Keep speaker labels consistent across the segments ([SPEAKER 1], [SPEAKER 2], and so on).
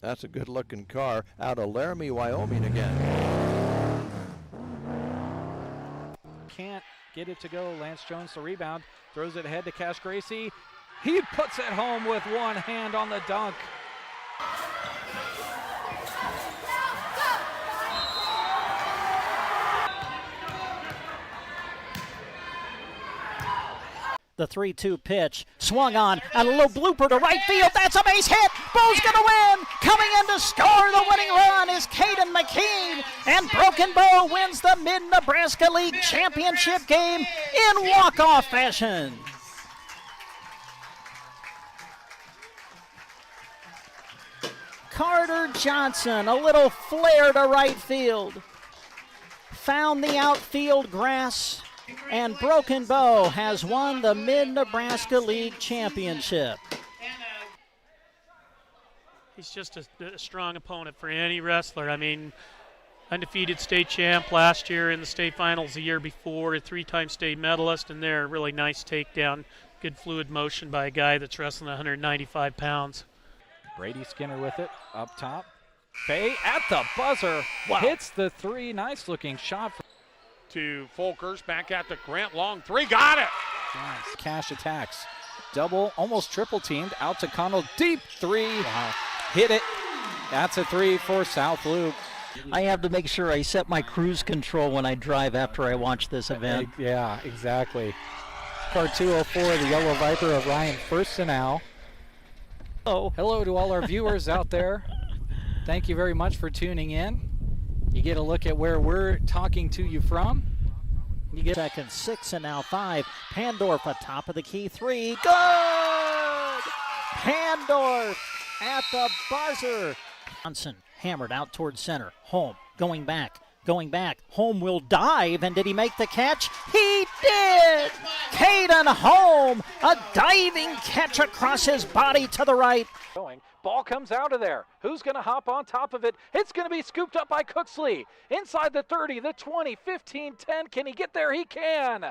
[SPEAKER 1] That's a good-looking car out of Laramie, Wyoming again.
[SPEAKER 2] Can't get it to go. Lance Jones the rebound, throws it ahead to Cash Gracie. He puts it home with one hand on the dunk.
[SPEAKER 3] The 3-2 pitch, swung on, and a little blooper to right field. That's a base hit. Bo's going to win. Coming in to score the winning run is Caden McKean, and Broken Bow wins the Mid-Nebraska League Championship game in walk-off fashion. Carter Johnson, a little flare to right field. Found the outfield grass. And Broken Bow has won the Mid-Nebraska League Championship.
[SPEAKER 4] He's just a strong opponent for any wrestler. I mean, undefeated state champ last year in the state finals the year before, a three-time state medalist, and there, really nice takedown. Good fluid motion by a guy that's wrestling 195 pounds.
[SPEAKER 2] Brady Skinner with it, up top. Fay at the buzzer, hits the three. Nice looking shot.
[SPEAKER 5] To Folkers, back at the Grant, long three, got it!
[SPEAKER 2] Nice. Cash attacks, double, almost triple teamed, out to Connell, deep three, hit it. That's a three for South Loop.
[SPEAKER 3] I have to make sure I set my cruise control when I drive after I watch this event.
[SPEAKER 2] Yeah, exactly. Car 204, the Yellow Viper of Ryan Firstenau.
[SPEAKER 3] Oh.
[SPEAKER 2] Hello to all our viewers out there. Thank you very much for tuning in. You get a look at where we're talking to you from.
[SPEAKER 3] You get second, 6, and now 5. Pandorf atop of the key 3. Good! Pandorf at the buzzer. Johnson hammered out towards center. Home, going back. Home will dive, and did he make the catch? He did! Caden Home, a diving catch across his body to the right.
[SPEAKER 2] Ball comes out of there. Who's going to hop on top of it? It's going to be scooped up by Cooksley. Inside the 30, the 20, 15, 10. Can he get there? He can.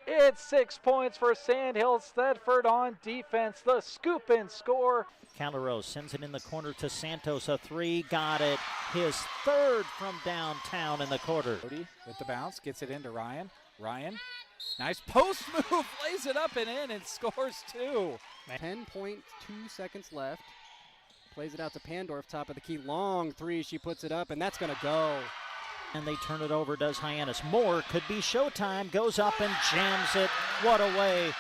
[SPEAKER 2] It's 6 points for Sandhill Thedford on defense. The scoop and score.
[SPEAKER 3] Calero sends it in the corner to Santos. A 3, got it. His third from downtown in the quarter.
[SPEAKER 2] With the bounce, gets it into Ryan. Ryan, nice post move, lays it up and in and scores 2.
[SPEAKER 6] 10.2 seconds left. Plays it out to Pandorf, top of the key. Long 3, she puts it up, and that's going to go.
[SPEAKER 3] And they turn it over, does Hyannis. More could be showtime. Goes up and jams it. What a way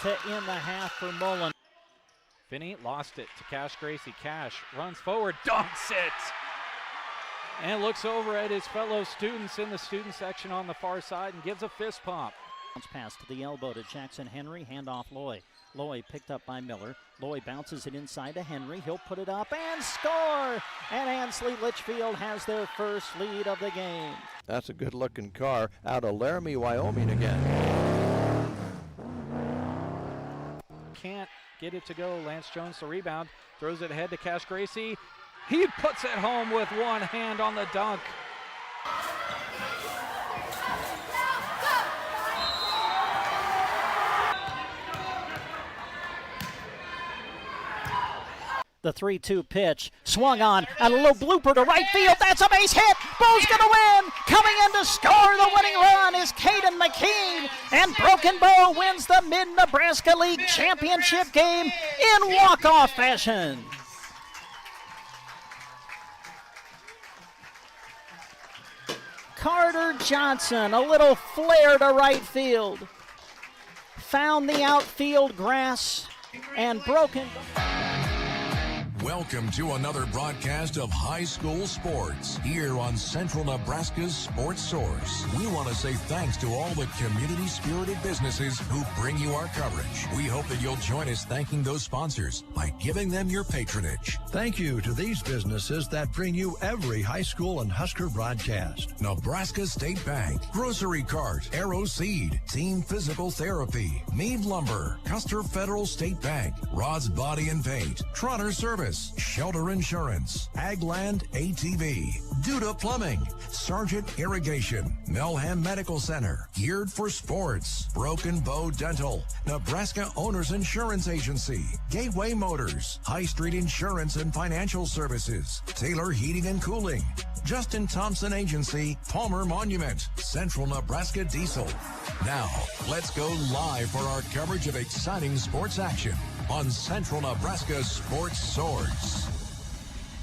[SPEAKER 3] to end the half for Mullen.
[SPEAKER 2] Finney lost it to Cash Gracie. Cash runs forward, dunks it, and looks over at his fellow students in the student section on the far side and gives a fist pump.
[SPEAKER 3] Pass to the elbow to Jackson Henry. Handoff Loy. Loy picked up by Miller. Loy bounces it inside to Henry. He'll put it up and score! And Ansley Litchfield has their first lead of the game.
[SPEAKER 1] That's a good-looking car out of Laramie, Wyoming again.
[SPEAKER 2] Can't get it to go. Lance Jones the rebound, throws it ahead to Cash Gracie. He puts it home with one hand on the dunk.
[SPEAKER 3] The 3-2 pitch, swung on, and a little blooper to right field. That's a base hit. Bo's going to win. Coming in to score the winning run is Caden McKean, and Broken Bow wins the Mid-Nebraska League Championship game in walk-off fashion. Carter Johnson, a little flare to right field. Found the outfield grass, and Broken.
[SPEAKER 7] Welcome to another broadcast of high school sports here on Central Nebraska's Sports Source. We want to say thanks to all the community-spirited businesses who bring you our coverage. We hope that you'll join us thanking those sponsors by giving them your patronage.
[SPEAKER 8] Thank you to these businesses that bring you every high school and Husker broadcast.
[SPEAKER 7] Nebraska State Bank, Grocery Cart, Arrow Seed, Team Physical Therapy, Meade Lumber, Custer Federal State Bank, Rod's Body and Paint, Trotter Service, Services, Shelter Insurance, Agland ATV, Duda Plumbing, Sargent Irrigation, Melham Medical Center, Geared for Sports, Broken Bow Dental, Nebraska Owners Insurance Agency, Gateway Motors, High Street Insurance and Financial Services, Taylor Heating and Cooling, Justin Thompson Agency, Palmer Monument, Central Nebraska Diesel. Now, let's go live for our coverage of exciting sports action on Central Nebraska Sports Source.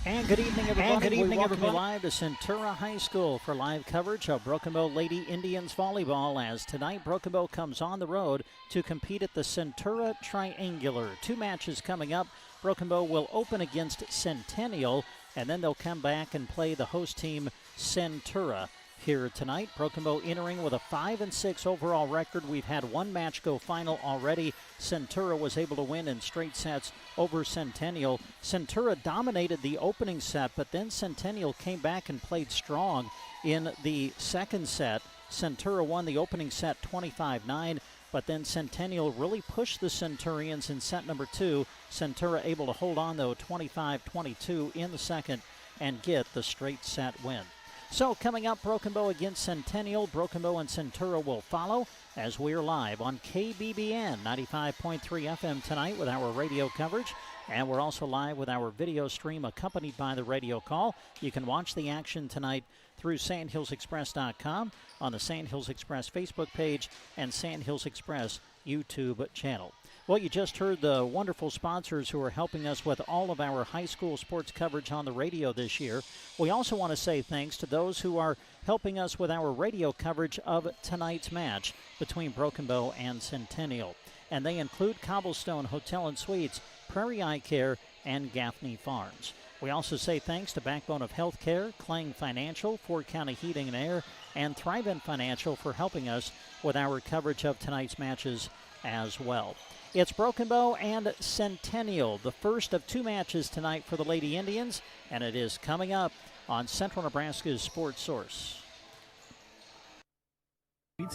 [SPEAKER 3] And good evening, everybody. We welcome you live to Centura High School for live coverage of Broken Bow Lady Indians volleyball, as tonight Broken Bow comes on the road to compete at the Centura Triangular. 2 matches coming up. Broken Bow will open against Centennial, and then they'll come back and play the host team, Centura. Here tonight, Broken Bow entering with a 5-6 overall record. We've had 1 match go final already. Centura was able to win in straight sets over Centennial. Centura dominated the opening set, but then Centennial came back and played strong in the second set. Centura won the opening set 25-9, but then Centennial really pushed the Centurions in set number 2. Centura able to hold on, though, 25-22 in the second and get the straight set win. So coming up, Broken Bow against Centennial. Broken Bow and Centura will follow as we're live on KBBN 95.3 FM tonight with our radio coverage. And we're also live with our video stream accompanied by the radio call. You can watch the action tonight through SandhillsExpress.com, on the Sandhills Express Facebook page and Sandhills Express YouTube channel. Well, you just heard the wonderful sponsors who are helping us with all of our high school sports coverage on the radio this year. We also want to say thanks to those who are helping us with our radio coverage of tonight's match between Broken Bow and Centennial. And they include Cobblestone Hotel and Suites, Prairie Eye Care, and Gaffney Farms. We also say thanks to Backbone of Healthcare, Klang Financial, Ford County Heating and Air, and Thrivent Financial for helping us with our coverage of tonight's matches as well. It's Broken Bow and Centennial, the first of 2 matches tonight for the Lady Indians, and it is coming up on Central Nebraska's Sports Source.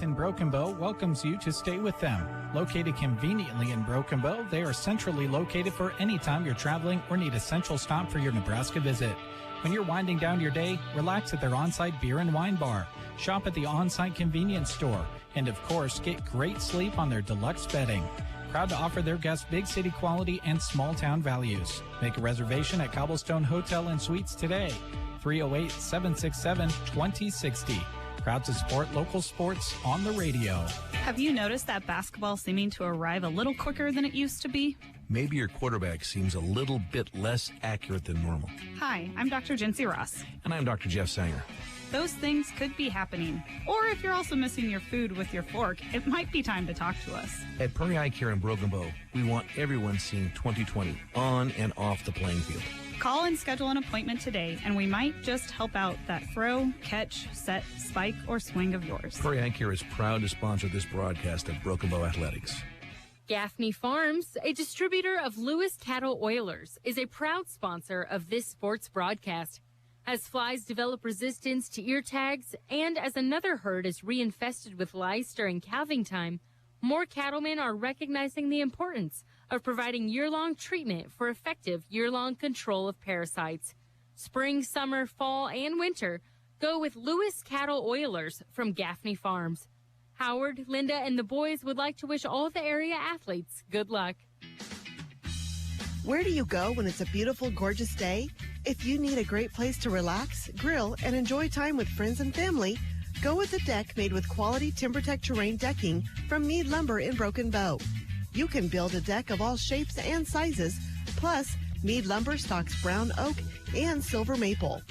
[SPEAKER 9] In Broken Bow welcomes you to stay with them. Located conveniently in Broken Bow, they are centrally located for any time you're traveling or need a central stop for your Nebraska visit. When you're winding down your day, relax at their on-site beer and wine bar. Shop at the on-site convenience store. And of course, get great sleep on their deluxe bedding. Proud to offer their guests big city quality and small town values. Make a reservation at Cobblestone Hotel and Suites today. 308-767-2060. Proud to support local sports on the radio.
[SPEAKER 10] Have you noticed that basketball seeming to arrive a little quicker than it used to be?
[SPEAKER 11] Maybe your quarterback seems a little bit less accurate than normal.
[SPEAKER 10] Hi, I'm Dr. Jency Ross.
[SPEAKER 11] And I'm Dr. Jeff Sanger.
[SPEAKER 10] Those things could be happening. Or if you're also missing your food with your fork, it might be time to talk to us.
[SPEAKER 11] At Prairie Eye Care in Broken Bow, we want everyone seeing 20/20 on and off the playing field.
[SPEAKER 10] Call and schedule an appointment today, and we might just help out that throw, catch, set, spike, or swing of yours.
[SPEAKER 11] Prairie Eye Care is proud to sponsor this broadcast of Broken Bow Athletics.
[SPEAKER 12] Gaffney Farms, a distributor of Lewis Cattle Oilers, is a proud sponsor of this sports broadcast. As flies develop resistance to ear tags and as another herd is reinfested with lice during calving time, more cattlemen are recognizing the importance of providing year-long treatment for effective year-long control of parasites. Spring, summer, fall, and winter, go with Lewis Cattle Oilers from Gaffney Farms. Howard, Linda, and the boys would like to wish all the area athletes good luck.
[SPEAKER 13] Where do you go when it's a beautiful, gorgeous day? If you need a great place to relax, grill, and enjoy time with friends and family, go with a deck made with quality TimberTech terrain decking from Mead Lumber in Broken Bow. You can build a deck of all shapes and sizes, plus Mead Lumber stocks brown oak and silver maple.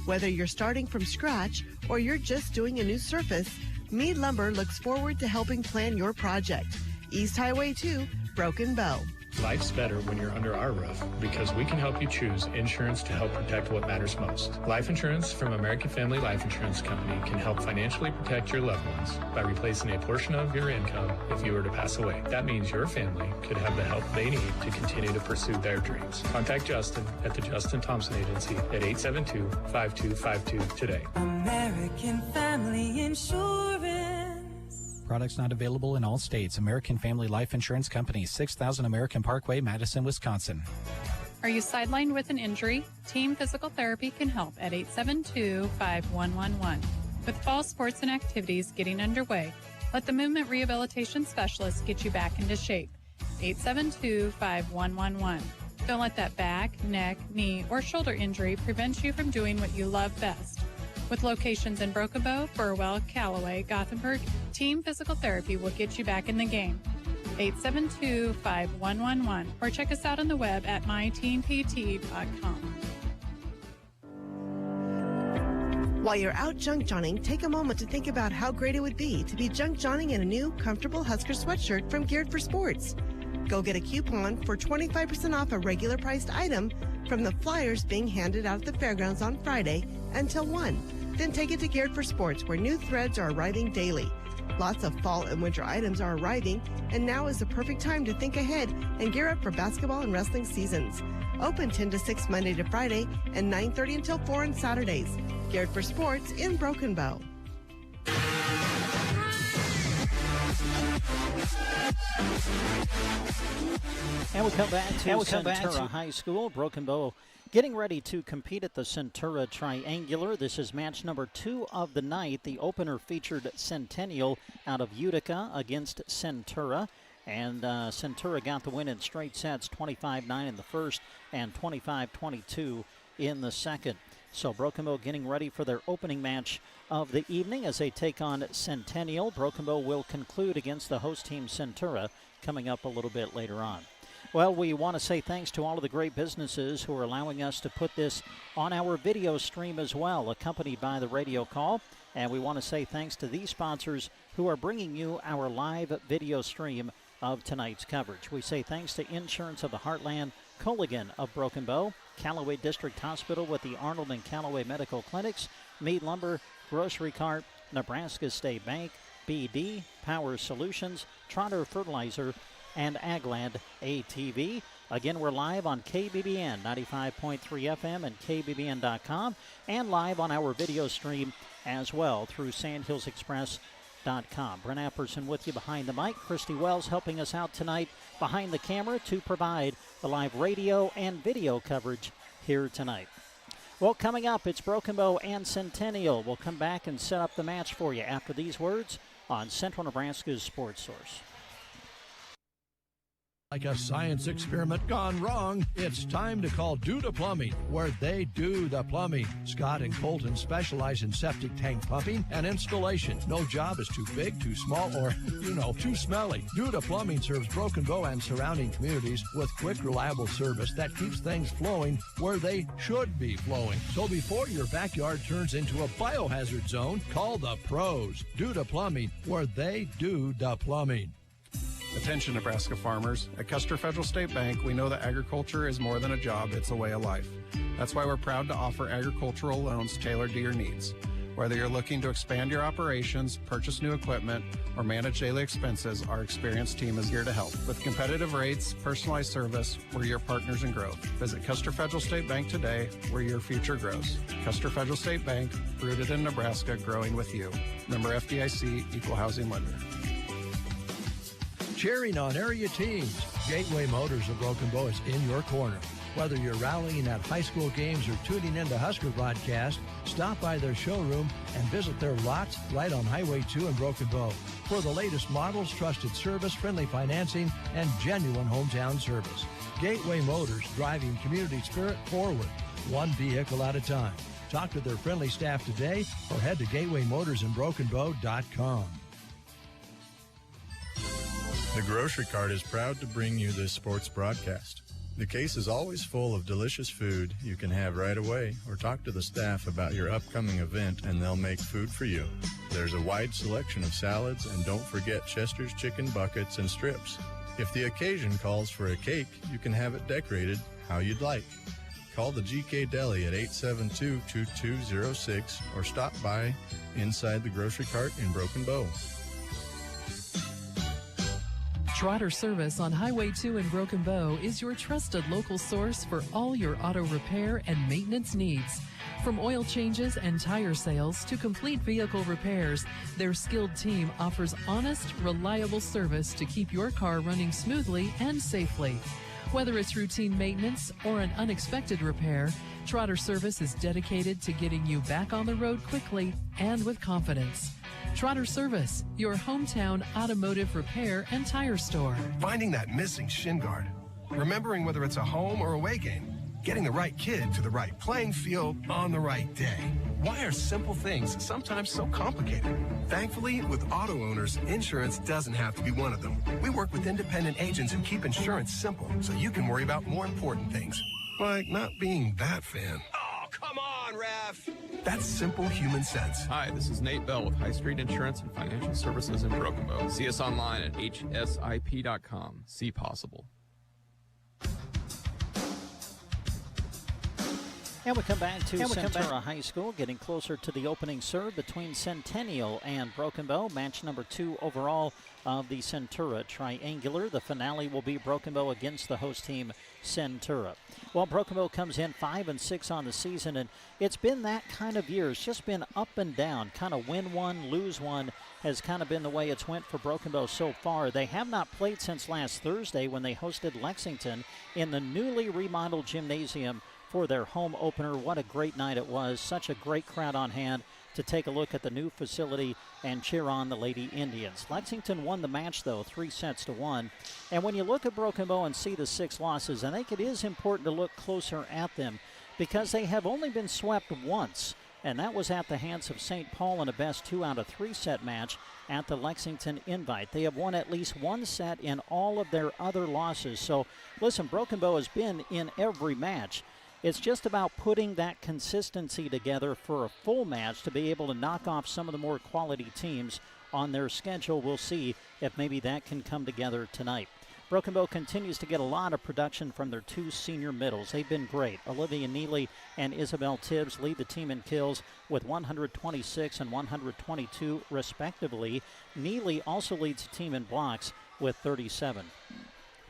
[SPEAKER 13] Whether you're starting from scratch or you're just doing a new surface, Mead Lumber looks forward to helping plan your project. East Highway 2, Broken Bow.
[SPEAKER 14] Life's better when you're under our roof because we can help you choose insurance to help protect what matters most. Life insurance from American Family Life Insurance Company can help financially protect your loved ones by replacing a portion of your income if you were to pass away. That means your family could have the help they need to continue to pursue their dreams. Contact Justin at the Justin Thompson Agency at 872-5252 today.
[SPEAKER 15] American Family Insurance.
[SPEAKER 9] Products not available in all states. American Family Life Insurance Company, 6000 American Parkway, Madison, Wisconsin.
[SPEAKER 10] Are you sidelined with an injury? Team Physical Therapy can help at 872-5111. With fall sports and activities getting underway, let the Movement Rehabilitation Specialist get you back into shape. 872-5111. Don't let that back, neck, knee, or shoulder injury prevent you from doing what you love best. With locations in Broken Bow, Burwell, Callaway, Gothenburg, Team Physical Therapy will get you back in the game. 872-5111 or check us out on the web at myteampt.com.
[SPEAKER 13] While you're out junk johnning, take a moment to think about how great it would be to be junk johnning in a new, comfortable Husker sweatshirt from Geared for Sports. Go get a coupon for 25% off a regular priced item from the flyers being handed out at the fairgrounds on Friday until 1. Then take it to Geared for Sports, where new threads are arriving daily. Lots of fall and winter items are arriving, and now is the perfect time to think ahead and gear up for basketball and wrestling seasons. Open 10 to 6 Monday to Friday and 9:30 until 4 on Saturdays. Geared for Sports in Broken Bow.
[SPEAKER 3] And we come back to Centura High School. Broken Bow getting ready to compete at the Centura Triangular. This is match number 2 of the night. The opener featured Centennial out of Utica against Centura. And Centura got the win in straight sets, 25-9 in the first and 25-22 in the second. So Broken Bow getting ready for their opening match of the evening as they take on Centennial. Broken Bow will conclude against the host team Centura coming up a little bit later on. Well, we want to say thanks to all of the great businesses who are allowing us to put this on our video stream as well, accompanied by the radio call. And we want to say thanks to these sponsors who are bringing you our live video stream of tonight's coverage. We say thanks to Insurance of the Heartland, Colligan of Broken Bow, Callaway District Hospital with the Arnold and Callaway Medical Clinics, Mead Lumber, Grocery Cart, Nebraska State Bank, BD, Power Solutions, Trotter Fertilizer, and Agland ATV. Again, we're live on KBBN 95.3 FM and KBBN.com, and live on our video stream as well through SandhillsExpress.com. Brent Apperson with you behind the mic. Christy Wells helping us out tonight behind the camera to provide the live radio and video coverage here tonight. Well, coming up, it's Broken Bow and Centennial. We'll come back and set up the match for you after these words on Central Nebraska's Sports Source.
[SPEAKER 8] Like a science experiment gone wrong, it's time to call Duda Plumbing, where they do the plumbing. Scott and Colton specialize in septic tank pumping and installation. No job is too big, too small, or, too smelly. Duda Plumbing serves Broken Bow and surrounding communities with quick, reliable service that keeps things flowing where they should be flowing. So before your backyard turns into a biohazard zone, call the pros. Duda Plumbing, where they do the plumbing.
[SPEAKER 16] Attention Nebraska farmers. At Custer Federal State Bank, we know that agriculture is more than a job, it's a way of life. That's why we're proud to offer agricultural loans tailored to your needs. Whether you're looking to expand your operations, purchase new equipment, or manage daily expenses, our experienced team is here to help. With competitive rates, personalized service, we're your partners in growth. Visit Custer Federal State Bank today, where your future grows. Custer Federal State Bank, rooted in Nebraska, growing with you. Member FDIC, Equal Housing Lender.
[SPEAKER 8] Cheering on area teams, Gateway Motors of Broken Bow is in your corner. Whether you're rallying at high school games or tuning into Husker broadcast, stop by their showroom and visit their lots right on Highway 2 in Broken Bow for the latest models, trusted service, friendly financing, and genuine hometown service. Gateway Motors, driving community spirit forward, one vehicle at a time. Talk to their friendly staff today or head to gatewaymotorsinbrokenbow.com.
[SPEAKER 17] The Grocery Cart is proud to bring you this sports broadcast. The case is always full of delicious food you can have right away, or talk to the staff about your upcoming event and they'll make food for you. There's a wide selection of salads, and don't forget Chester's chicken buckets and strips. If the occasion calls for a cake, you can have it decorated how you'd like. Call the GK Deli at 872-2206 or stop by inside the Grocery Cart in Broken Bow.
[SPEAKER 18] Trotter Service on Highway 2 in Broken Bow is your trusted local source for all your auto repair and maintenance needs. From oil changes and tire sales to complete vehicle repairs, their skilled team offers honest, reliable service to keep your car running smoothly and safely. Whether it's routine maintenance or an unexpected repair, Trotter Service is dedicated to getting you back on the road quickly and with confidence. Trotter Service, your hometown automotive repair and tire store.
[SPEAKER 19] Finding that missing shin guard. Remembering whether it's a home or away game. Getting the right kid to the right playing field on the right day. Why are simple things sometimes so complicated? Thankfully, with auto owners, insurance doesn't have to be one of them. We work with independent agents who keep insurance simple so you can worry about more important things, like not being that fan.
[SPEAKER 20] Oh, come on, ref!
[SPEAKER 19] That's simple human sense.
[SPEAKER 21] Hi, this is Nate Bell with High Street Insurance and Financial Services in Broken Bow. See us online at hsip.com. See possible.
[SPEAKER 3] And we come back to Centura High School, getting closer to the opening serve between Centennial and Broken Bow. Match number 2 overall of the Centura Triangular. The finale will be Broken Bow against the host team, Centura. Well, Broken Bow comes in 5-6 on the season, and it's been that kind of year. It's just been up and down, kind of win one, lose one has kind of been the way it's went for Broken Bow so far. They have not played since last Thursday when they hosted Lexington in the newly remodeled gymnasium for their home opener. What a great night it was. Such a great crowd on hand to take a look at the new facility and cheer on the Lady Indians. Lexington won the match, though, 3-1. And when you look at Broken Bow and see the 6 losses, I think it is important to look closer at them because they have only been swept once, and that was at the hands of St. Paul in a best 2 out of 3 set match at the Lexington Invite. They have won at least one set in all of their other losses. So, listen, Broken Bow has been in every match. It's just about putting that consistency together for a full match to be able to knock off some of the more quality teams on their schedule. We'll see if maybe that can come together tonight. Broken Bow continues to get a lot of production from their 2 senior middles. They've been great. Olivia Neely and Isabel Tibbs lead the team in kills with 126 and 122 respectively. Neely also leads the team in blocks with 37.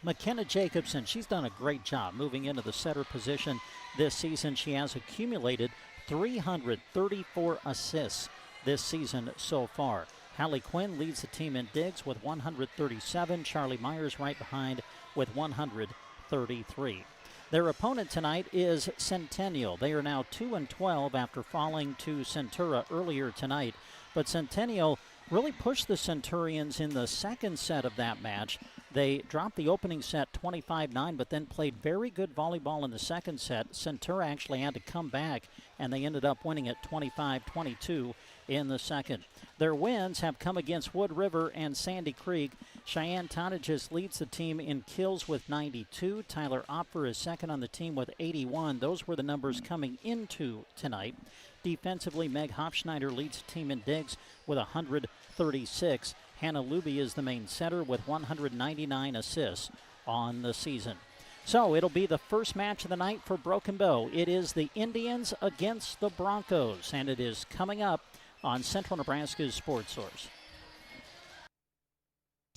[SPEAKER 3] McKenna Jacobson, she's done a great job moving into the setter position this season. She has accumulated 334 assists this season so far. Hallie Quinn leads the team in digs with 137. Charlie Myers right behind with 133. Their opponent tonight is Centennial. They are now 2-12 after falling to Centura earlier tonight. But Centennial really pushed the Centurions in the second set of that match. They dropped the opening set 25-9, but then played very good volleyball in the second set. Centura actually had to come back, and they ended up winning it 25-22 in the second. Their wins have come against Wood River and Sandy Creek. Cheyenne Tontages leads the team in kills with 92. Tyler Opfer is second on the team with 81. Those were the numbers coming into tonight. Defensively, Meg Hofschneider leads the team in digs with 136. Hannah Luby is the main setter with 199 assists on the season. So it'll be the first match of the night for Broken Bow. It is the Indians against the Broncos, and it is coming up on Central Nebraska's Sports Source.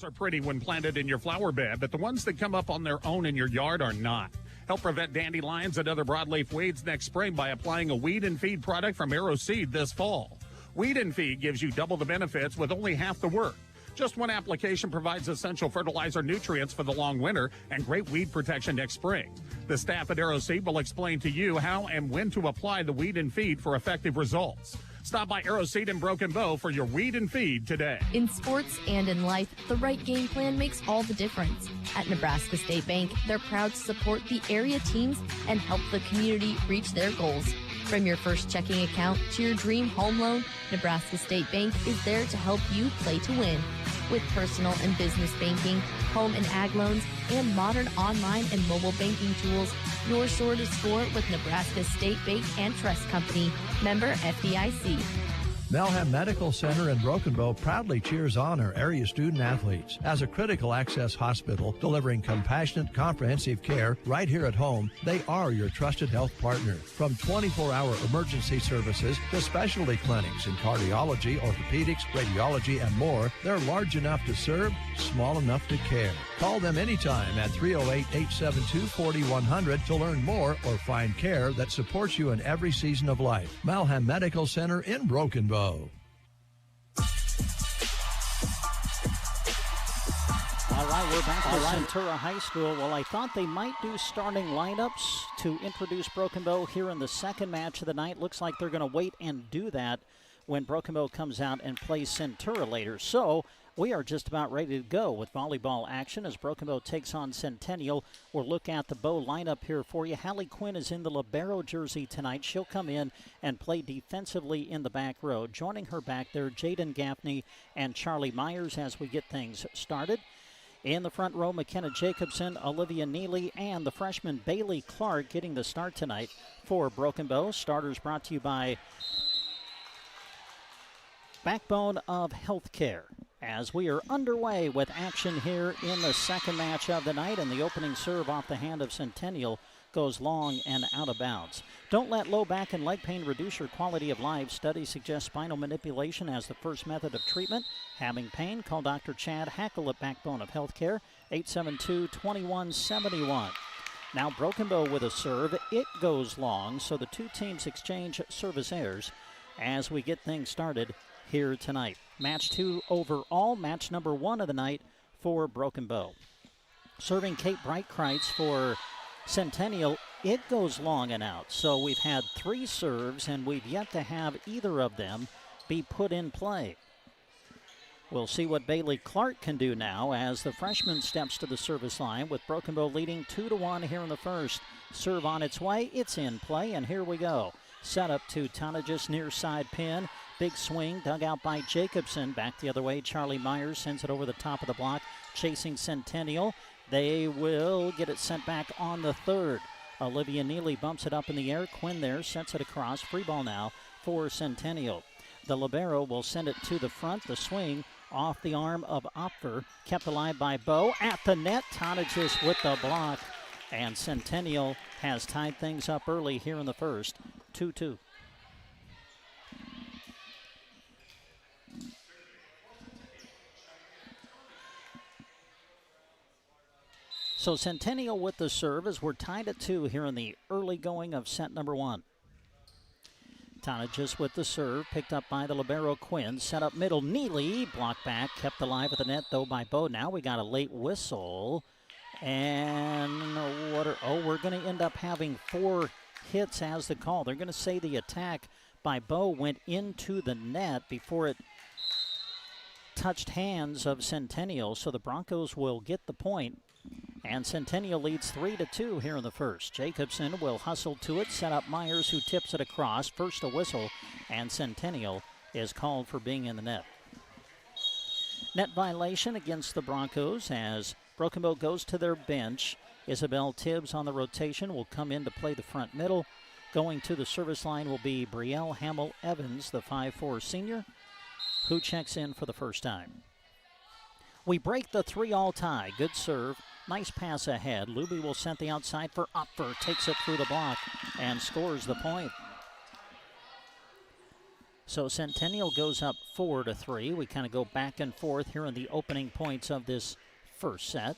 [SPEAKER 5] Are pretty when planted in your flower bed, but the ones that come up on their own in your yard are not. Help prevent dandelions and other broadleaf weeds next spring by applying a weed and feed product from Arrow Seed this fall. Weed and feed gives you double the benefits with only half the work. Just one application provides essential fertilizer nutrients for the long winter and great weed protection next spring. The staff at Arrow Seed will explain to you how and when to apply the weed and feed for effective results. Stop by Arrow Seed in Broken Bow for your weed and feed today.
[SPEAKER 22] In sports and in life, the right game plan makes all the difference. At Nebraska State Bank, they're proud to support the area teams and help the community reach their goals. From your first checking account to your dream home loan, Nebraska State Bank is there to help you play to win. With personal and business banking, home and ag loans, and modern online and mobile banking tools, you're sure to score with Nebraska State Bank and Trust Company. Member FDIC.
[SPEAKER 8] Melham Medical Center in Broken Bow proudly cheers on our area student athletes. As a critical access hospital delivering compassionate, comprehensive care right here at home, they are your trusted health partner. From 24-hour emergency services to specialty clinics in cardiology, orthopedics, radiology, and more, they're large enough to serve, small enough to care. Call them anytime at 308-872-4100 to learn more or find care that supports you in every season of life. Melham Medical Center in Broken Bow.
[SPEAKER 3] All right, we're back at Centura High School. Well, I thought they might do starting lineups to introduce Broken Bow here in the second match of the night. Looks like they're going to wait and do that when Broken Bow comes out and plays Centura later. So we are just about ready to go with volleyball action as Broken Bow takes on Centennial. We'll look at the Bow lineup here for you. Hallie Quinn is in the libero jersey tonight. She'll come in and play defensively in the back row. Joining her back there, Jaden Gaffney and Charlie Myers as we get things started. In the front row, McKenna Jacobson, Olivia Neely, and the freshman Bailey Clark getting the start tonight for Broken Bow. Starters brought to you by Backbone of Healthcare. As we are underway with action here in the second match of the night, and the opening serve off the hand of Centennial goes long and out of bounds. Don't let low back and leg pain reduce your quality of life. Studies suggest spinal manipulation as the first method of treatment. Having pain? Call Dr. Chad Hackle at Backbone of Healthcare, 872-2171. Now Broken Bow with a serve. It goes long, so the two teams exchange service errors as we get things started here tonight. Match 2 overall, match number 1 of the night for Broken Bow. Serving Kate Breitkreitz for Centennial, it goes long and out. So we've had 3 serves, and we've yet to have either of them be put in play. We'll see what Bailey Clark can do now as the freshman steps to the service line with Broken Bow leading 2-1 here in the first. Serve on its way, it's in play, and here we go. Set up to Tonagis near side pin. Big swing, dug out by Jacobson. Back the other way, Charlie Myers sends it over the top of the block, chasing Centennial. They will get it sent back on the third. Olivia Neely bumps it up in the air. Quinn there sets it across. Free ball now for Centennial. The libero will send it to the front. The swing off the arm of Opfer. Kept alive by Bow. At the net, Tonagis with the block. And Centennial has tied things up early here in the first. 2-2. So Centennial with the serve as we're tied at 2 here in the early going of set number 1. Tonagis with the serve, picked up by the libero Quinn, set up middle, Neely, blocked back, kept alive at the net though by Bow. Now we got a late whistle, and we're going to end up having 4 hits as the call. They're going to say the attack by Bow went into the net before it touched hands of Centennial, so the Broncos will get the point. And Centennial leads 3-2 here in the first. Jacobson will hustle to it, set up Myers, who tips it across. First a whistle, and Centennial is called for being in the net. Net violation against the Broncos as Broken Bow goes to their bench. Isabel Tibbs on the rotation will come in to play the front middle. Going to the service line will be Brielle Hamill-Evans, the 5'4 senior, who checks in for the first time. We break the 3-all tie. Good serve. Nice pass ahead. Luby will send the outside for Opfer. Takes it through the block and scores the point. So Centennial goes up 4-3. We kind of go back and forth here in the opening points of this first set.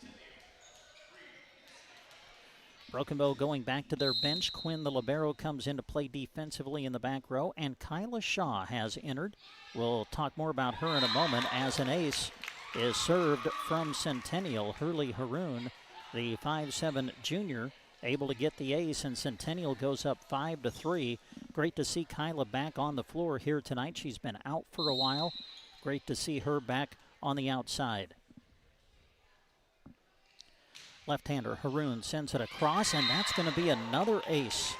[SPEAKER 3] Broken Bow going back to their bench. Quinn, the libero, comes in to play defensively in the back row. And Kyla Shaw has entered. We'll talk more about her in a moment as an ace is served from Centennial. Hurley Haroon, the 5'7 junior, able to get the ace, and Centennial goes up 5-3. Great to see Kyla back on the floor here tonight. She's been out for a while. Great to see her back on the outside. Left-hander Haroon sends it across, and that's going to be another ace.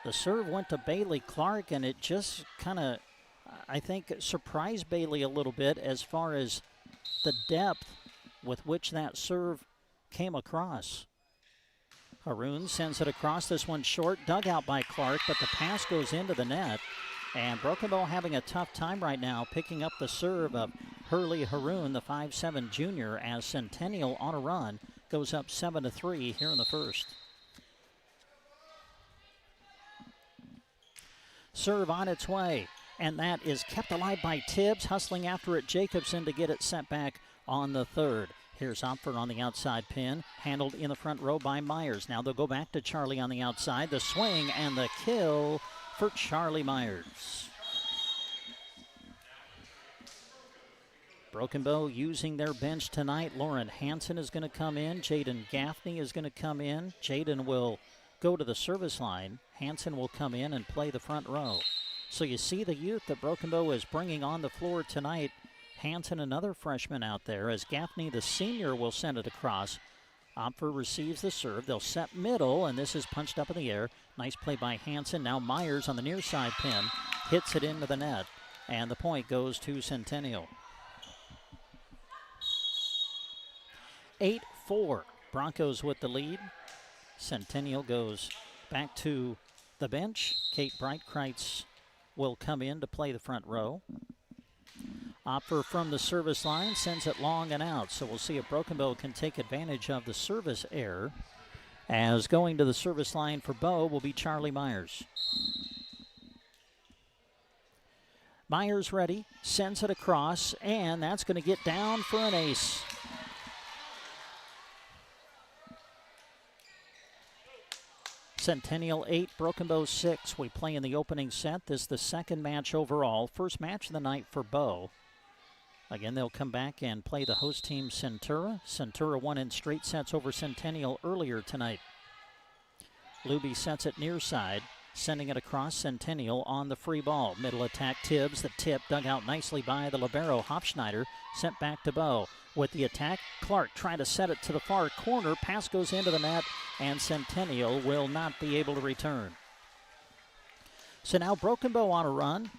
[SPEAKER 3] The serve went to Bailey Clark, and it just kind of, I think, surprised Bailey a little bit as far as the depth with which that serve came across. Haroon sends it across. This one short, dug out by Clark, but the pass goes into the net. And Broken Bow having a tough time right now picking up the serve of Hurley Haroon, the 5'7 junior, as Centennial on a run goes up 7-3 here in the first. Serve on its way, and that is kept alive by Tibbs, hustling after it Jacobson to get it sent back on the third. Here's Opfer on the outside pin, handled in the front row by Myers. Now they'll go back to Charlie on the outside. The swing and the kill for Charlie Myers. Broken Bow using their bench tonight. Lauren Hansen is going to come in. Jaden Gaffney is going to come in. Jaden will go to the service line. Hansen will come in and play the front row. So you see the youth that Broken Bow is bringing on the floor tonight. Hansen, another freshman out there, as Gaffney, the senior, will send it across. Opfer receives the serve. They'll set middle, and this is punched up in the air. Nice play by Hansen. Now Myers on the near side pin. Hits it into the net, and the point goes to Centennial. 8-4. Broncos with the lead. Centennial goes back to the bench. Kate Breitkreitz will come in to play the front row. Opfer from the service line sends it long and out. So we'll see if Broken Bow can take advantage of the service error. As going to the service line for Bow will be Charlie Myers. Myers ready, sends it across, and that's going to get down for an ace. Centennial 8, Broken Bow 6. We play in the opening set. This is the second match overall. First match of the night for Bow. Again, they'll come back and play the host team, Centura. Centura won in straight sets over Centennial earlier tonight. Luby sets it near side, sending it across. Centennial on the free ball. Middle attack, Tibbs. The tip dug out nicely by the libero. Hofschneider sent back to Bow. With the attack, Clark trying to set it to the far corner. Pass goes into the net, and Centennial will not be able to return. So now Broken Bow on a run,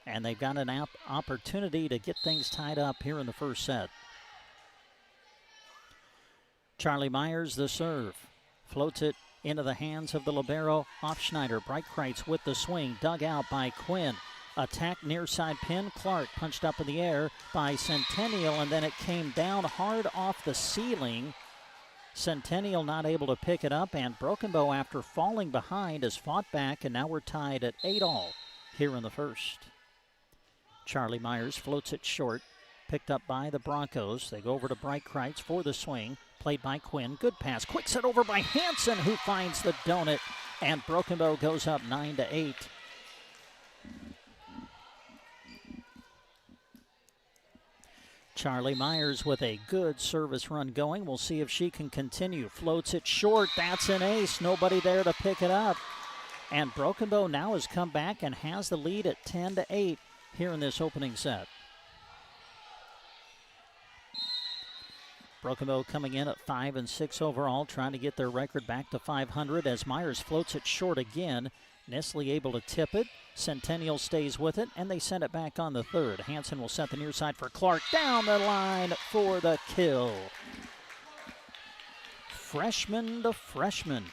[SPEAKER 3] and they've got an opportunity to get things tied up here in the first set. Charlie Myers, the serve. Floats it into the hands of the libero, Hofschneider. Breitkreitz with the swing, dug out by Quinn. Attack near side pin. Clark punched up in the air by Centennial, and then it came down hard off the ceiling. Centennial not able to pick it up, and Broken Bow, after falling behind, has fought back, and now we're tied at 8-all here in the first. Charlie Myers floats it short, picked up by the Broncos. They go over to Breitkreitz for the swing, played by Quinn. Good pass, quick set over by Hansen, who finds the donut, and Broken Bow goes up 9-8. Charlie Myers with a good service run going. We'll see if she can continue. Floats it short. That's an ace. Nobody there to pick it up. And Broken Bow now has come back and has the lead at 10-8 here in this opening set. Broken Bow coming in at 5-6 overall, trying to get their record back to 500 as Myers floats it short again. Nestle able to tip it. Centennial stays with it, and they send it back on the third. Hansen will set the near side for Clark. Down the line for the kill. Freshman to freshman.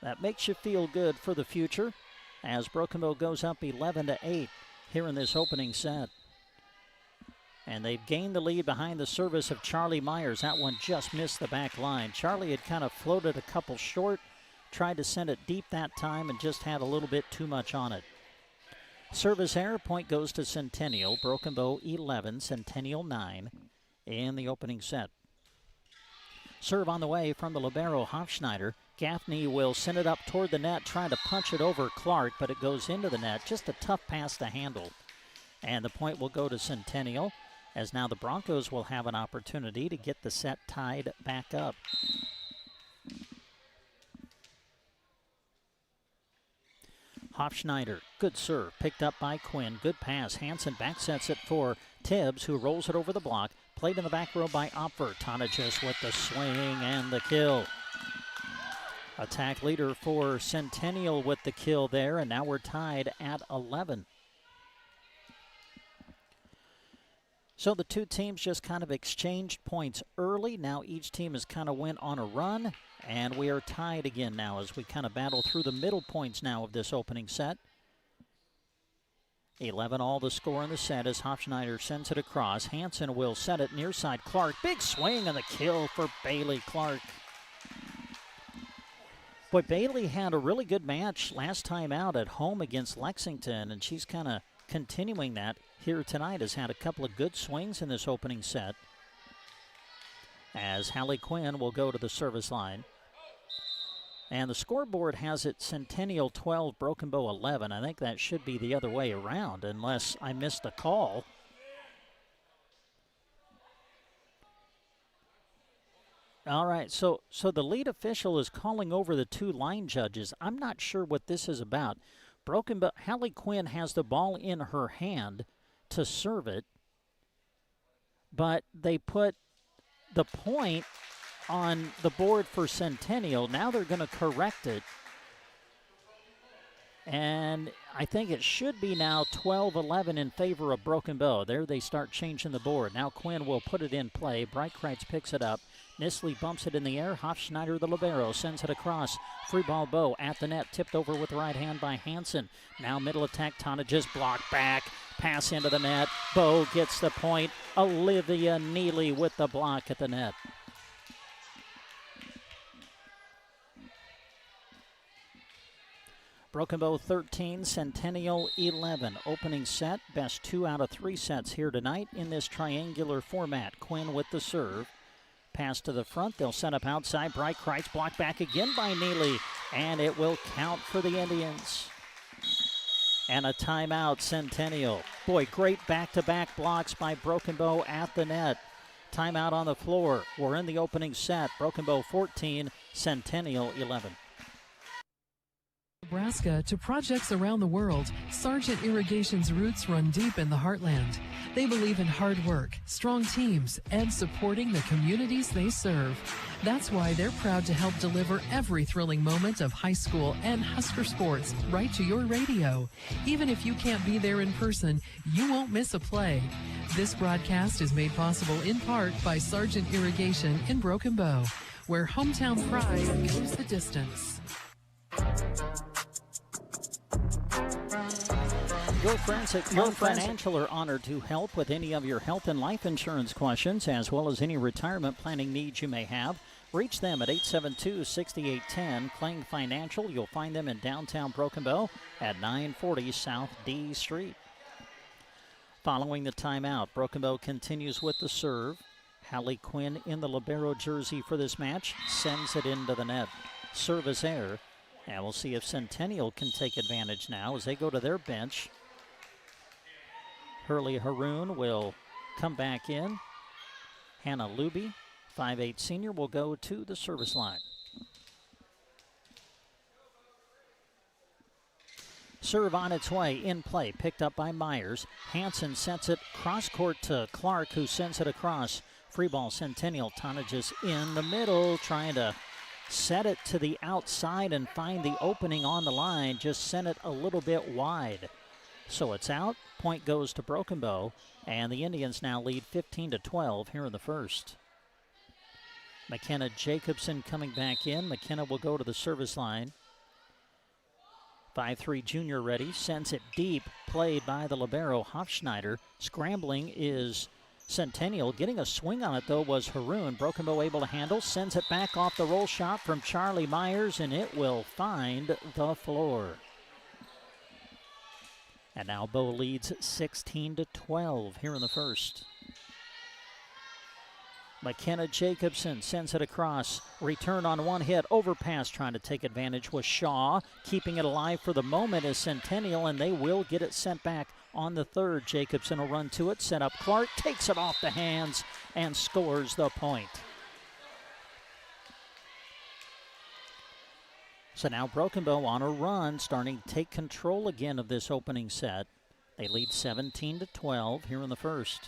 [SPEAKER 3] That makes you feel good for the future as Broken Bow goes up 11-8 here in this opening set. And they've gained the lead behind the service of Charlie Myers. That one just missed the back line. Charlie had kind of floated a couple short, tried to send it deep that time and just had a little bit too much on it. Service error, point goes to Centennial. Broken Bow 11, Centennial 9 in the opening set. Serve on the way from the libero, Hofschneider. Gaffney will send it up toward the net, trying to punch it over Clark, but it goes into the net. Just a tough pass to handle. And the point will go to Centennial, as now the Broncos will have an opportunity to get the set tied back up. Hofschneider, good serve, picked up by Quinn. Good pass. Hansen back sets it for Tibbs, who rolls it over the block. Played in the back row by Opfer. Tonagis with the swing and the kill. Attack leader for Centennial with the kill there, and now we're tied at 11. So the two teams just kind of exchanged points early. Now each team has kind of went on a run, and we are tied again now as we kind of battle through the middle points now of this opening set. 11-all the score in the set as Hofschneider sends it across. Hansen will set it near side. Clark, big swing and the kill for Bailey Clark. Boy, Bailey had a really good match last time out at home against Lexington, and she's kind of continuing that here tonight. Has had a couple of good swings in this opening set. As Hallie Quinn will go to the service line. And the scoreboard has it Centennial 12, Broken Bow 11. I think that should be the other way around unless I missed a call. All right, so the lead official is calling over the two line judges. I'm not sure what this is about. Broken Bow, Hallie Quinn has the ball in her hand to serve it, but they put the point on the board for Centennial. Now they're going to correct it. And I think it should be now 12-11 in favor of Broken Bow. There they start changing the board. Now Quinn will put it in play. Breitkreitz picks it up. Nisley bumps it in the air. Hofschneider, the libero, sends it across. Free ball Bow at the net. Tipped over with the right hand by Hansen. Now middle attack. Tonnages block back. Pass into the net. Bow gets the point. Olivia Neely with the block at the net. Broken Bow 13, Centennial 11. Opening set, best 2 out of 3 sets here tonight in this triangular format. Quinn with the serve. Pass to the front. They'll set up outside. Breitkreitz blocked back again by Neely. And it will count for the Indians. And a timeout, Centennial. Boy, great back-to-back blocks by Broken Bow at the net. Timeout on the floor. We're in the opening set. Broken Bow 14, Centennial 11.
[SPEAKER 18] Nebraska to projects around the world, Sargent Irrigation's roots run deep in the heartland. They believe in hard work, strong teams, and supporting the communities they serve. That's why they're proud to help deliver every thrilling moment of high school and Husker sports right to your radio. Even if you can't be there in person, you won't miss a play. This broadcast is made possible in part by Sargent Irrigation in Broken Bow, where hometown pride goes the distance.
[SPEAKER 3] Your friends at Your Financial are honored to help with any of your health and life insurance questions, as well as any retirement planning needs you may have. Reach them at 872-6810. Kling Financial. You'll find them in downtown Broken Bow at 940 South D Street. Following the timeout, Broken Bow continues with the serve. Hallie Quinn in the libero jersey for this match sends it into the net. Service error. And we'll see if Centennial can take advantage now as they go to their bench. Hurley Haroon will come back in. Hannah Luby, 5'8" senior, will go to the service line. Serve on its way, in play, picked up by Myers. Hansen sets it cross court to Clark, who sends it across. Free ball, Centennial. Tonnages in the middle, trying to set it to the outside and find the opening on the line. Just sent it a little bit wide. So it's out. Point goes to Broken Bow, and the Indians now lead 15-12 here in the first. McKenna Jacobson coming back in. McKenna will go to the service line. 5'3" junior ready. Sends it deep. Played by the libero, Hofschneider. Scrambling is Centennial. Getting a swing on it, though, was Haroon. Broken Bow able to handle. Sends it back off the roll shot from Charlie Myers, and it will find the floor. And now Bow leads 16-12 here in the first. McKenna Jacobson sends it across. Return on one hit. Overpass trying to take advantage was Shaw. Keeping it alive for the moment is Centennial, and they will get it sent back on the third. Jacobson will run to it. Set up Clark. Takes it off the hands and scores the point. So now Broken Bow on a run, starting to take control again of this opening set. They lead 17-12 here in the first.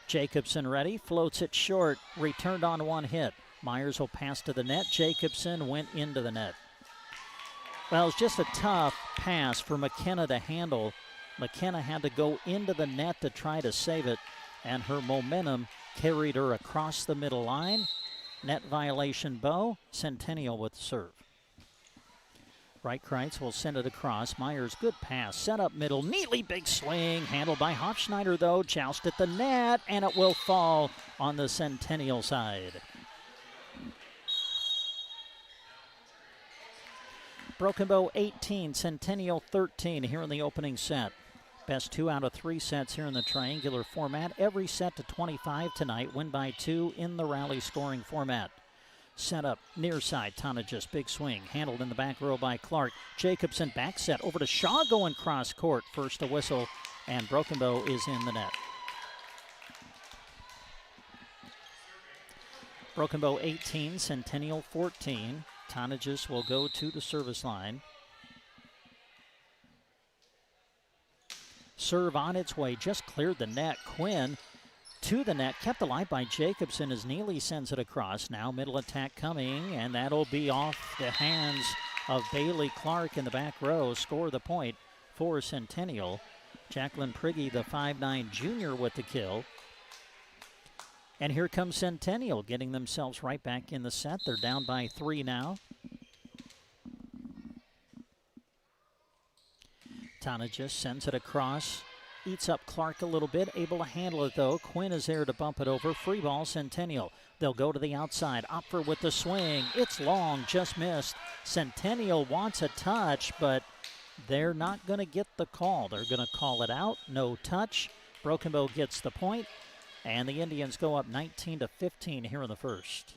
[SPEAKER 3] Jacobson ready, floats it short, returned on one hit. Myers will pass to the net. Jacobson went into the net. Well, it's just a tough pass for McKenna to handle. McKenna had to go into the net to try to save it, and her momentum carried her across the middle line. Net violation, Bow. Centennial with the serve. Breitkreitz will send it across. Myers, good pass. Set up middle. Neatly big swing. Handled by Hofschneider, though. Joust at the net, and it will fall on the Centennial side. Broken Bow 18, Centennial 13 here in the opening set. Best 2 out of 3 sets here in the triangular format. Every set to 25 tonight. Win by 2 in the rally scoring format. Set up near side. Tonnages, big swing. Handled in the back row by Clark. Jacobson back set over to Shaw going cross court. First a whistle, and Broken Bow is in the net. Broken Bow 18, Centennial 14. Tonnages will go to the service line. Serve on its way, just cleared the net. Quinn to the net, kept alive by Jacobson as Neely sends it across. Now middle attack coming, and that'll be off the hands of Bailey Clark in the back row. Score the point for Centennial. Jacqueline Prigge, the 5'9 junior, with the kill. And here comes Centennial, getting themselves right back in the set. They're down by 3 now. Tonnages sends it across. Eats up Clark a little bit, able to handle it though. Quinn is there to bump it over. Free ball, Centennial. They'll go to the outside. Opfer with the swing. It's long, just missed. Centennial wants a touch, but they're not going to get the call. They're going to call it out. No touch. Broken Bow gets the point, and the Indians go up 19-15 here in the first.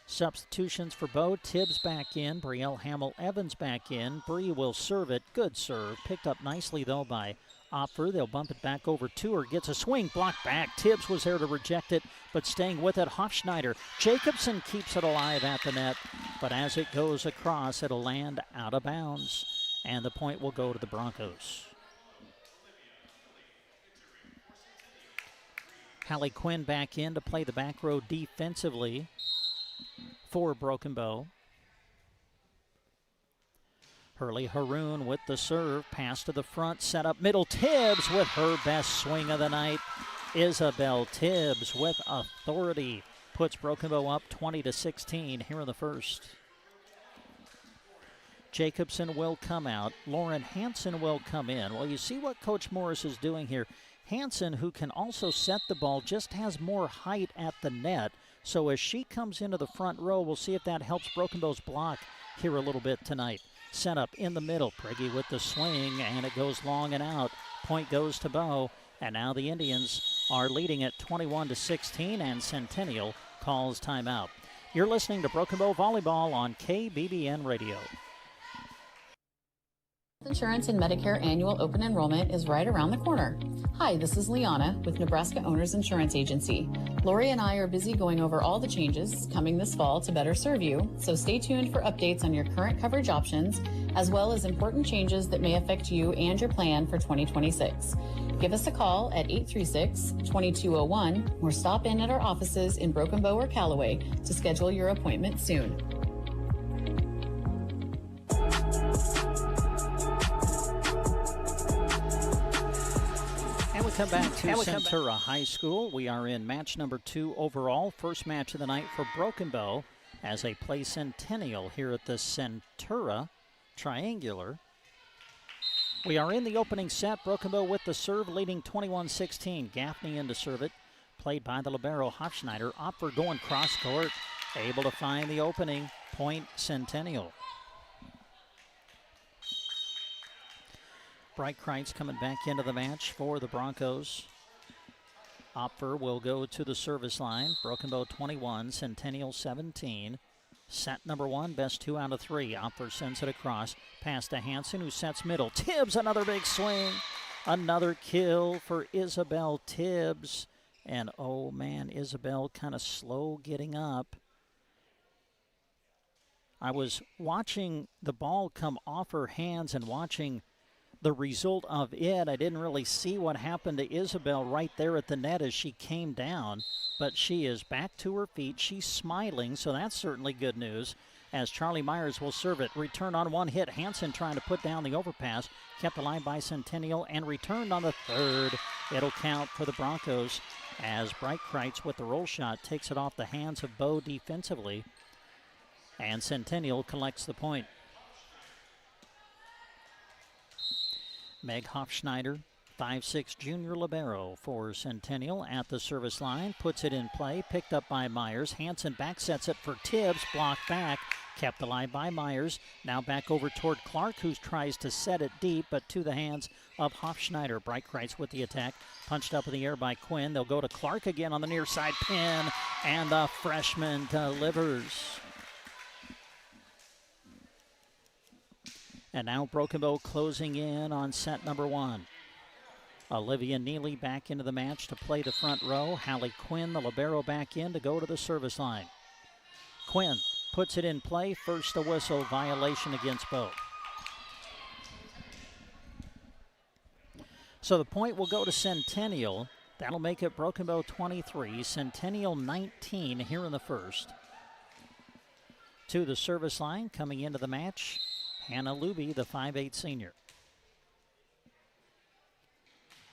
[SPEAKER 3] Substitutions for Bow. Tibbs back in. Brielle Hamill-Evans back in. Bree will serve it. Good serve. Picked up nicely, though, by Opfer. They'll bump it back over to her. Gets a swing. Blocked back. Tibbs was there to reject it, but staying with it, Hofschneider. Jacobson keeps it alive at the net, but as it goes across, it'll land out of bounds, and the point will go to the Broncos. Hallie Quinn back in to play the back row defensively for Broken Bow. Hurley Haroon with the serve. Pass to the front. Set up middle. Tibbs with her best swing of the night. Isabel Tibbs with authority puts Broken Bow up 20-16 here in the first. Jacobson will come out. Lauren Hansen will come in. Well, you see what Coach Morris is doing here. Hansen, who can also set the ball, just has more height at the net. So as she comes into the front row, we'll see if that helps Broken Bow's block here a little bit tonight. Set up in the middle. Prigge with the swing, and it goes long and out. Point goes to Bow, and now the Indians are leading it 21-16, and Centennial calls timeout. You're listening to Broken Bow Volleyball on KBBN Radio.
[SPEAKER 4] Insurance and Medicare annual open enrollment is right around the corner. Hi, this is Liana with Nebraska Owners Insurance Agency. Lori and I are busy going over all the changes coming this fall to better serve you, so stay tuned for updates on your current coverage options, as well as important changes that may affect you and your plan for 2026. Give us a call at 836-2201 or stop in at our offices in Broken Bow or Callaway to schedule your appointment soon.
[SPEAKER 3] Come back to Centura High School. We are in match number 2 overall. First match of the night for Broken Bow as they play Centennial here at the Centura Triangular. We are in the opening set. Broken Bow with the serve, leading 21-16. Gaffney in to serve it. Played by the libero Hofschneider. Opfer going cross court. Able to find the opening. Point Centennial. Bright Kreitz coming back into the match for the Broncos. Opfer will go to the service line. Broken Bow 21, Centennial 17. Set number 1, best 2 out of 3. Opfer sends it across. Pass to Hansen, who sets middle. Tibbs, another big swing. Another kill for Isabel Tibbs. And oh man, Isabel kind of slow getting up. I was watching the ball come off her hands and watching the result of it. I didn't really see what happened to Isabel right there at the net as she came down, but she is back to her feet. She's smiling, so that's certainly good news as Charlie Myers will serve it. Return on one hit. Hansen trying to put down the overpass. Kept alive by Centennial and returned on the third. It'll count for the Broncos as Bright Kreitz with the roll shot takes it off the hands of Bow defensively, and Centennial collects the point. Meg Hofschneider, 5'6" junior libero for Centennial at the service line. Puts it in play, picked up by Myers. Hansen back sets it for Tibbs, blocked back. Kept alive by Myers. Now back over toward Clark, who tries to set it deep, but to the hands of Hofschneider. Bright Kreitz with the attack. Punched up in the air by Quinn. They'll go to Clark again on the near side pin, and the freshman delivers. And now Broken Bow closing in on set number 1. Olivia Neely back into the match to play the front row. Hallie Quinn, the libero, back in to go to the service line. Quinn puts it in play. First a whistle, violation against Bow. So the point will go to Centennial. That'll make it Broken Bow 23, Centennial 19 here in the first. To the service line, coming into the match, Hannah Luby, the 5'8 senior.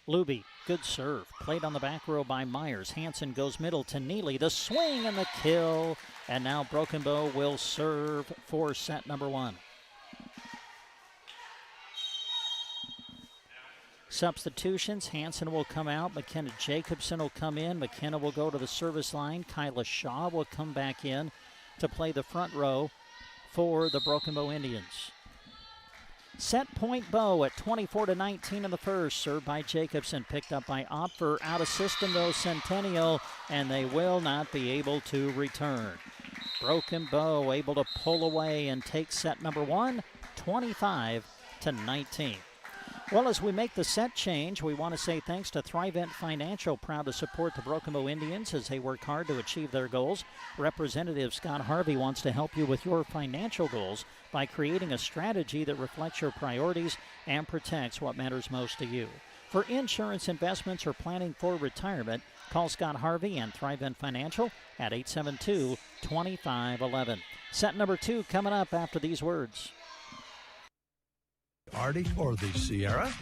[SPEAKER 3] Luby, good serve. Played on the back row by Myers. Hansen goes middle to Neely. The swing and the kill. And now Broken Bow will serve for set number 1. Substitutions. Hansen will come out. McKenna Jacobson will come in. McKenna will go to the service line. Kyla Shaw will come back in to play the front row for the Broken Bow Indians. Set point Bow at 24-19 in the first. Served by Jacobson, picked up by Opfer. Out of system though Centennial, and they will not be able to return. Broken Bow able to pull away and take set number 1, 25-19. Well, as we make the set change, we want to say thanks to Thrivent Financial, proud to support the Broken Bow Indians as they work hard to achieve their goals. Representative Scott Harvey wants to help you with your financial goals by creating a strategy that reflects your priorities and protects what matters most to you. For insurance, investments, or planning for retirement, call Scott Harvey and Thrivent Financial at 872-2511. Set number 2 coming up after these words.
[SPEAKER 8] Arctic or the Sierra?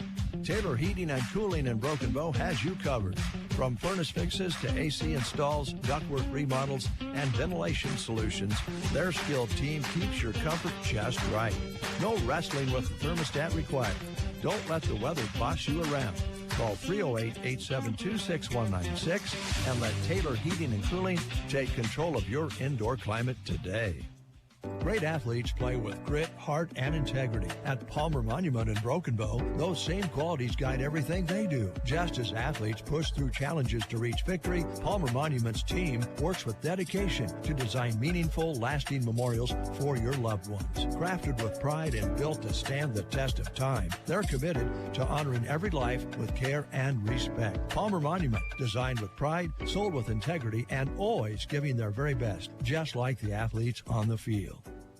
[SPEAKER 8] Taylor Heating and Cooling in Broken Bow has you covered. From furnace fixes to AC installs, ductwork remodels, and ventilation solutions, their skilled team keeps your comfort just right. No wrestling with the thermostat required. Don't let the weather boss you around. Call 308-872-6196 and let Taylor Heating and Cooling take control of your indoor climate today. Great athletes play with grit, heart, and integrity. At Palmer Monument in Broken Bow, those same qualities guide everything they do. Just as athletes push through challenges to reach victory, Palmer Monument's team works with dedication to design meaningful, lasting memorials for your loved ones. Crafted with pride and built to stand the test of time, they're committed to honoring every life with care and respect. Palmer Monument, designed with pride, sold with integrity, and always giving their very best, just like the athletes on the field.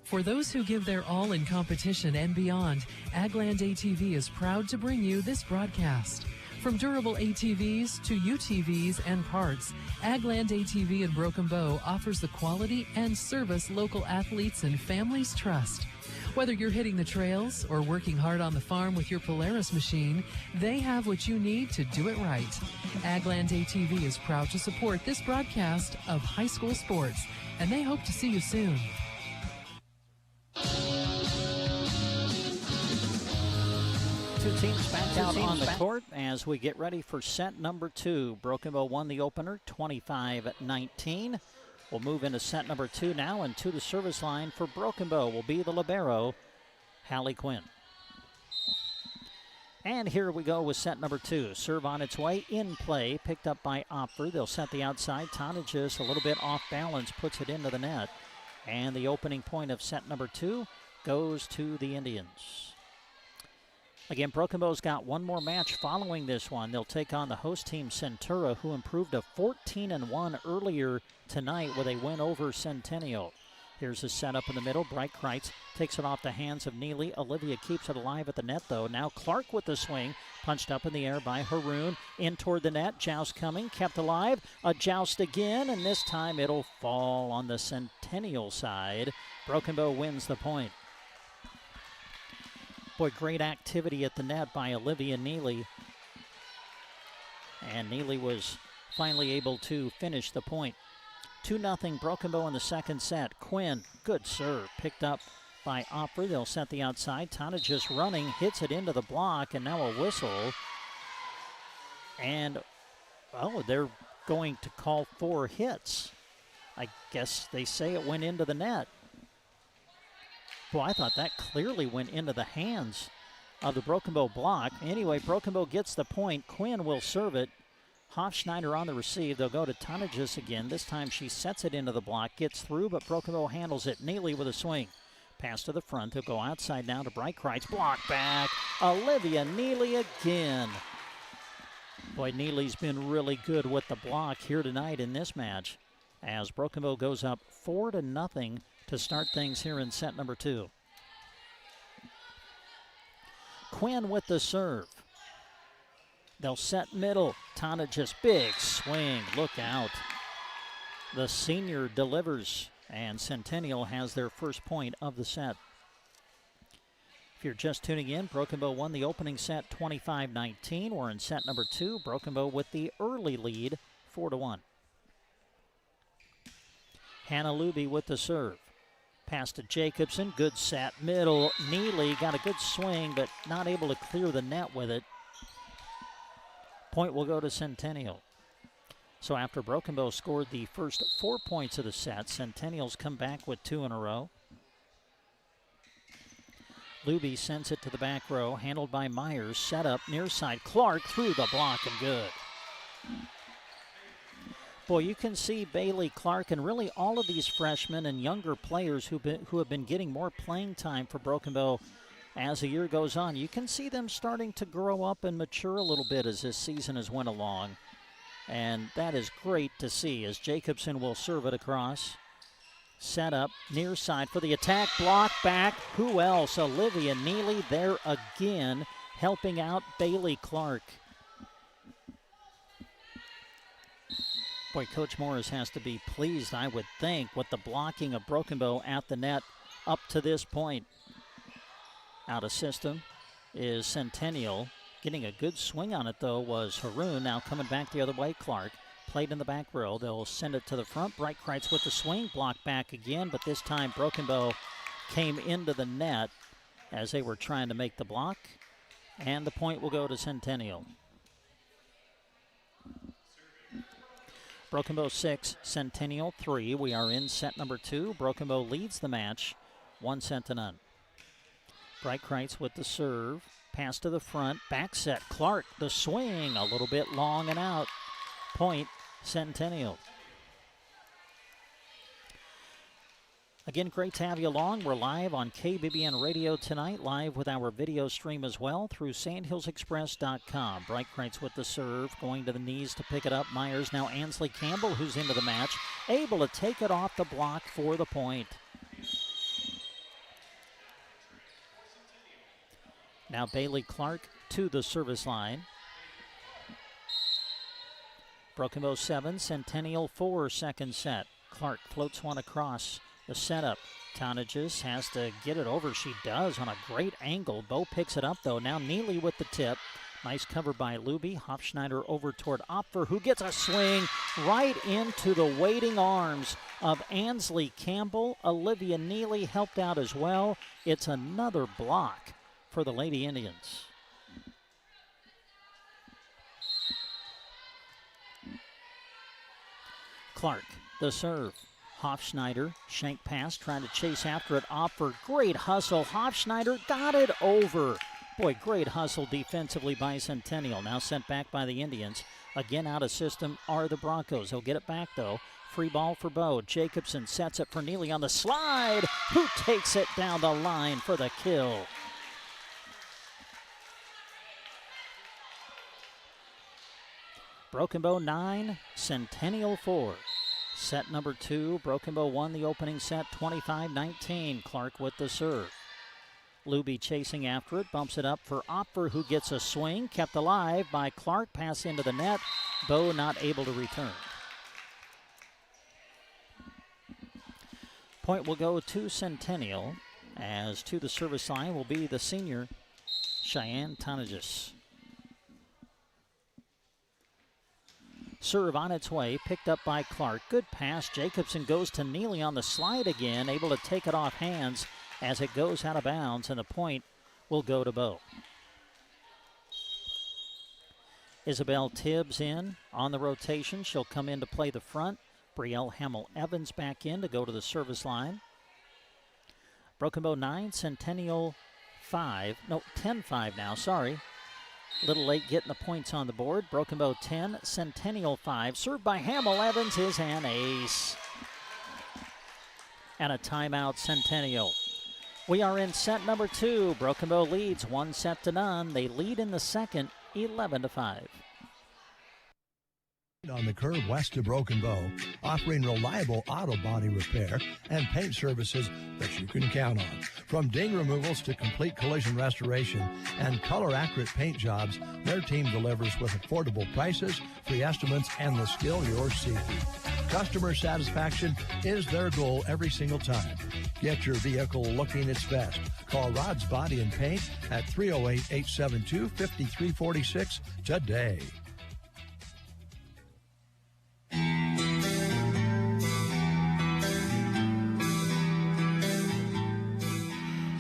[SPEAKER 18] For those who give their all in competition and beyond, Agland ATV is proud to bring you this broadcast. From durable ATVs to UTVs and parts, Agland ATV in Broken Bow offers the quality and service local athletes and families trust. Whether you're hitting the trails or working hard on the farm with your Polaris machine, they have what you need to do it right. Agland ATV is proud to support this broadcast of high school sports, and they hope to see you soon.
[SPEAKER 3] Two teams back out on the court as we get ready for set number 2. Broken Bow won the opener 25-19. We'll move into set number 2 now, and to the service line for Broken Bow will be the libero, Hallie Quinn. And here we go with set number 2. Serve on its way, in play, picked up by Opfer. They'll set the outside. Tonagis a little bit off balance, puts it into the net. And the opening point of set number 2 goes to the Indians. Again, Broken Bow's got one more match following this one. They'll take on the host team, Centura, who improved to 14-1 earlier tonight with a win over Centennial. Here's a setup in the middle. Bright Kreitz takes it off the hands of Neely. Olivia keeps it alive at the net, though. Now Clark with the swing. Punched up in the air by Haroon. In toward the net. Joust coming. Kept alive. A joust again, and this time it'll fall on the Centennial side. Broken Bow wins the point. Boy, great activity at the net by Olivia Neely. And Neely was finally able to finish the point. 2-0 Broken Bow in the second set. Quinn, good serve, picked up by Opfer. They'll set the outside. Tana just running, hits it into the block, and now a whistle. And, well, they're going to call 4 hits. I guess they say it went into the net. Boy, I thought that clearly went into the hands of the Broken Bow block. Anyway, Broken Bow gets the point. Quinn will serve it. Hofschneider on the receive. They'll go to Tonagis again. This time she sets it into the block, gets through, but Broken Bow handles it. Neely with a swing. Pass to the front. They'll go outside now to Bright Kreitz. Block back. Olivia Neely again. Boy, Neely's been really good with the block here tonight in this match as Broken Bow goes up 4-0 to start things here in set number 2. Quinn with the serve. They'll set middle. Tana just big swing. Look out. The senior delivers, and Centennial has their first point of the set. If you're just tuning in, Broken Bow won the opening set 25-19. We're in set number 2. Broken Bow with the early lead, 4-1. Hannah Luby with the serve. Pass to Jacobson. Good set middle. Neely got a good swing, but not able to clear the net with it. Point will go to Centennial. So after Broken Bow scored the first 4 points of the set, Centennial's come back with 2 in a row. Luby sends it to the back row, handled by Myers. Set up near side. Clark through the block and good. Boy, you can see Bailey Clark and really all of these freshmen and younger players who have been getting more playing time for Broken Bow as the year goes on. You can see them starting to grow up and mature a little bit as this season has went along. And that is great to see as Jacobson will serve it across. Set up near side for the attack. Block back. Who else? Olivia Neely there again, helping out Bailey Clark. Boy, Coach Morris has to be pleased, I would think, with the blocking of Broken Bow at the net up to this point. Out of system is Centennial. Getting a good swing on it, though, was Haroon. Now coming back the other way, Clark. Played in the back row. They'll send it to the front. Breitkreitz with the swing. Block back again, but this time Broken Bow came into the net as they were trying to make the block. And the point will go to Centennial. Broken Bow 6, Centennial 3. We are in set number 2. Broken Bow leads the match 1-0. Breitkreitz with the serve. Pass to the front. Back set. Clark, the swing. A little bit long and out. Point, Centennial. Again, great to have you along. We're live on KBBN Radio tonight, live with our video stream as well through sandhillsexpress.com. Breitkreitz with the serve, going to the knees to pick it up. Myers, now Ansley Campbell, who's into the match, able to take it off the block for the point. Now Bailey Clark to the service line. Broken Bow 7, Centennial 4, second set. Clark floats one across. The setup. Tonages has to get it over. She does on a great angle. Bow picks it up, though. Now Neely with the tip. Nice cover by Luby. Hofschneider over toward Opfer, who gets a swing right into the waiting arms of Ansley Campbell. Olivia Neely helped out as well. It's another block for the Lady Indians. Clark, the serve. Hofschneider, shank pass, trying to chase after it. Opfer, great hustle. Hofschneider got it over. Boy, great hustle defensively by Centennial. Now sent back by the Indians. Again out of system are the Broncos. They'll get it back, though. Free ball for Bow. Jacobson sets it for Neely on the slide. Who takes it down the line for the kill? Broken Bow 9, Centennial 4. Set number 2, Broken Bow won the opening set 25-19. Clark with the serve. Luby chasing after it, bumps it up for Opfer, who gets a swing, kept alive by Clark, pass into the net. Bow not able to return. Point will go to Centennial, as to the service line will be the senior Cheyenne Tonages. Serve on its way, picked up by Clark. Good pass. Jacobson goes to Neely on the slide again, able to take it off hands as it goes out of bounds, and the point will go to Bow. Isabel Tibbs in on the rotation. She'll come in to play the front. Brielle Hamill-Evans back in to go to the service line. Broken Bow 9, Centennial 5. No, 10-5 now, sorry. Little late getting the points on the board. Broken Bow 10, Centennial 5. Served by Hamill-Evans is an ace. And a timeout, Centennial. We are in set number 2. Broken Bow leads 1-0. They lead in the second, 11-5.
[SPEAKER 8] On the curve west of Broken Bow, offering reliable auto body repair and paint services that you can count on. From ding removals to complete collision restoration and color-accurate paint jobs, their team delivers with affordable prices, free estimates, and the skill you're seeking. Customer satisfaction is their goal every single time. Get your vehicle looking its best. Call Rod's Body and Paint at 308-872-5346 today.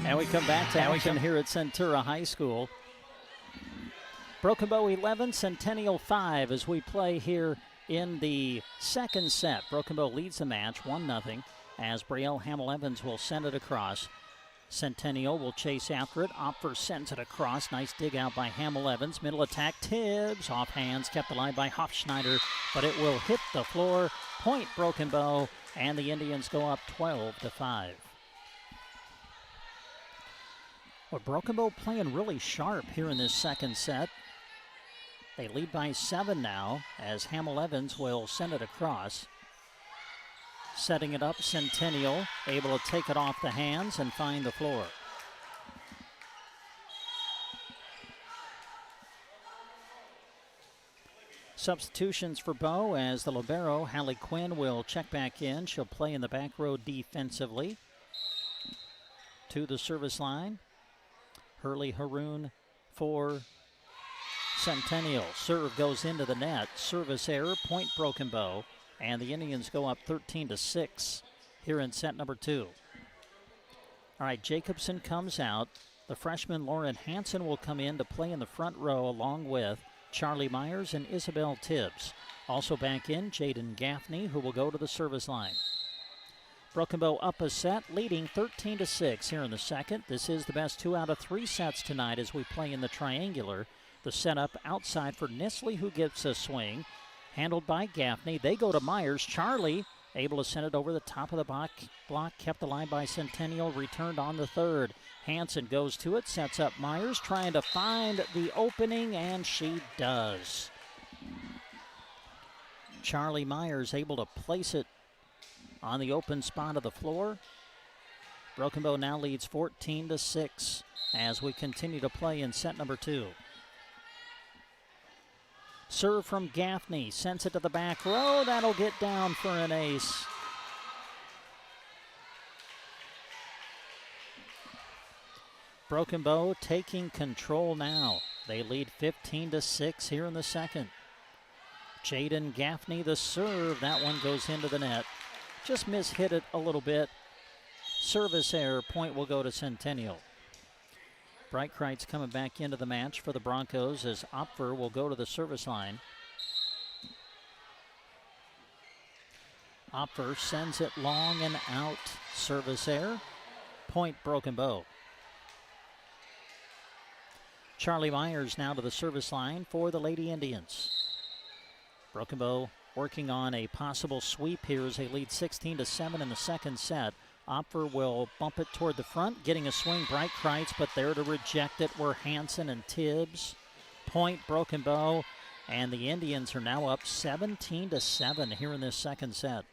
[SPEAKER 3] And we come back to action here at Centura High School. Broken Bow 11, Centennial 5 as we play here in the second set. Broken Bow leads the match 1-0 as Brielle Hamill-Evans will send it across. Centennial will chase after it. Opfer sends it across. Nice dig out by Hamill-Evans. Middle attack, Tibbs. Off hands, kept alive by Hofschneider, but it will hit the floor. Point Broken Bow, and the Indians go up 12-5. Well, Broken Bow playing really sharp here in this second set. They lead by 7 now as Hamill-Evans will send it across. Setting it up, Centennial able to take it off the hands and find the floor. Substitutions for Bow as the libero, Hallie Quinn, will check back in. She'll play in the back row defensively. To the service line, Hurley Haroon for Centennial. Serve goes into the net. Service error, point Broken Bow. And the Indians go up 13-6 here in set number 2. All right, Jacobson comes out. The freshman Lauren Hansen will come in to play in the front row along with Charlie Myers and Isabel Tibbs. Also back in, Jaden Gaffney, who will go to the service line. Broken Bow up a set, leading 13-6 here in the second. This is the best 2 out of 3 sets tonight as we play in the triangular. The setup outside for Nisley, who gets a swing. Handled by Gaffney. They go to Myers. Charlie able to send it over the top of the block. Kept alive by Centennial. Returned on the third. Hansen goes to it. Sets up Myers. Trying to find the opening, and she does. Charlie Myers able to place it on the open spot of the floor. Broken Bow now leads 14-6 as we continue to play in set number 2. Serve from Gaffney, sends it to the back row. That'll get down for an ace. Broken Bow taking control now. They lead 15-6 here in the second. Jaden Gaffney, the serve. That one goes into the net. Just mishit it a little bit. Service error. Point will go to Centennial. Breitkreitz coming back into the match for the Broncos as Opfer will go to the service line. Opfer sends it long and out. Service error. Point Broken Bow. Charlie Myers now to the service line for the Lady Indians. Broken Bow working on a possible sweep here as they lead 16-7 in the second set. Opfer will bump it toward the front, getting a swing. Breitkreitz, but there to reject it were Hansen and Tibbs. Point Broken Bow, and the Indians are now up 17-7 here in this second set.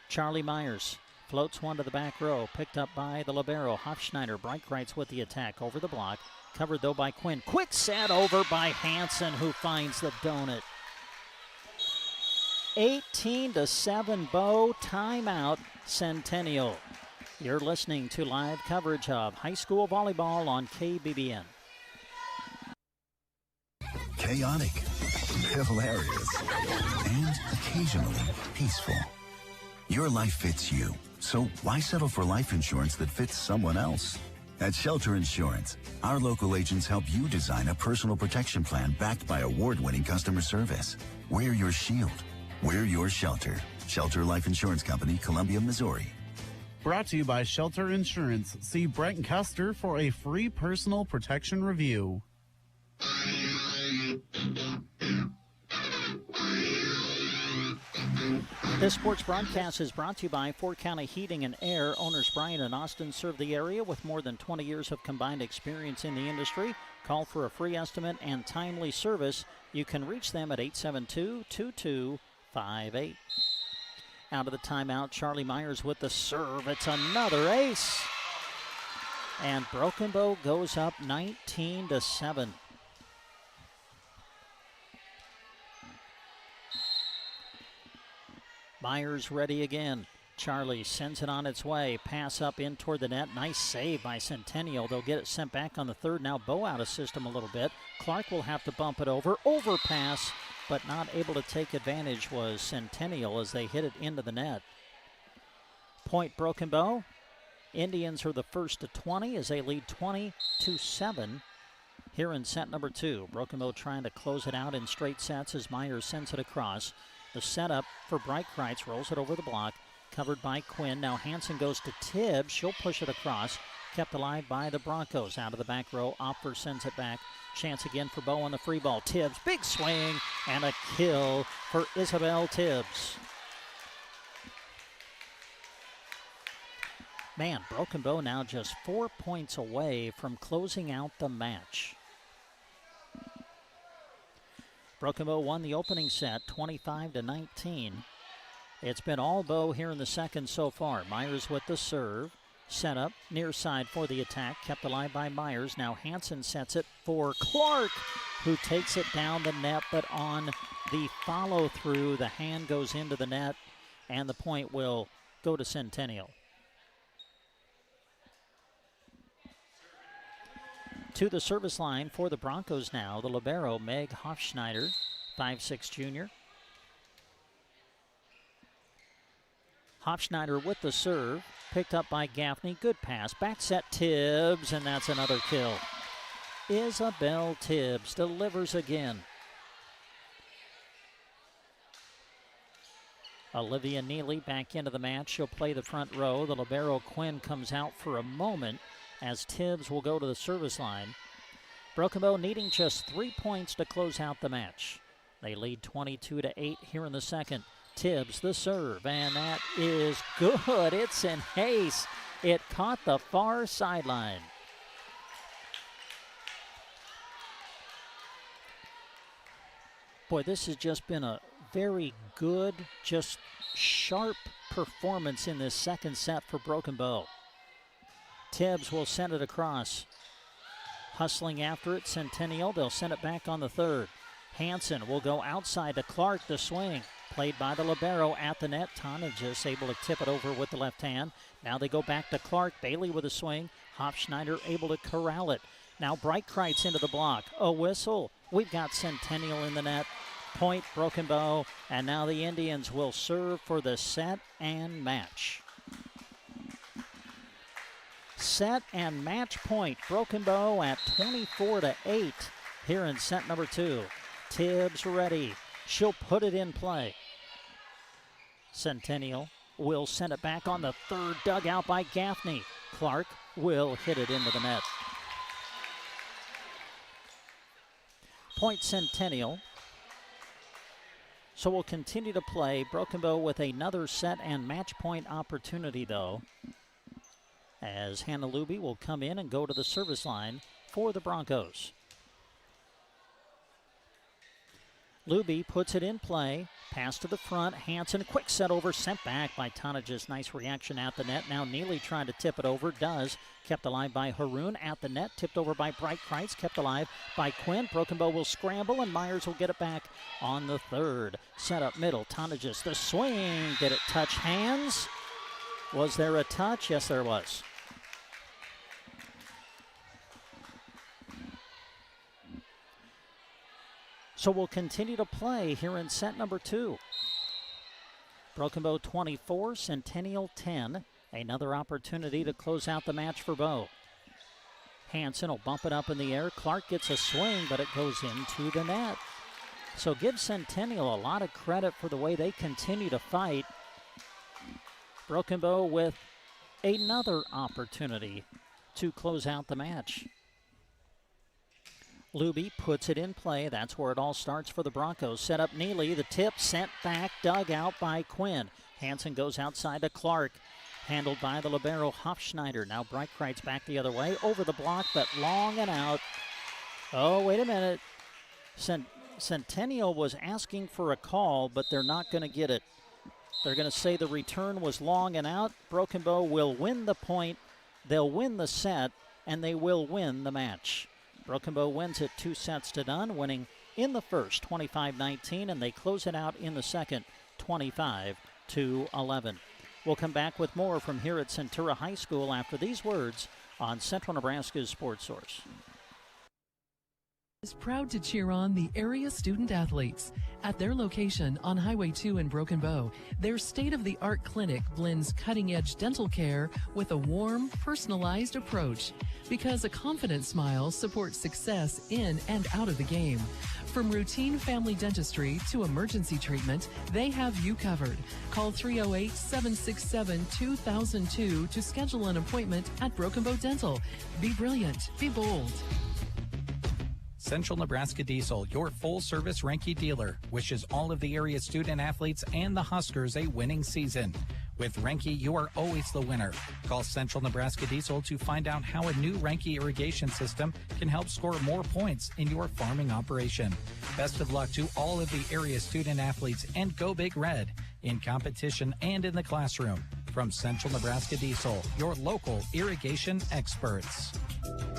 [SPEAKER 3] Charlie Myers floats one to the back row, picked up by the libero, Hofschneider. Breitkreitz with the attack over the block, covered though by Quinn. Quick set over by Hansen, who finds the donut. 18-7 Bow, timeout Centennial. You're listening to live coverage of high school volleyball on KBBN.
[SPEAKER 1] Chaotic, hilarious, and occasionally peaceful. Your life fits you, so why settle for life insurance that fits someone else? At Shelter Insurance, our local agents help you design a personal protection plan backed by award-winning customer service. We're your shield. We're your shelter. Shelter Life Insurance Company, Columbia, Missouri.
[SPEAKER 6] Brought to you by Shelter Insurance. See Brent Custer for a free personal protection review.
[SPEAKER 3] This sports broadcast is brought to you by Fort County Heating and Air. Owners Brian and Austin serve the area with more than 20 years of combined experience in the industry. Call for a free estimate and timely service. You can reach them at 872-2258. Out of the timeout, Charlie Myers with the serve. It's another ace. And Broken Bow goes up 19-7. Myers ready again. Charlie sends it on its way. Pass up in toward the net. Nice save by Centennial. They'll get it sent back on the third. Now Bow out of system a little bit. Clark will have to bump it over. Overpass, but not able to take advantage was Centennial as they hit it into the net. Point Broken Bow. Indians are the first to 20 as they lead 20-7 here in set number 2. Broken Bow trying to close it out in straight sets as Myers sends it across. The setup for Bright Kreitz, rolls it over the block, covered by Quinn. Now Hansen goes to Tibbs. She'll push it across. Kept alive by the Broncos. Out of the back row, Opfer sends it back. Chance again for Bow on the free ball. Tibbs, big swing, and a kill for Isabel Tibbs. Man, Broken Bow now just 4 points away from closing out the match. Broken Bow won the opening set, 25-19. It's been all Bow here in the second so far. Myers with the serve. Set up near side for the attack. Kept alive by Myers. Now Hansen sets it for Clark, who takes it down the net, but on the follow-through, the hand goes into the net, and the point will go to Centennial. To the service line for the Broncos now, the libero, Meg Hofschneider, 5'6" junior. Hofschneider with the serve, picked up by Gaffney. Good pass, back set Tibbs, and that's another kill. Isabel Tibbs delivers again. Olivia Neely back into the match. She'll play the front row. The libero Quinn comes out for a moment as Tibbs will go to the service line. Broken Bow needing just 3 points to close out the match. They lead 22-8 here in the second. Tibbs the serve, and that is good. It's an ace. It caught the far sideline. Boy, this has just been a very good, just sharp performance in this second set for Broken Bow. Tibbs will send it across. Hustling after it, Centennial. They'll send it back on the third. Hansen will go outside to Clark, the swing. Played by the libero at the net. Tonagis able to tip it over with the left hand. Now they go back to Clark. Bailey with a swing. Hofschneider able to corral it. Now Bright Kreitz into the block. A whistle. We've got Centennial in the net. Point Broken Bow. And now the Indians will serve for the set and match. Set and match point. Broken Bow at 24-8 here in set number 2. Tibbs ready. She'll put it in play. Centennial will send it back on the third, dug out by Gaffney. Clark will hit it into the net. Point Centennial. So we'll continue to play. Broken Bow with another set and match point opportunity, though, as Hannah Luby will come in and go to the service line for the Broncos. Luby puts it in play. Pass to the front. Hansen, quick set over, sent back by Tonagis. Nice reaction at the net. Now Neely trying to tip it over. Does. Kept alive by Haroon at the net. Tipped over by Bright Kreitz. Kept alive by Quinn. Broken Bow will scramble, and Myers will get it back on the third. Set up middle. Tonagis, the swing. Did it touch hands? Was there a touch? Yes, there was. So we'll continue to play here in set number 2. Broken Bow 24, Centennial 10. Another opportunity to close out the match for Bow. Hansen will bump it up in the air. Clark gets a swing, but it goes into the net. So give Centennial a lot of credit for the way they continue to fight. Broken Bow with another opportunity to close out the match. Luby puts it in play. That's where it all starts for the Broncos. Set up Neely. The tip sent back, dug out by Quinn. Hansen goes outside to Clark. Handled by the libero Hofschneider. Now Bright Kreitz back the other way. Over the block, but long and out. Oh, wait a minute. Centennial was asking for a call, but they're not going to get it. They're going to say the return was long and out. Broken Bow will win the point, they'll win the set, and they will win the match. Broken Bow wins it 2-0, winning in the first 25-19, and they close it out in the second 25-11. We'll come back with more from here at Centura High School after these words on Central Nebraska's Sports Source.
[SPEAKER 18] Is proud to cheer on the area student athletes. At their location on Highway 2 in Broken Bow, their state-of-the-art clinic blends cutting-edge dental care with a warm, personalized approach. Because a confident smile supports success in and out of the game. From routine family dentistry to emergency treatment, they have you covered. Call 308-767-2002 to schedule an appointment at Broken Bow Dental. Be brilliant. Be bold.
[SPEAKER 9] Central Nebraska Diesel, your full-service Renke dealer, wishes all of the area student-athletes and the Huskers a winning season. With Renke, you are always the winner. Call Central Nebraska Diesel to find out how a new Renke irrigation system can help score more points in your farming operation. Best of luck to all of the area student-athletes, and go Big Red in competition and in the classroom. From Central Nebraska Diesel, your local irrigation experts.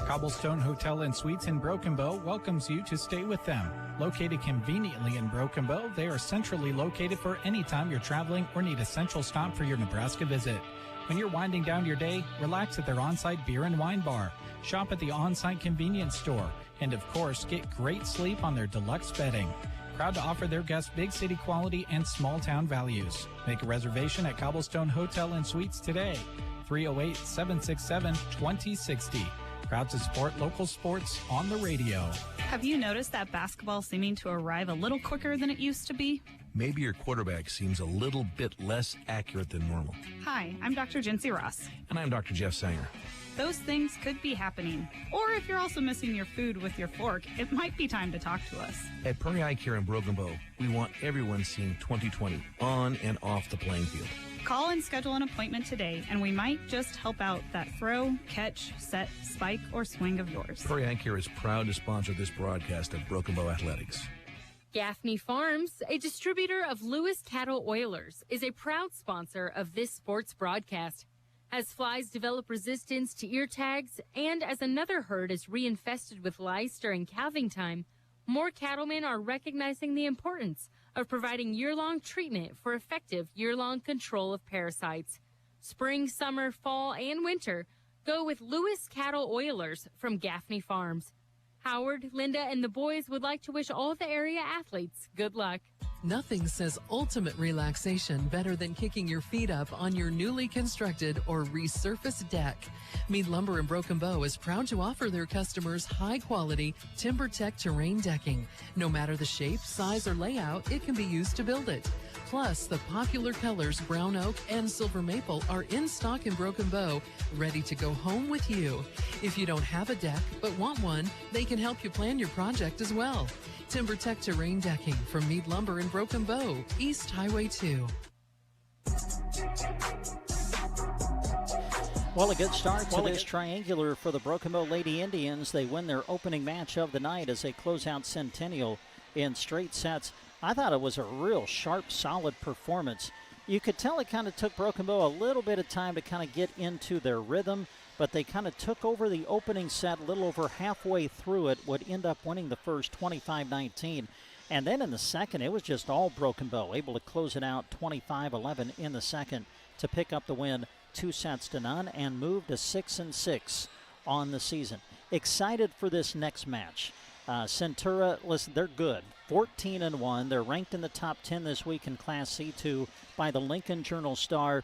[SPEAKER 9] Cobblestone Hotel and Suites in Broken Bow welcomes you to stay with them. Located conveniently in Broken Bow, they are centrally located for any time you're traveling or need a central stop for your Nebraska visit. When you're winding down your day, relax at their on-site beer and wine bar. Shop at the on-site convenience store. And of course, get great sleep on their deluxe bedding. Proud to offer their guests big city quality and small town values. Make a reservation at Cobblestone Hotel and Suites today. 308-767-2060. Proud to support local sports on the radio.
[SPEAKER 2] Have you noticed that basketball seeming to arrive a little quicker than it used to be?
[SPEAKER 11] Maybe your quarterback seems a little bit less accurate than normal.
[SPEAKER 2] Hi, I'm Dr. Jency Ross.
[SPEAKER 11] And I'm Dr. Jeff Sanger.
[SPEAKER 2] Those things could be happening. Or if you're also missing your food with your fork, it might be time to talk to us.
[SPEAKER 11] At Prairie Eye Care in Broken Bow, we want everyone seeing 2020 on and off the playing field.
[SPEAKER 2] Call and schedule an appointment today, and we might just help out that throw, catch, set, spike, or swing of yours.
[SPEAKER 11] Prairie Eye Care is proud to sponsor this broadcast of Broken Bow Athletics.
[SPEAKER 12] Gaffney Farms, a distributor of Lewis Cattle Oilers, is a proud sponsor of this sports broadcast. As flies develop resistance to ear tags and as another herd is reinfested with lice during calving time, more cattlemen are recognizing the importance of providing year-long treatment for effective year-long control of parasites. Spring, summer, fall, and winter, go with Lewis Cattle Oilers from Gaffney Farms. Howard, Linda, and the boys would like to wish all the area athletes good luck.
[SPEAKER 18] Nothing says ultimate relaxation better than kicking your feet up on your newly constructed or resurfaced deck. Mead Lumber in Broken Bow is proud to offer their customers high-quality TimberTech terrain decking. No matter the shape, size, or layout, it can be used to build it. Plus, the popular colors brown oak and silver maple are in stock in Broken Bow, ready to go home with you. If you don't have a deck but want one, they can help you plan your project as well. TimberTech terrain decking from Mead Lumber in Broken Bow, East Highway 2.
[SPEAKER 3] Well, a good start to this triangular for the Broken Bow Lady Indians. They win their opening match of the night as they close out Centennial in straight sets. I thought it was a real sharp, solid performance. You could tell it kind of took Broken Bow a little bit of time to kind of get into their rhythm, but they kind of took over the opening set a little over halfway through it, would end up winning the first 25-19. And then in the second, it was just all Broken Bow, able to close it out 25-11 in the second to pick up the win 2-0 and move to 6-6 on the season. Excited for this next match. Centura, listen, they're good. 14-1. They're ranked in the top 10 this week in Class C2 by the Lincoln Journal-Star.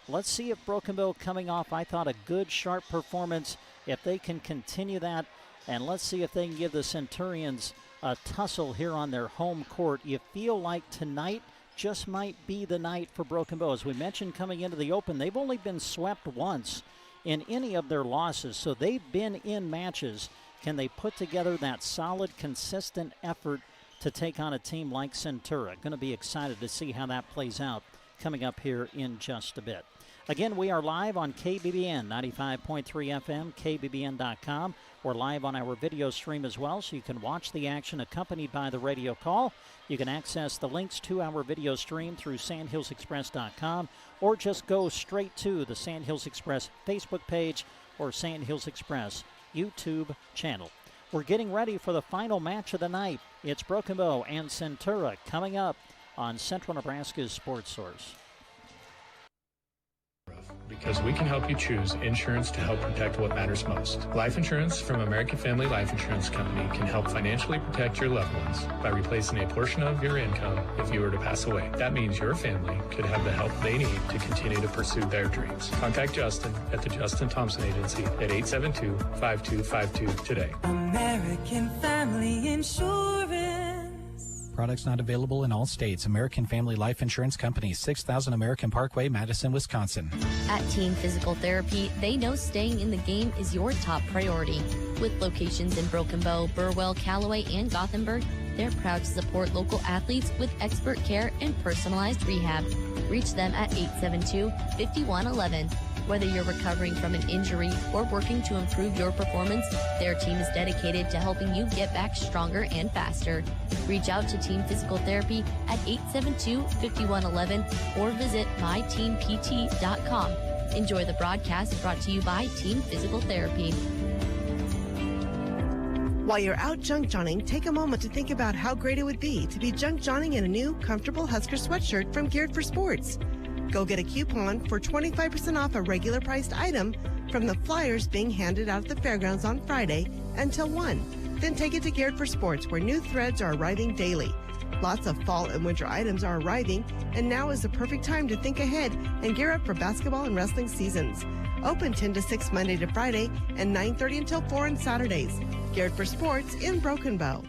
[SPEAKER 3] Let's see if Broken Bow coming off, I thought, a good, sharp performance, if they can continue that. And let's see if they can give the Centurions a tussle here on their home court. You feel like tonight just might be the night for Broken Bow. As we mentioned coming into the Open, they've only been swept once in any of their losses, so they've been in matches. Can they put together that solid, consistent effort to take on a team like Centura? Going to be excited to see how that plays out coming up here in just a bit. Again, we are live on KBBN 95.3 FM, KBBN.com. We're live on our video stream as well, so you can watch the action accompanied by the radio call. You can access the links to our video stream through sandhillsexpress.com, or just go straight to the Sand Hills Express Facebook page or Sand Hills Express YouTube channel. We're getting ready for the final match of the night. It's Broken Bow and Centura coming up on Central Nebraska's Sports Source.
[SPEAKER 7] Because we can help you choose insurance to help protect what matters most. Life insurance from American Family Life Insurance Company can help financially protect your loved ones by replacing a portion of your income if you were to pass away. That means your family could have the help they need to continue to pursue their dreams. Contact Justin at the Justin Thompson Agency at 872-5252 today.
[SPEAKER 15] American Family Insurance.
[SPEAKER 9] Products not available in all states. American Family Life Insurance Company, 6000 American Parkway, Madison, Wisconsin.
[SPEAKER 22] At Team Physical Therapy, they know staying in the game is your top priority. With locations in Broken Bow, Burwell, Callaway, and Gothenburg, they're proud to support local athletes with expert care and personalized rehab. Reach them at 872-5111. Whether you're recovering from an injury or working to improve your performance, their team is dedicated to helping you get back stronger and faster. Reach out to Team Physical Therapy at 872-5111 or visit myteampt.com. Enjoy the broadcast brought to you by Team Physical Therapy.
[SPEAKER 13] While you're out junk johnning, take a moment to think about how great it would be to be junk johnning in a new, comfortable Husker sweatshirt from Geared for Sports. Go get a coupon for 25% off a regular priced item from the flyers being handed out at the fairgrounds on Friday until 1. Then take it to Geared for Sports, where new threads are arriving daily. Lots of fall and winter items are arriving, and now is the perfect time to think ahead and gear up for basketball and wrestling seasons. Open 10 to 6 Monday to Friday and 9:30 until 4 on Saturdays. Geared for Sports in Broken Bow.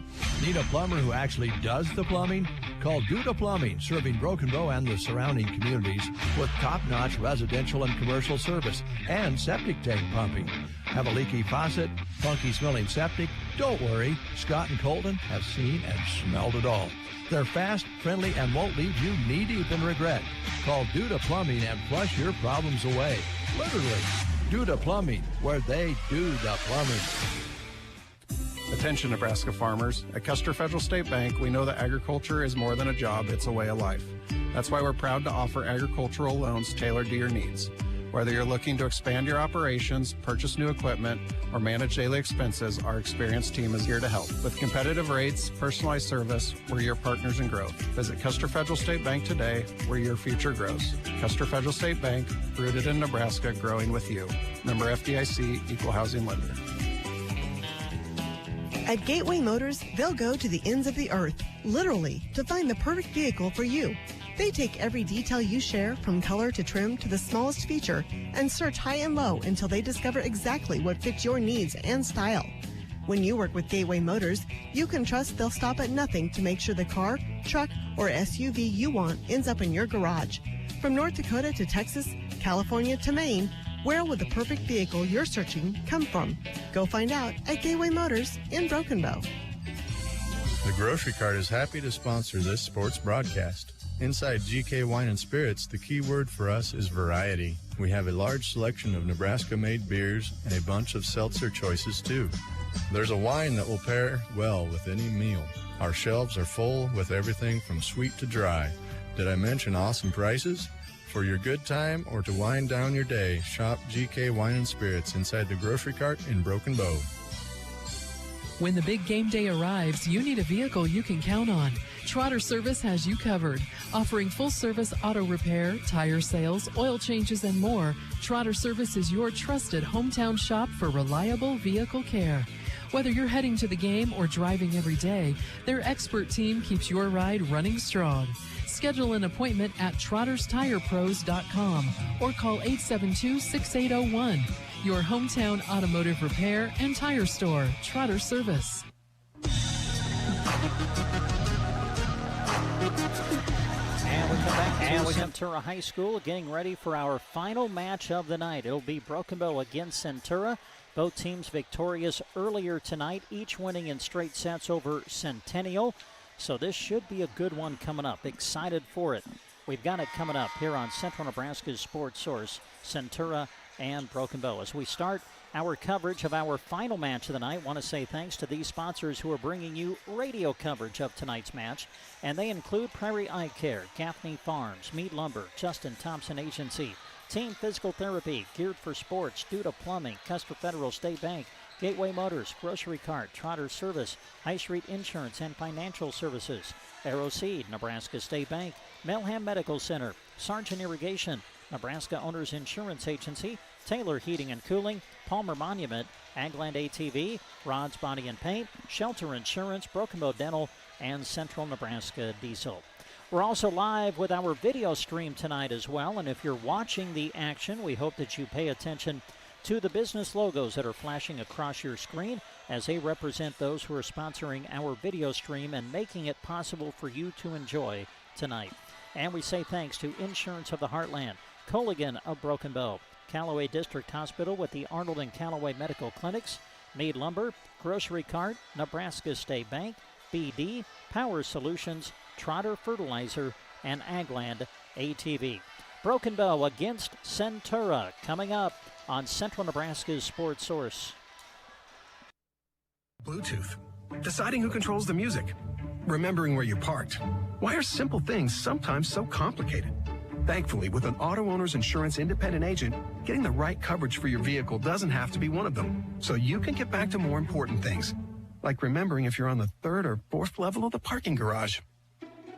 [SPEAKER 8] Need a plumber who actually does the plumbing? Call Duda Plumbing, serving Broken Bow and the surrounding communities with top-notch residential and commercial service and septic tank pumping. Have a leaky faucet, funky-smelling septic? Don't worry, Scott and Colton have seen and smelled it all. They're fast, friendly, and won't leave you knee-deep in regret. Call Duda Plumbing and flush your problems away. Literally. Duda Plumbing, where they do the plumbing.
[SPEAKER 16] Attention Nebraska farmers. At Custer Federal State Bank, we know that agriculture is more than a job, it's a way of life. That's why we're proud to offer agricultural loans tailored to your needs. Whether you're looking to expand your operations, purchase new equipment, or manage daily expenses, our experienced team is here to help. With competitive rates, personalized service, we're your partners in growth. Visit Custer Federal State Bank today, where your future grows. Custer Federal State Bank, rooted in Nebraska, growing with you. Member FDIC, Equal Housing Lender.
[SPEAKER 13] At Gateway Motors, they'll go to the ends of the earth, literally, to find the perfect vehicle for you. They take every detail you share, from color to trim to the smallest feature, and search high and low until they discover exactly what fits your needs and style. When you work with Gateway Motors, you can trust they'll stop at nothing to make sure the car, truck, or SUV you want ends up in your garage. From North Dakota to Texas, California to Maine, where will the perfect vehicle you're searching come from? Go find out at Gateway Motors in Broken Bow.
[SPEAKER 17] The Grocery Cart is happy to sponsor this sports broadcast. Inside GK Wine and Spirits, the key word for us is variety. We have a large selection of Nebraska-made beers and a bunch of seltzer choices, too. There's a wine that will pair well with any meal. Our shelves are full with everything from sweet to dry. Did I mention awesome prices? For your good time or to wind down your day, shop GK Wine and Spirits inside the Grocery Cart in Broken Bow.
[SPEAKER 18] When the big game day arrives, you need a vehicle you can count on. Trotter Service has you covered. Offering full-service auto repair, tire sales, oil changes, and more, Trotter Service is your trusted hometown shop for reliable vehicle care. Whether you're heading to the game or driving every day, their expert team keeps your ride running strong. Schedule an appointment at trotterstirepros.com or call 872-6801. Your hometown automotive repair and tire store, Trotter Service.
[SPEAKER 3] And we come back to Centura High School, getting ready for our final match of the night. It'll be Broken Bow against Centura. Both teams victorious earlier tonight, each winning in straight sets over Centennial. So this should be a good one coming up. Excited for it. We've got it coming up here on Central Nebraska's Sports Source, Centura and Broken Bow. As we start our coverage of our final match of the night, I want to say thanks to these sponsors who are bringing you radio coverage of tonight's match, and they include Prairie Eye Care, Gaffney Farms, Mead Lumber, Justin Thompson Agency, Team Physical Therapy, Geared for Sports, Duda Plumbing, Custer Federal State Bank, Gateway Motors, Grocery Cart, Trotter Service, High Street Insurance and Financial Services, Aeroseed, Nebraska State Bank, Melham Medical Center, Sargent Irrigation, Nebraska Owners Insurance Agency, Taylor Heating and Cooling, Palmer Monument, Agland ATV, Rod's Body and Paint, Shelter Insurance, Broken Bow Dental, and Central Nebraska Diesel. We're also live with our video stream tonight as well, and if you're watching the action, we hope that you pay attention to the business logos that are flashing across your screen as they represent those who are sponsoring our video stream and making it possible for you to enjoy tonight. And we say thanks to Insurance of the Heartland, Colligan of Broken Bow, Callaway District Hospital with the Arnold and Callaway Medical Clinics, Mead Lumber, Grocery Cart, Nebraska State Bank, BD, Power Solutions, Trotter Fertilizer, and Agland ATV. Broken Bow against Centura coming up on Central Nebraska's Sports Source.
[SPEAKER 19] Bluetooth. Deciding who controls the music. Remembering where you parked. Why are simple things sometimes so complicated? Thankfully, with an auto owner's insurance independent agent, getting the right coverage for your vehicle doesn't have to be one of them. So you can get back to more important things, like remembering if you're on the 3rd or 4th level of the parking garage.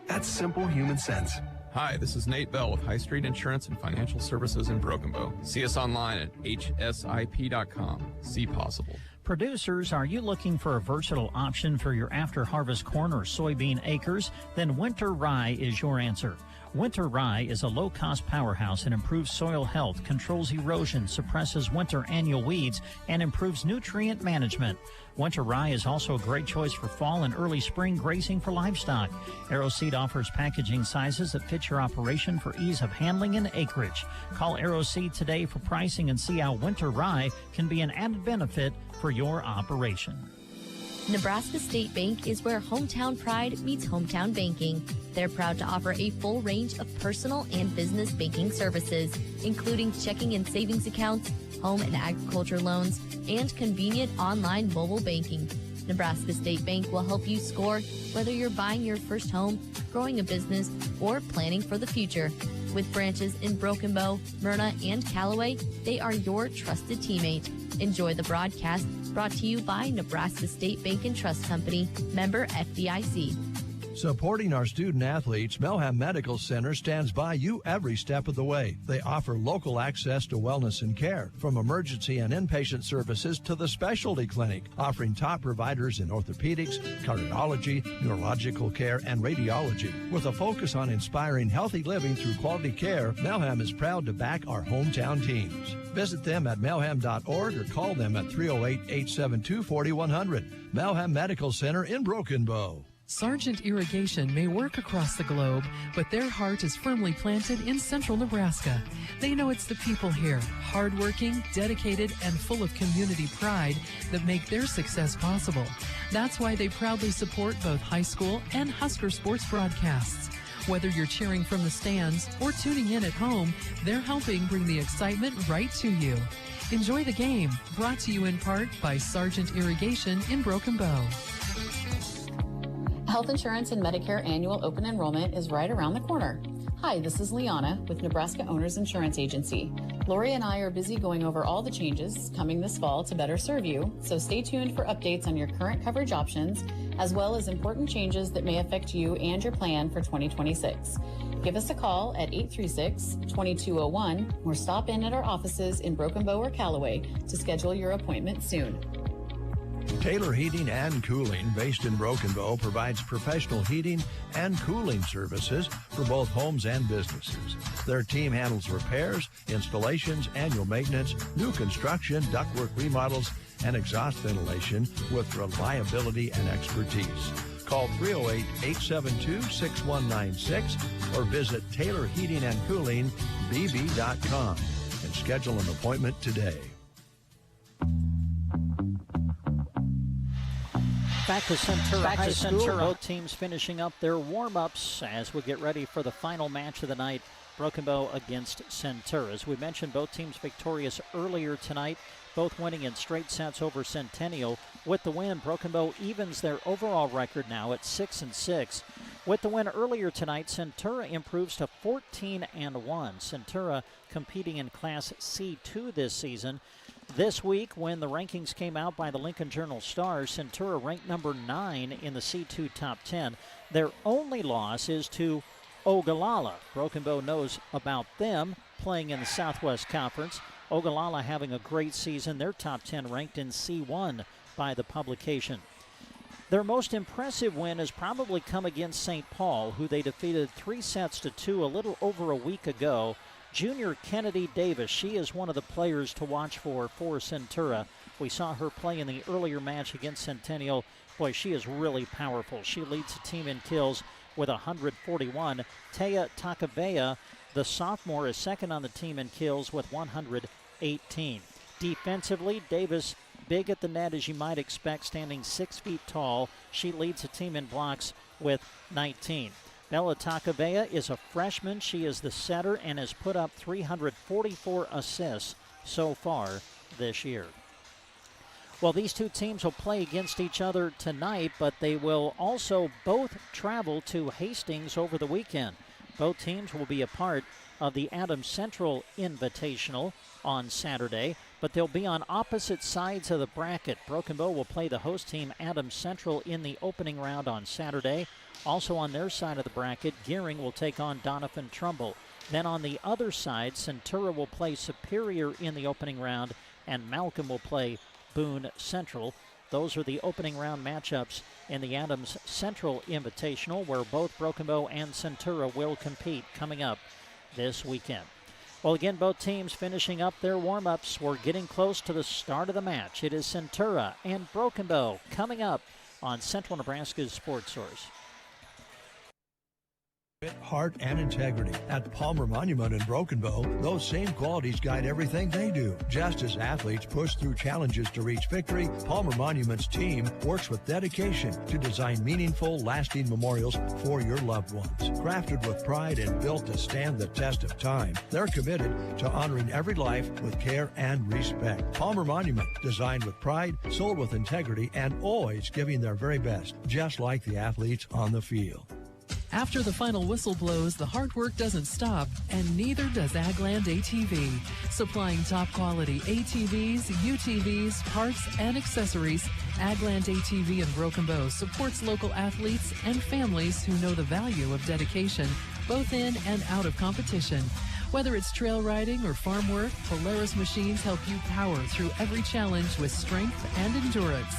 [SPEAKER 19] That's simple human sense.
[SPEAKER 21] Hi, this is Nate Bell with High Street Insurance and Financial Services in Broken Bow. See us online at hsip.com. See possible.
[SPEAKER 3] Producers, are you looking for a versatile option for your after-harvest corn or soybean acres? Then Winter Rye is your answer. Winter Rye is a low-cost powerhouse that improves soil health, controls erosion, suppresses winter annual weeds, and improves nutrient management. Winter Rye is also a great choice for fall and early spring grazing for livestock. Aeroseed offers packaging sizes that fit your operation for ease of handling and acreage. Call Aeroseed today for pricing and see how Winter Rye can be an added benefit for your operation.
[SPEAKER 22] Nebraska State Bank is where hometown pride meets hometown banking. They're proud to offer a full range of personal and business banking services, including checking and savings accounts, home and agriculture loans, and convenient online mobile banking. Nebraska State Bank will help you score whether you're buying your first home, growing a business, or planning for the future. With branches in Broken Bow, Myrna, and Callaway, they are your trusted teammate. Enjoy the broadcast brought to you by Nebraska State Bank and Trust Company, member FDIC.
[SPEAKER 8] Supporting our student athletes, Melham Medical Center stands by you every step of the way. They offer local access to wellness and care, from emergency and inpatient services to the specialty clinic, offering top providers in orthopedics, cardiology, neurological care, and radiology. With a focus on inspiring healthy living through quality care, Melham is proud to back our hometown teams. Visit them at melham.org or call them at 308-872-4100. Melham Medical Center in Broken Bow.
[SPEAKER 18] Sargent Irrigation may work across the globe, but their heart is firmly planted in central Nebraska. They know it's the people here, hardworking, dedicated, and full of community pride, that make their success possible. That's why they proudly support both high school and Husker sports broadcasts. Whether you're cheering from the stands or tuning in at home, they're helping bring the excitement right to you. Enjoy the game, brought to you in part by Sargent Irrigation in Broken Bow.
[SPEAKER 4] Health insurance and Medicare annual open enrollment is right around the corner. Hi, this is Liana with Nebraska Owners Insurance Agency. Lori and I are busy going over all the changes coming this fall to better serve you, so stay tuned for updates on your current coverage options, as well as important changes that may affect you and your plan for 2026. Give us a call at 836-2201 or stop in at our offices in Broken Bow or Callaway to schedule your appointment soon.
[SPEAKER 8] Taylor Heating and Cooling, based in Broken Bow, provides professional heating and cooling services for both homes and businesses. Their team handles repairs, installations, annual maintenance, new construction, ductwork remodels, and exhaust ventilation with reliability and expertise. Call 308-872-6196 or visit TaylorHeatingandCoolingBB.com and schedule an appointment today.
[SPEAKER 3] Back to Centura High School. Both teams finishing up their warm-ups as we get ready for the final match of the night, Broken Bow against Centura. As we mentioned, both teams victorious earlier tonight, both winning in straight sets over Centennial. With the win, Broken Bow evens their overall record now at 6-6. With the win earlier tonight, Centura improves to 14-1. Centura competing in Class C2 this season. This week, when the rankings came out by the Lincoln Journal-Star, Centura ranked number 9 in the C2 top 10. Their only loss is to Ogallala. Broken Bow knows about them playing in the Southwest Conference. Ogallala having a great season. They're top 10 ranked in C1 by the publication. Their most impressive win has probably come against St. Paul, who they defeated 3-2 a little over a week ago. Junior Kennedy Davis, she is one of the players to watch for Centura. We saw her play in the earlier match against Centennial. Boy, she is really powerful. She leads the team in kills with 141. Taya Takavea, the sophomore, is second on the team in kills with 118. Defensively, Davis big at the net, as you might expect, standing 6 feet tall. She leads the team in blocks with 19. Bella Takavea is a freshman. She is the setter and has put up 344 assists so far this year. Well, these two teams will play against each other tonight, but they will also both travel to Hastings over the weekend. Both teams will be a part of the Adams Central Invitational on Saturday, but they'll be on opposite sides of the bracket. Broken Bow will play the host team, Adams Central, in the opening round on Saturday. Also on their side of the bracket, Gearing will take on Doniphan Trumbull. Then on the other side, Centura will play Superior in the opening round, and Malcolm will play Boone Central. Those are the opening round matchups in the Adams Central Invitational, where both Broken Bow and Centura will compete coming up this weekend. Well, again, both teams finishing up their warm-ups. We're getting close to the start of the match. It is Centura and Broken Bow coming up on Central Nebraska's Sports Source.
[SPEAKER 8] Heart and integrity. At Palmer Monument in Broken Bow, those same qualities guide everything they do. Just as athletes push through challenges to reach victory, Palmer Monument's team works with dedication to design meaningful, lasting memorials for your loved ones. Crafted with pride and built to stand the test of time, they're committed to honoring every life with care and respect. Palmer Monument, designed with pride, sold with integrity, and always giving their very best, just like the athletes on the field.
[SPEAKER 18] After the final whistle blows, the hard work doesn't stop, and neither does Agland ATV. Supplying top quality ATVs, UTVs, parts, and accessories, Agland ATV in Broken Bow supports local athletes and families who know the value of dedication, both in and out of competition. Whether it's trail riding or farm work, Polaris machines help you power through every challenge with strength and endurance.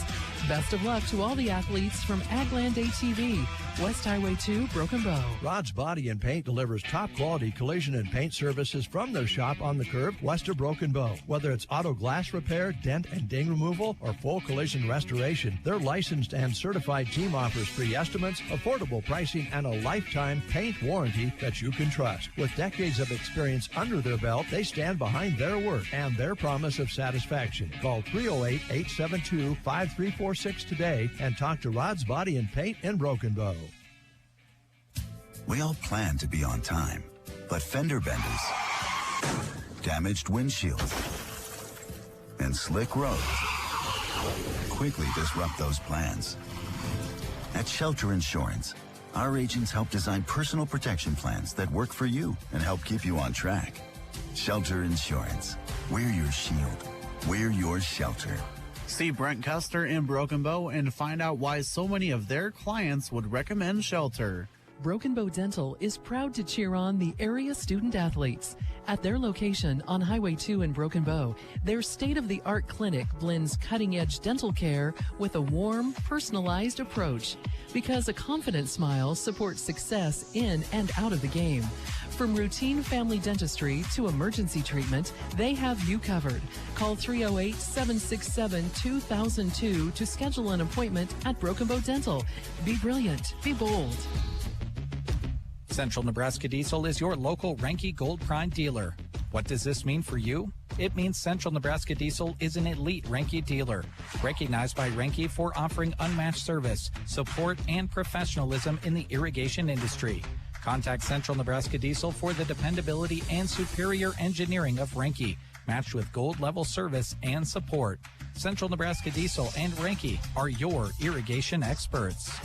[SPEAKER 18] Best of luck to all the athletes from Agland ATV, West Highway 2, Broken Bow.
[SPEAKER 8] Rod's Body and Paint delivers top-quality collision and paint services from their shop on the curve west of Broken Bow. Whether it's auto glass repair, dent and ding removal, or full collision restoration, their licensed and certified team offers free estimates, affordable pricing, and a lifetime paint warranty that you can trust. With decades of experience under their belt, they stand behind their work and their promise of satisfaction. Call 308-872-5346 today and talk to Rod's Body and Paint in Broken Bow.
[SPEAKER 1] We all plan to be on time, but fender benders, damaged windshields, and slick roads quickly disrupt those plans. At Shelter Insurance, our agents help design personal protection plans that work for you and help keep you on track. Shelter Insurance. We're your shield. We're your shelter.
[SPEAKER 6] See Brent Custer in Broken Bow and find out why so many of their clients would recommend Shelter.
[SPEAKER 18] Broken Bow Dental is proud to cheer on the area student athletes. At their location on Highway 2 in Broken Bow, their state-of-the-art clinic blends cutting-edge dental care with a warm, personalized approach. Because a confident smile supports success in and out of the game. From routine family dentistry to emergency treatment, they have you covered. Call 308-767-2002 to schedule an appointment at Broken Bow Dental. Be brilliant. Be bold.
[SPEAKER 9] Central Nebraska Diesel is your local Ranke Gold Prime dealer. What does this mean for you? It means Central Nebraska Diesel is an elite Renke dealer, recognized by Renke for offering unmatched service, support, and professionalism in the irrigation industry. Contact Central Nebraska Diesel for the dependability and superior engineering of Renke, matched with gold-level service and support. Central Nebraska Diesel and Renke are your irrigation experts.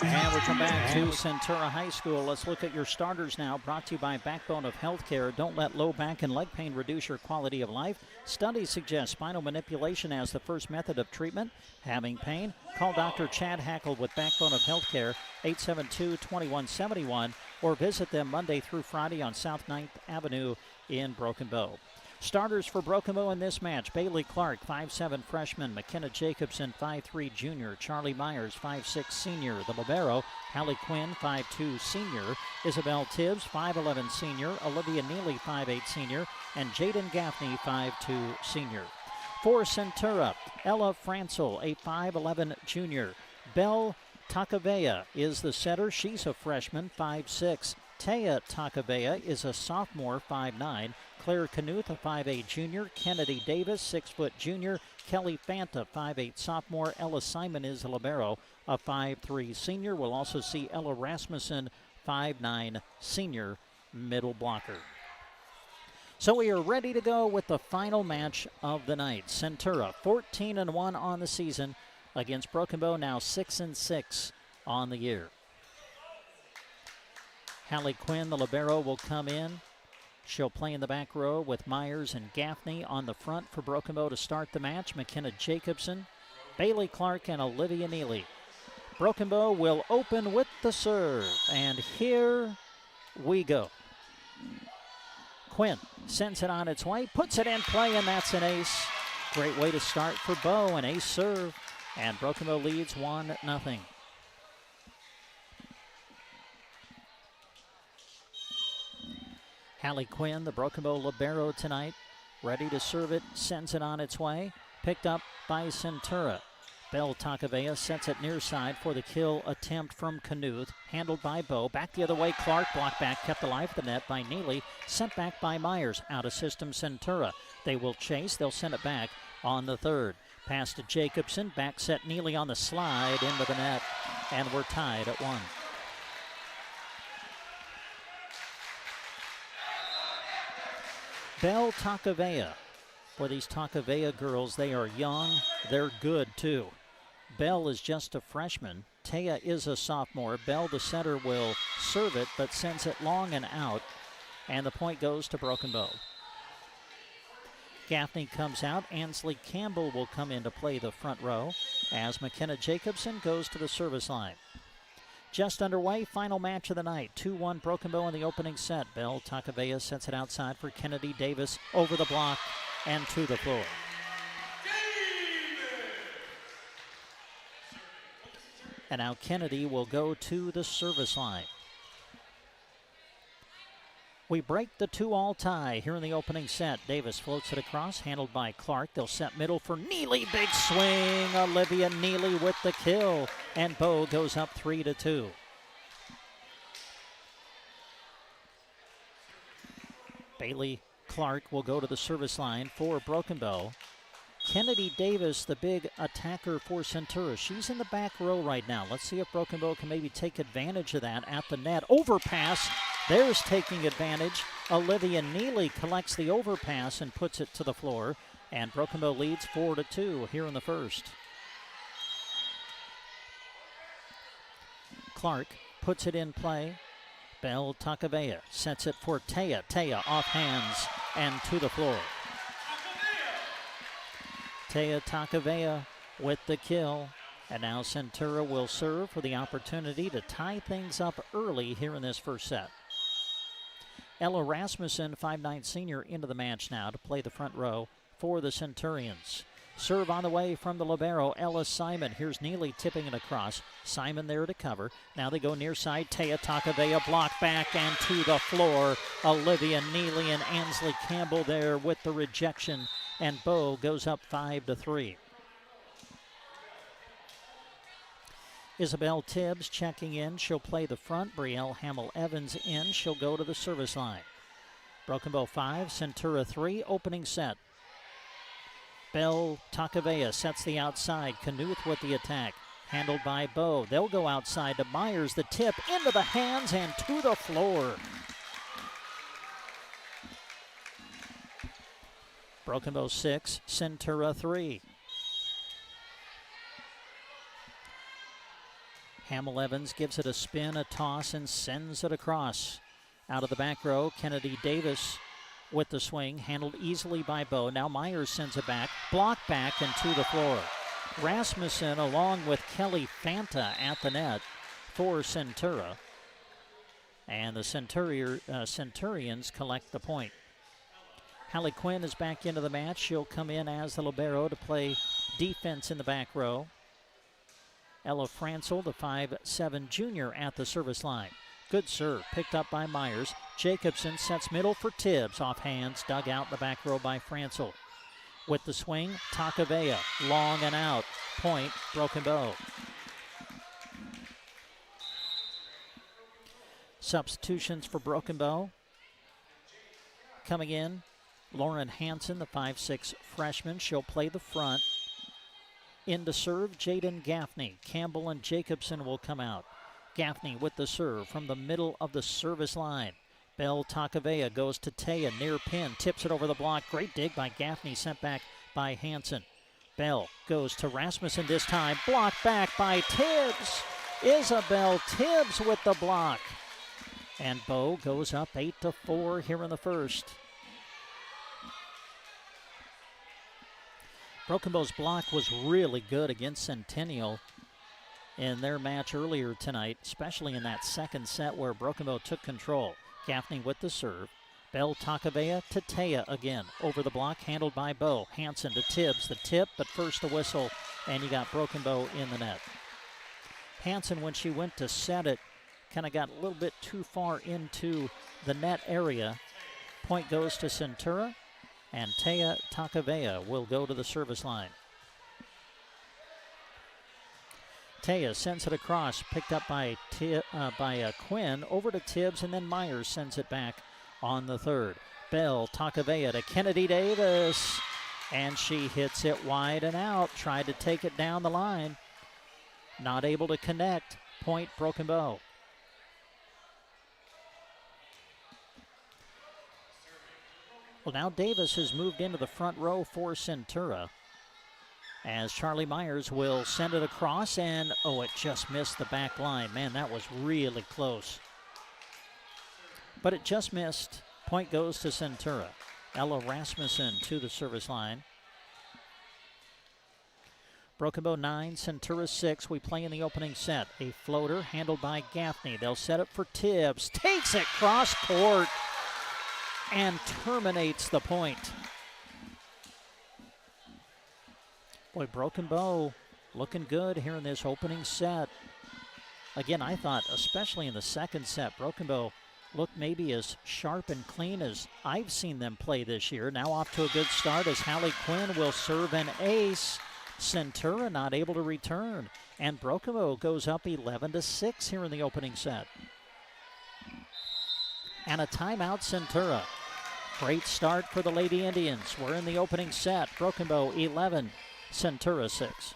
[SPEAKER 3] And we come back to Centura High School. Let's look at your starters now, brought to you by Backbone of Healthcare. Don't let low back and leg pain reduce your quality of life. Studies suggest spinal manipulation as the first method of treatment. Having pain? Call Dr. Chad Hackle with Backbone of Healthcare, 872-2171, or visit them Monday through Friday on South 9th Avenue in Broken Bow. Starters for Broken Bow in this match: Bailey Clark, 5'7" freshman; McKenna Jacobson, 5'3" junior; Charlie Myers, 5'6" senior; the libero, Hallie Quinn, 5'2" senior; Isabel Tibbs, 5'11" senior; Olivia Neely, 5'8" senior; and Jaden Gaffney, 5'2" senior. For Centura, Ella Francel, a 5'11" junior; Belle Takavea is the setter. She's a freshman, 5'6". Taya Takavea is a sophomore, 5'9". Claire Knuth, a 5'8" junior; Kennedy Davis, 6' junior; Kelly Fanta, 5'8" sophomore; Ella Simon is a libero, a 5'3" senior. We'll also see Ella Rasmussen, 5'9" senior middle blocker. So we are ready to go with the final match of the night. Centura, 14-1 on the season against Broken Bow, now 6-6 on the year. Hallie Quinn, the libero, will come in. She'll play in the back row with Myers and Gaffney on the front for Broken Bow to start the match. McKenna Jacobson, Bailey Clark, and Olivia Neely. Broken Bow will open with the serve, and here we go. Quinn sends it on its way, puts it in play, and that's an ace. Great way to start for Bow, an ace serve, and Broken Bow leads 1-0. Hallie Quinn, the Broken Bow libero tonight, ready to serve it, sends it on its way. Picked up by Centura. Belle Takavea sets it near side for the kill attempt from Knuth. Handled by Bow. Back the other way, Clark. Blocked back, kept alive at the net by Neely. Sent back by Myers. Out of system, Centura. They will chase. They'll send it back on the third. Pass to Jacobson. Back set Neely on the slide into the net. And we're tied at 1. Belle Takavea. For these Takavea girls, they are young. They're good, too. Belle is just a freshman. Taya is a sophomore. Belle, the setter, will serve it, but sends it long and out. And the point goes to Broken Bow. Gaffney comes out. Ansley Campbell will come in to play the front row as McKenna Jacobson goes to the service line. Just underway, final match of the night. 2-1 Broken Bow in the opening set. Belle Takavea sets it outside for Kennedy Davis over the block and to the floor. And now Kennedy will go to the service line. We break the 2-all tie here in the opening set. Davis floats it across, handled by Clark. They'll set middle for Neely. Big swing. Olivia Neely with the kill. And Bow goes up 3-2. Bailey Clark will go to the service line for Broken Bow. Kennedy Davis, the big attacker for Centura. She's in the back row right now. Let's see if Broken Bow can maybe take advantage of that at the net. Overpass. There's taking advantage. Olivia Neely collects the overpass and puts it to the floor. And Broken Bow leads 4-2 here in the first. Clark puts it in play. Belle Takavea sets it for Taya. Taya off hands and to the floor. Taya Takavea with the kill. And now Centura will serve for the opportunity to tie things up early here in this first set. Ella Rasmussen, 5'9" senior, into the match now to play the front row for the Centurions. Serve on the way from the libero, Ella Simon. Here's Neely tipping it across. Simon there to cover. Now they go near side. Taya Takavea block back and to the floor. Olivia Neely and Ansley Campbell there with the rejection. And Bow goes up 5-3. Isabel Tibbs checking in. She'll play the front. Brielle Hamill-Evans in. She'll go to the service line. Broken Bow 5, Centura 3, opening set. Bell Takavea sets the outside. Knuth with the attack. Handled by Bow. They'll go outside to Myers. The tip into the hands and to the floor. Broken Bow 6, Centura 3. Hamill-Evans gives it a spin, a toss, and sends it across. Out of the back row, Kennedy Davis with the swing, handled easily by Bow. Now Myers sends it back, blocked back and to the floor. Rasmussen along with Kelly Fanta at the net for Centura. And the Centurions collect the point. Hallie Quinn is back into the match. She'll come in as the libero to play defense in the back row. Ella Francel, the 5'7" junior at the service line. Good serve, picked up by Myers. Jacobson sets middle for Tibbs. Off hands, dug out in the back row by Francel. With the swing, Takavea, long and out. Point, Broken Bow. Substitutions for Broken Bow. Coming in, Lauren Hansen, the 5'6" freshman. She'll play the front. In to serve, Jaden Gaffney. Campbell and Jacobson will come out. Gaffney with the serve from the middle of the service line. Bell Takavea goes to Taya near pin, tips it over the block. Great dig by Gaffney, sent back by Hansen. Bell goes to Rasmussen this time, blocked back by Tibbs. Isabel Tibbs with the block. And Bow goes up 8-4 here in the first. Broken Bow's block was really good against Centennial in their match earlier tonight, especially in that second set where Broken Bow took control. Gaffney with the serve. Bell Takavea to Taya again. Over the block, handled by Bow. Hansen to Tibbs, the tip, but first the whistle, and you got Broken Bow in the net. Hansen, when she went to set it, kind of got a little bit too far into the net area. Point goes to Centura. And Taya Takavea will go to the service line. Taya sends it across, picked up by Quinn, over to Tibbs, and then Myers sends it back on the third. Bell Takavea to Kennedy Davis, and she hits it wide and out. Tried to take it down the line. Not able to connect. Point, Broken Bow. Well, now Davis has moved into the front row for Centura, as Charlie Myers will send it across, and it just missed the back line. Man, that was really close. But it just missed. Point goes to Centura. Ella Rasmussen to the service line. Broken Bow 9, Centura 6. We play in the opening set. A floater handled by Gaffney. They'll set it for Tibbs. Takes it cross court and terminates the point. Boy, Broken Bow looking good here in this opening set. Again, I thought, especially in the second set, Broken Bow looked maybe as sharp and clean as I've seen them play this year. Now off to a good start as Hallie Quinn will serve an ace. Centura not able to return. And Broken Bow goes up 11-6 here in the opening set. And a timeout, Centura. Great start for the Lady Indians. We're in the opening set. Broken Bow 11, Centura 6.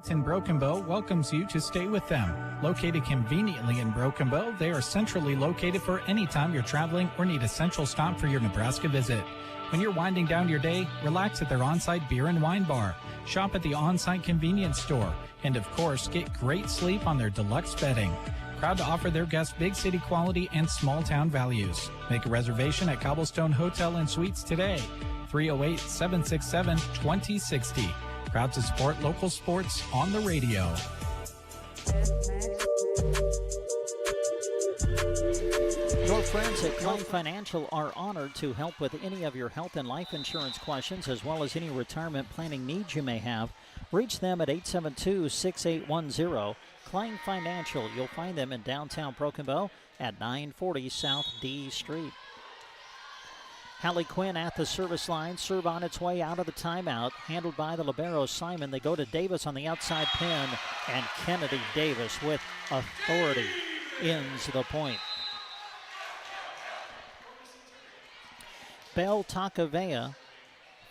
[SPEAKER 9] In Broken Bow welcomes you to stay with them. Located conveniently in Broken Bow, they are centrally located for any time you're traveling or need a central stop for your Nebraska visit. When you're winding down your day, relax at their on-site beer and wine bar. Shop at the on-site convenience store. And of course, get great sleep on their deluxe bedding. Proud to offer their guests big city quality and small town values. Make a reservation at Cobblestone Hotel and Suites today. 308-767-2060. Proud to support local sports on the radio.
[SPEAKER 3] Your friends at Klein Financial are honored to help with any of your health and life insurance questions, as well as any retirement planning needs you may have. Reach them at 872-6810. Klein Financial. You'll find them in downtown Broken Bow at 940 South D Street. Hallie Quinn at the service line. Serve on its way out of the timeout. Handled by the libero, Simon. They go to Davis on the outside pin. And Kennedy Davis with authority ends the point. Belle Takavea,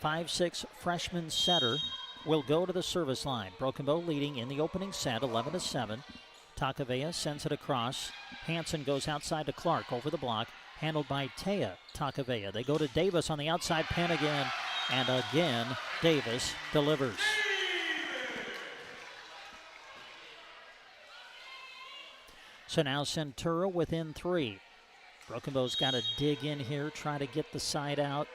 [SPEAKER 3] 5'6" freshman setter, will go to the service line. Broken Bow leading in the opening set, 11-7. Takavea sends it across. Hansen goes outside to Clark over the block. Handled by Taya Takavea. They go to Davis on the outside pin again. And again, Davis delivers. So now Centura within 3. Broken Bow's got to dig in here, try to get the side out.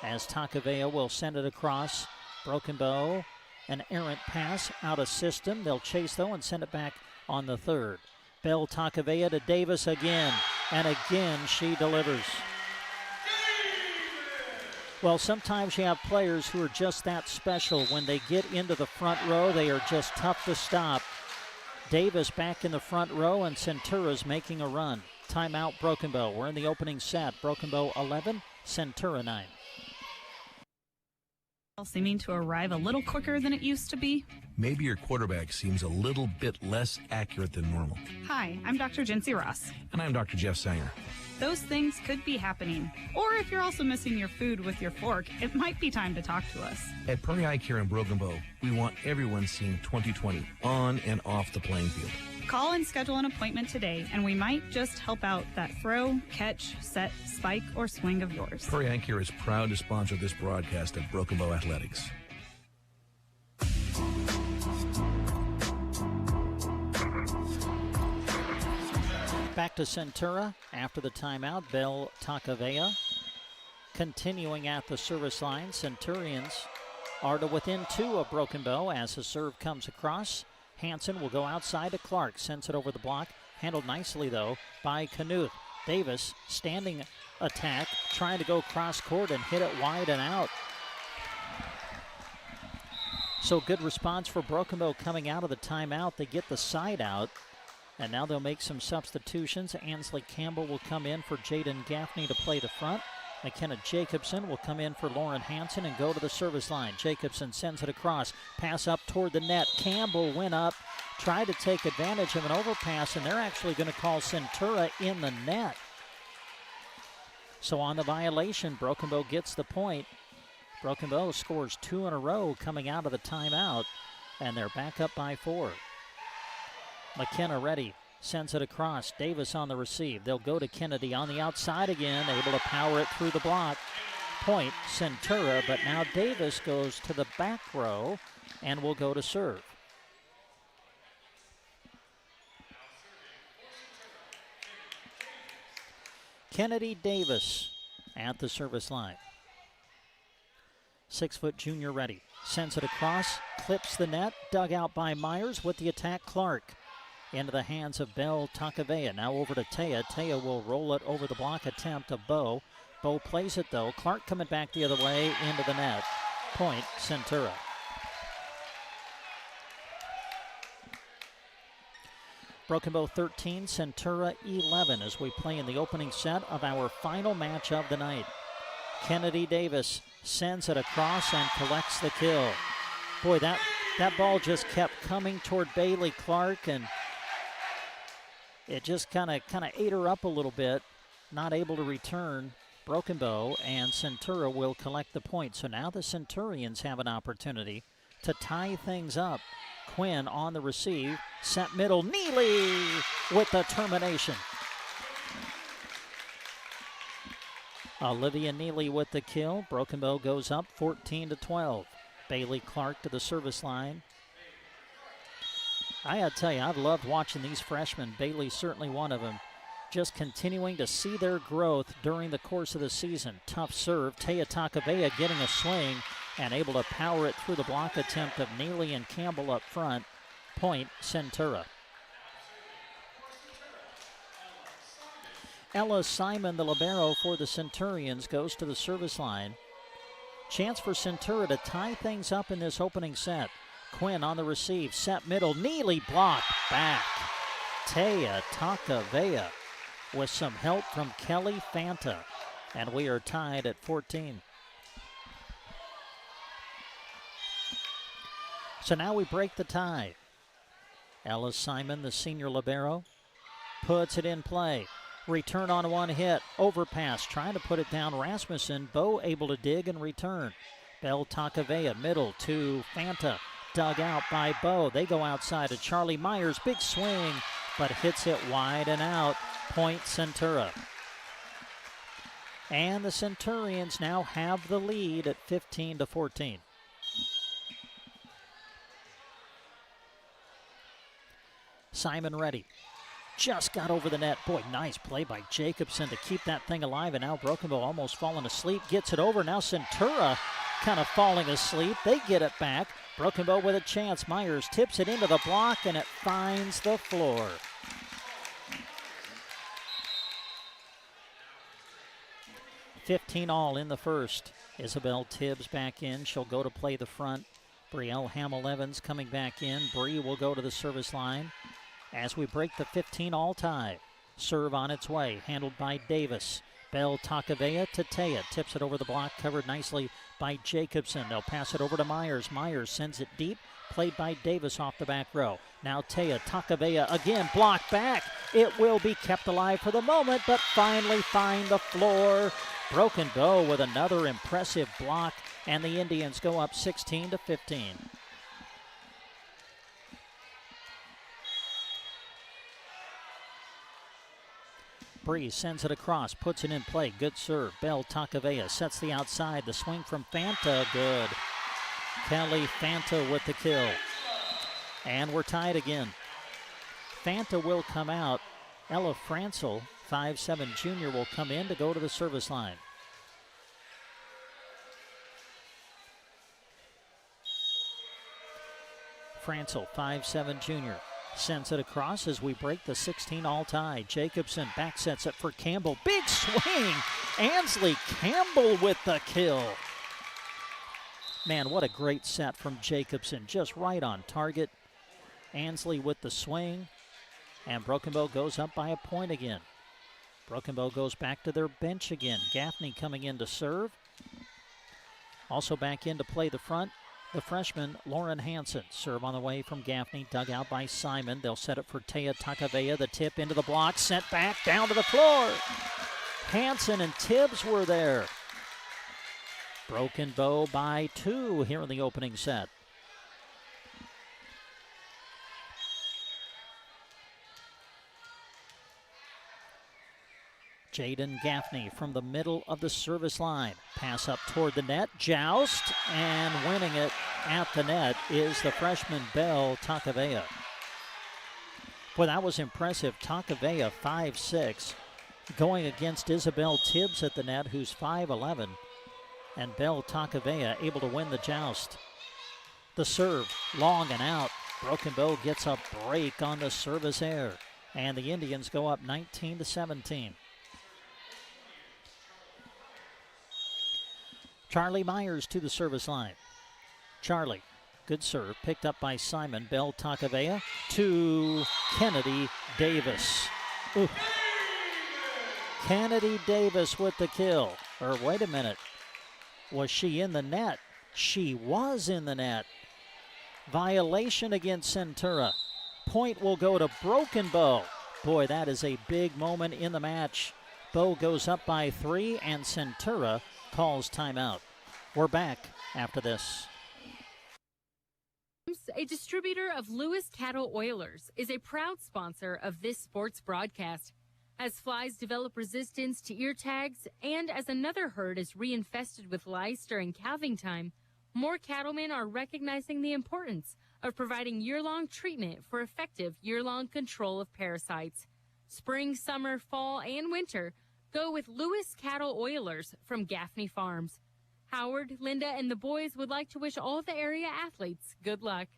[SPEAKER 3] As Takavea will send it across. Broken Bow, an errant pass out of system. They'll chase though and send it back on the 3rd. Belle Takavea to Davis again, and again she delivers. Well, sometimes you have players who are just that special. When they get into the front row, they are just tough to stop. Davis back in the front row, and Centura's making a run. Timeout, Broken Bow. We're in the opening set. Broken Bow 11, Centura 9.
[SPEAKER 2] Seeming to arrive a little quicker than it used to be.
[SPEAKER 11] Maybe your quarterback seems a little bit less accurate than normal.
[SPEAKER 2] Hi, I'm Dr. Jency Ross.
[SPEAKER 11] And I'm Dr. Jeff Sanger.
[SPEAKER 2] Those things could be happening. Or if you're also missing your food with your fork, it might be time to talk to us.
[SPEAKER 11] At Prairie Eye Care in Broken Bow, we want everyone seeing 2020 on and off the playing field.
[SPEAKER 2] Call and schedule an appointment today, and we might just help out that throw, catch, set, spike, or swing of yours.
[SPEAKER 11] Prairie Eye Care is proud to sponsor this broadcast of Broken Bow Athletics.
[SPEAKER 3] Back to Centura after the timeout. Belle Takavea continuing at the service line. Centurions are to within 2 of Broken Bow as the serve comes across. Hansen will go outside to Clark, sends it over the block. Handled nicely, though, by Knuth. Davis, standing attack, trying to go cross court and hit it wide and out. So good response for Broken Bow coming out of the timeout. They get the side out, and now they'll make some substitutions. Ansley Campbell will come in for Jaden Gaffney to play the front. McKenna Jacobson will come in for Lauren Hansen and go to the service line. Jacobson sends it across. Pass up toward the net. Campbell went up, tried to take advantage of an overpass, and they're actually going to call Centura in the net. So on the violation, Broken Bow gets the point. Broken Bow scores 2 in a row coming out of the timeout, and they're back up by 4. McKenna ready. Sends it across. Davis on the receive. They'll go to Kennedy on the outside again, able to power it through the block. Point, Centura, but now Davis goes to the back row and will go to serve. Kennedy Davis at the service line. 6-foot junior ready. Sends it across, clips the net, dug out by Myers with the attack Clark. Into the hands of Belle Takavea. Now over to Taya. Taya will roll it over the block attempt of Bo. Bo plays it though. Clark coming back the other way into the net. Point, Centura. Broken Bow 13, Centura 11 as we play in the opening set of our final match of the night. Kennedy Davis sends it across and collects the kill. Boy, that ball just kept coming toward Bailey Clark, and it just kind of ate her up a little bit. Not able to return. Broken Bow, and Centura will collect the point. So now the Centurions have an opportunity to tie things up. Quinn on the receive, set middle, Neely with the termination. Olivia Neely with the kill. Broken Bow goes up 14-12. Bailey Clark to the service line. I gotta tell you, I've loved watching these freshmen. Bailey's certainly one of them. Just continuing to see their growth during the course of the season. Tough serve. Taya Takavea getting a swing and able to power it through the block attempt of Neely and Campbell up front. Point, Centura. Ella Simon, the libero for the Centurions, goes to the service line. Chance for Centura to tie things up in this opening set. Quinn on the receive, set middle, Neely blocked back. Taya Takavea with some help from Kelly Fanta. And we are tied at 14. So now we break the tie. Ellis Simon, the senior libero, puts it in play. Return on one hit. Overpass, trying to put it down. Rasmussen, Bo able to dig and return. Bell Takavea, middle to Fanta. Dug out by Bo. They go outside to Charlie Myers. Big swing, but hits it wide and out. Point Centura. And the Centurions now have the lead at 15-14. Simon ready. Just got over the net. Boy, nice play by Jacobson to keep that thing alive. And now Broken Bow almost falling asleep. Gets it over. Now Centura kind of falling asleep. They get it back. Broken Bow with a chance. Myers tips it into the block, and it finds the floor. $15 in the first. Isabel Tibbs back in. She'll go to play the front. Brielle Hamill-Evans coming back in. Bree will go to the service line as we break the 15-all tie. Serve on its way, handled by Davis. Bell Takavea to Taya. Tips it over the block, covered nicely by Jacobson. They'll pass it over to Myers. Myers sends it deep, played by Davis off the back row. Now Taya, Takavea again, blocked back. It will be kept alive for the moment, but finally find the floor. Broken Bow with another impressive block, and the Indians go up 16-15. Bree sends it across, puts it in play. Good serve. Bell Takavea sets the outside. The swing from Fanta, good. Kelly Fanta with the kill. And we're tied again. Fanta will come out. Ella Francel, 5'7" junior, will come in to go to the service line. Francel, 5'7" junior. Sends it across as we break the 16-all tie. Jacobson back sets it for Campbell. Big swing. Ansley Campbell with the kill. Man, what a great set from Jacobson. Just right on target. Ansley with the swing. And Broken Bow goes up by a point again. Broken Bow goes back to their bench again. Gaffney coming in to serve. Also back in to play the front. The freshman, Lauren Hansen. Serve on the way from Gaffney, dug out by Simon. They'll set it for Taya Takavea. The tip into the block, sent back down to the floor. Hansen and Tibbs were there. Broken Bow by 2 here in the opening set. Jaden Gaffney from the middle of the service line. Pass up toward the net, joust, and winning it at the net is the freshman Bell Takavea. Boy, that was impressive. Takavea, 5'6", going against Isabel Tibbs at the net, who's 5'11", and Bell Takavea able to win the joust. The serve, long and out. Broken Bow gets a break on the service error, and the Indians go up 19-17. Charlie Myers to the service line. Charlie, good serve, picked up by Simon. Bell Takavea to Kennedy Davis. Ooh. Kennedy Davis with the kill. Or wait a minute, was she in the net? She was in the net. Violation against Centura. Point will go to Broken Bow. Boy, that is a big moment in the match. Bow goes up by 3, and Centura calls timeout. We're back after this.
[SPEAKER 12] A distributor of Lewis Cattle Oilers is a proud sponsor of this sports broadcast. As flies develop resistance to ear tags and as another herd is reinfested with lice during calving time, more cattlemen are recognizing the importance of providing year-long treatment for effective year-long control of parasites. Spring, summer, fall, and winter, go with Lewis Cattle Oilers from Gaffney Farms. Howard, Linda, and the boys would like to wish all the area athletes good luck.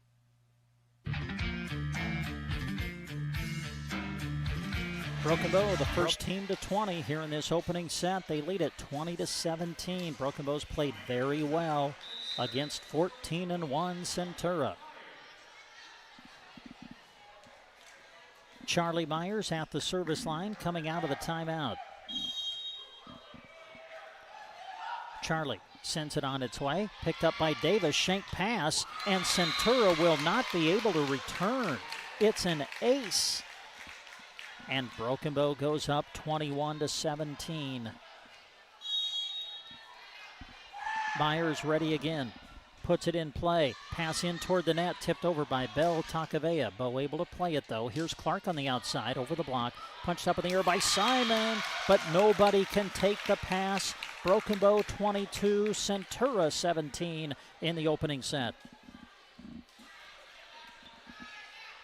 [SPEAKER 3] Broken Bow, the first team to 20 here in this opening set. They lead at 20-17. Broken Bow's played very well against 14-1 Centura. Charlie Myers at the service line coming out of the timeout. Charlie sends it on its way. Picked up by Davis. Shank pass. And Centura will not be able to return. It's an ace. And Broken Bow goes up 21-17. Myers ready again. Puts it in play. Pass in toward the net. Tipped over by Bell Takavea. Bow able to play it, though. Here's Clark on the outside. Over the block. Punched up in the air by Simon. But nobody can take the pass. Broken Bow 22. Centura 17 in the opening set.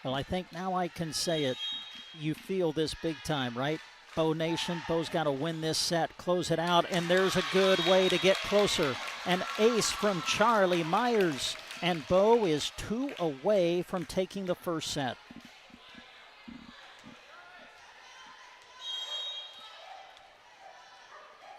[SPEAKER 3] Well, I think now I can say it. You feel this big time, right? Bow Nation, Bow's got to win this set, close it out, and there's a good way to get closer. An ace from Charlie Myers, and Bow is 2 away from taking the first set.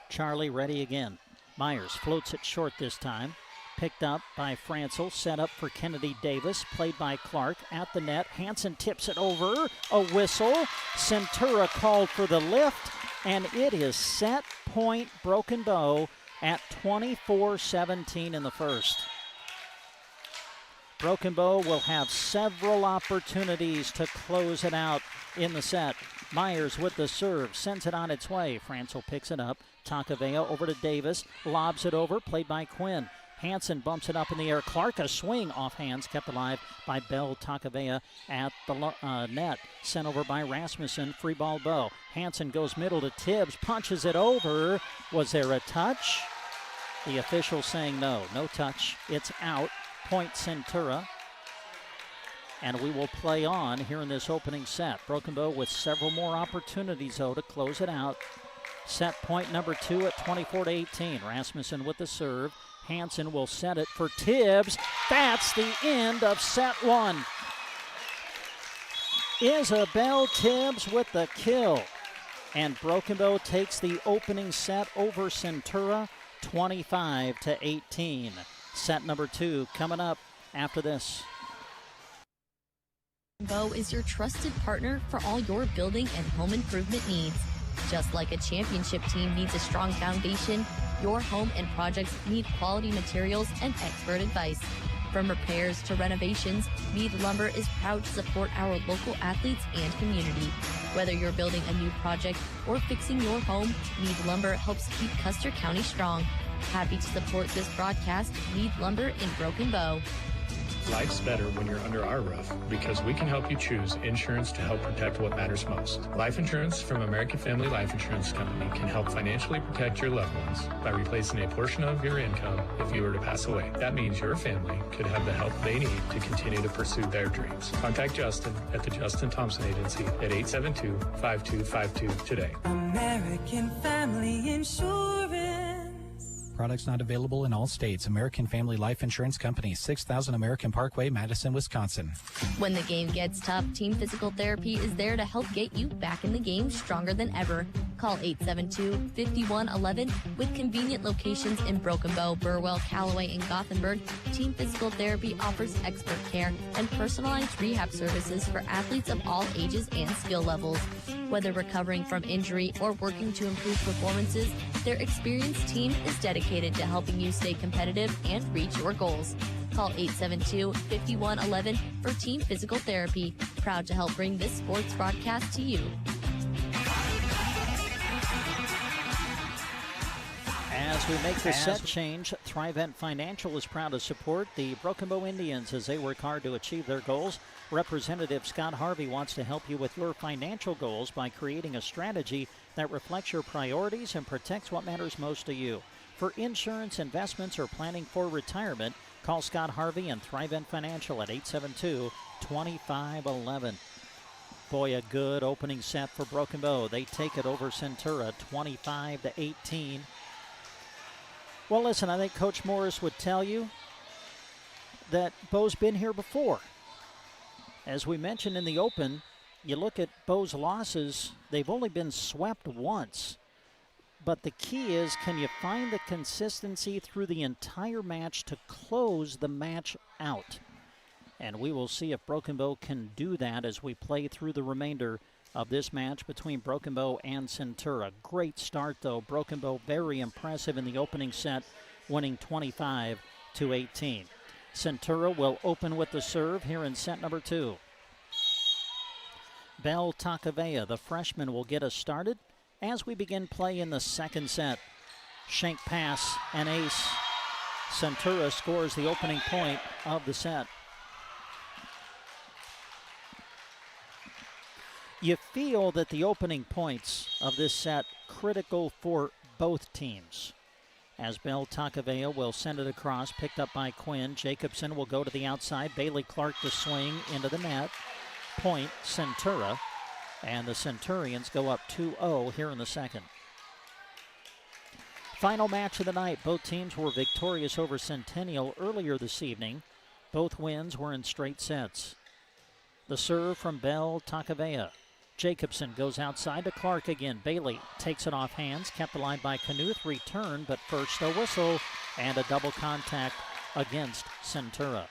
[SPEAKER 3] Charlie ready again. Myers floats it short this time. Picked up by Francel, set up for Kennedy Davis, played by Clark at the net. Hansen tips it over, a whistle. Centura called for the lift, and it is set point Broken Bow at 24-17 in the first. Broken Bow will have several opportunities to close it out in the set. Myers with the serve, sends it on its way. Francel picks it up. Takavea over to Davis, lobs it over, played by Quinn. Hansen bumps it up in the air. Clark, a swing off hands, kept alive by Bell Takavea at the net. Sent over by Rasmussen, free ball Bow. Hansen goes middle to Tibbs, punches it over. Was there a touch? The official saying no touch. It's out. Point Centura. And we will play on here in this opening set. Broken Bow with several more opportunities, though, to close it out. Set point number 2 at 24-18. Rasmussen with the serve. Hansen will set it for Tibbs. That's the end of set 1. Isabel Tibbs with the kill. And Broken Bow takes the opening set over Centura 25-18. Set number 2 coming up after this.
[SPEAKER 22] Bow is your trusted partner for all your building and home improvement needs. Just like a championship team needs a strong foundation, your home and projects need quality materials and expert advice. From repairs to renovations, Mead Lumber is proud to support our local athletes and community. Whether you're building a new project or fixing your home, Mead Lumber helps keep Custer County strong. Happy to support this broadcast, Mead Lumber in Broken Bow.
[SPEAKER 7] Life's better when you're under our roof because we can help you choose insurance to help protect what matters most. Life insurance from American Family Life Insurance Company can help financially protect your loved ones by replacing a portion of your income if you were to pass away. That means your family could have the help they need to continue to pursue their dreams. Contact Justin at the Justin Thompson Agency at 872-5252 today.
[SPEAKER 15] American Family Insurance.
[SPEAKER 9] Products not available in all states. American Family Life Insurance Company, 6000 American Parkway, Madison, Wisconsin.
[SPEAKER 22] When the game gets tough, Team Physical Therapy is there to help get you back in the game stronger than ever. Call 872-5111 with convenient locations in Broken Bow, Burwell, Callaway, and Gothenburg. Team Physical Therapy offers expert care and personalized rehab services for athletes of all ages and skill levels. Whether recovering from injury or working to improve performances, their experienced team is dedicated to helping you stay competitive and reach your goals. Call 872-5111 for Team Physical Therapy. Proud to help bring this sports broadcast to you.
[SPEAKER 3] As we make the set change, Thrivent Financial is proud to support the Broken Bow Indians as they work hard to achieve their goals. Representative Scott Harvey wants to help you with your financial goals by creating a strategy that reflects your priorities and protects what matters most to you. For insurance, investments, or planning for retirement, call Scott Harvey and Thrivent Financial at 872-2511. Boy, a good opening set for Broken Bow. They take it over Centura 25-18. Well, listen, I think Coach Morris would tell you that Bow's been here before. As we mentioned in the open, you look at Bow's losses, they've only been swept once. But the key is, can you find the consistency through the entire match to close the match out? And we will see if Broken Bow can do that as we play through the remainder of this match between Broken Bow and Centura. Great start, though. Broken Bow very impressive in the opening set, winning 25-18. Centura will open with the serve here in set number 2. Bell Takavea, the freshman, will get us started as we begin play in the second set. Shank pass and ace. Centura scores the opening point of the set. You feel that the opening points of this set critical for both teams. As Bell Takavea will send it across, picked up by Quinn. Jacobson will go to the outside. Bailey Clark to swing into the net. Point Centura, and the Centurions go up 2-0 here in the second. Final match of the night. Both teams were victorious over Centennial earlier this evening. Both wins were in straight sets. The serve from Bell Takavea. Jacobson goes outside to Clark again. Bailey takes it off hands, kept alive by Knuth. Return, but first a whistle and a double contact against Centura.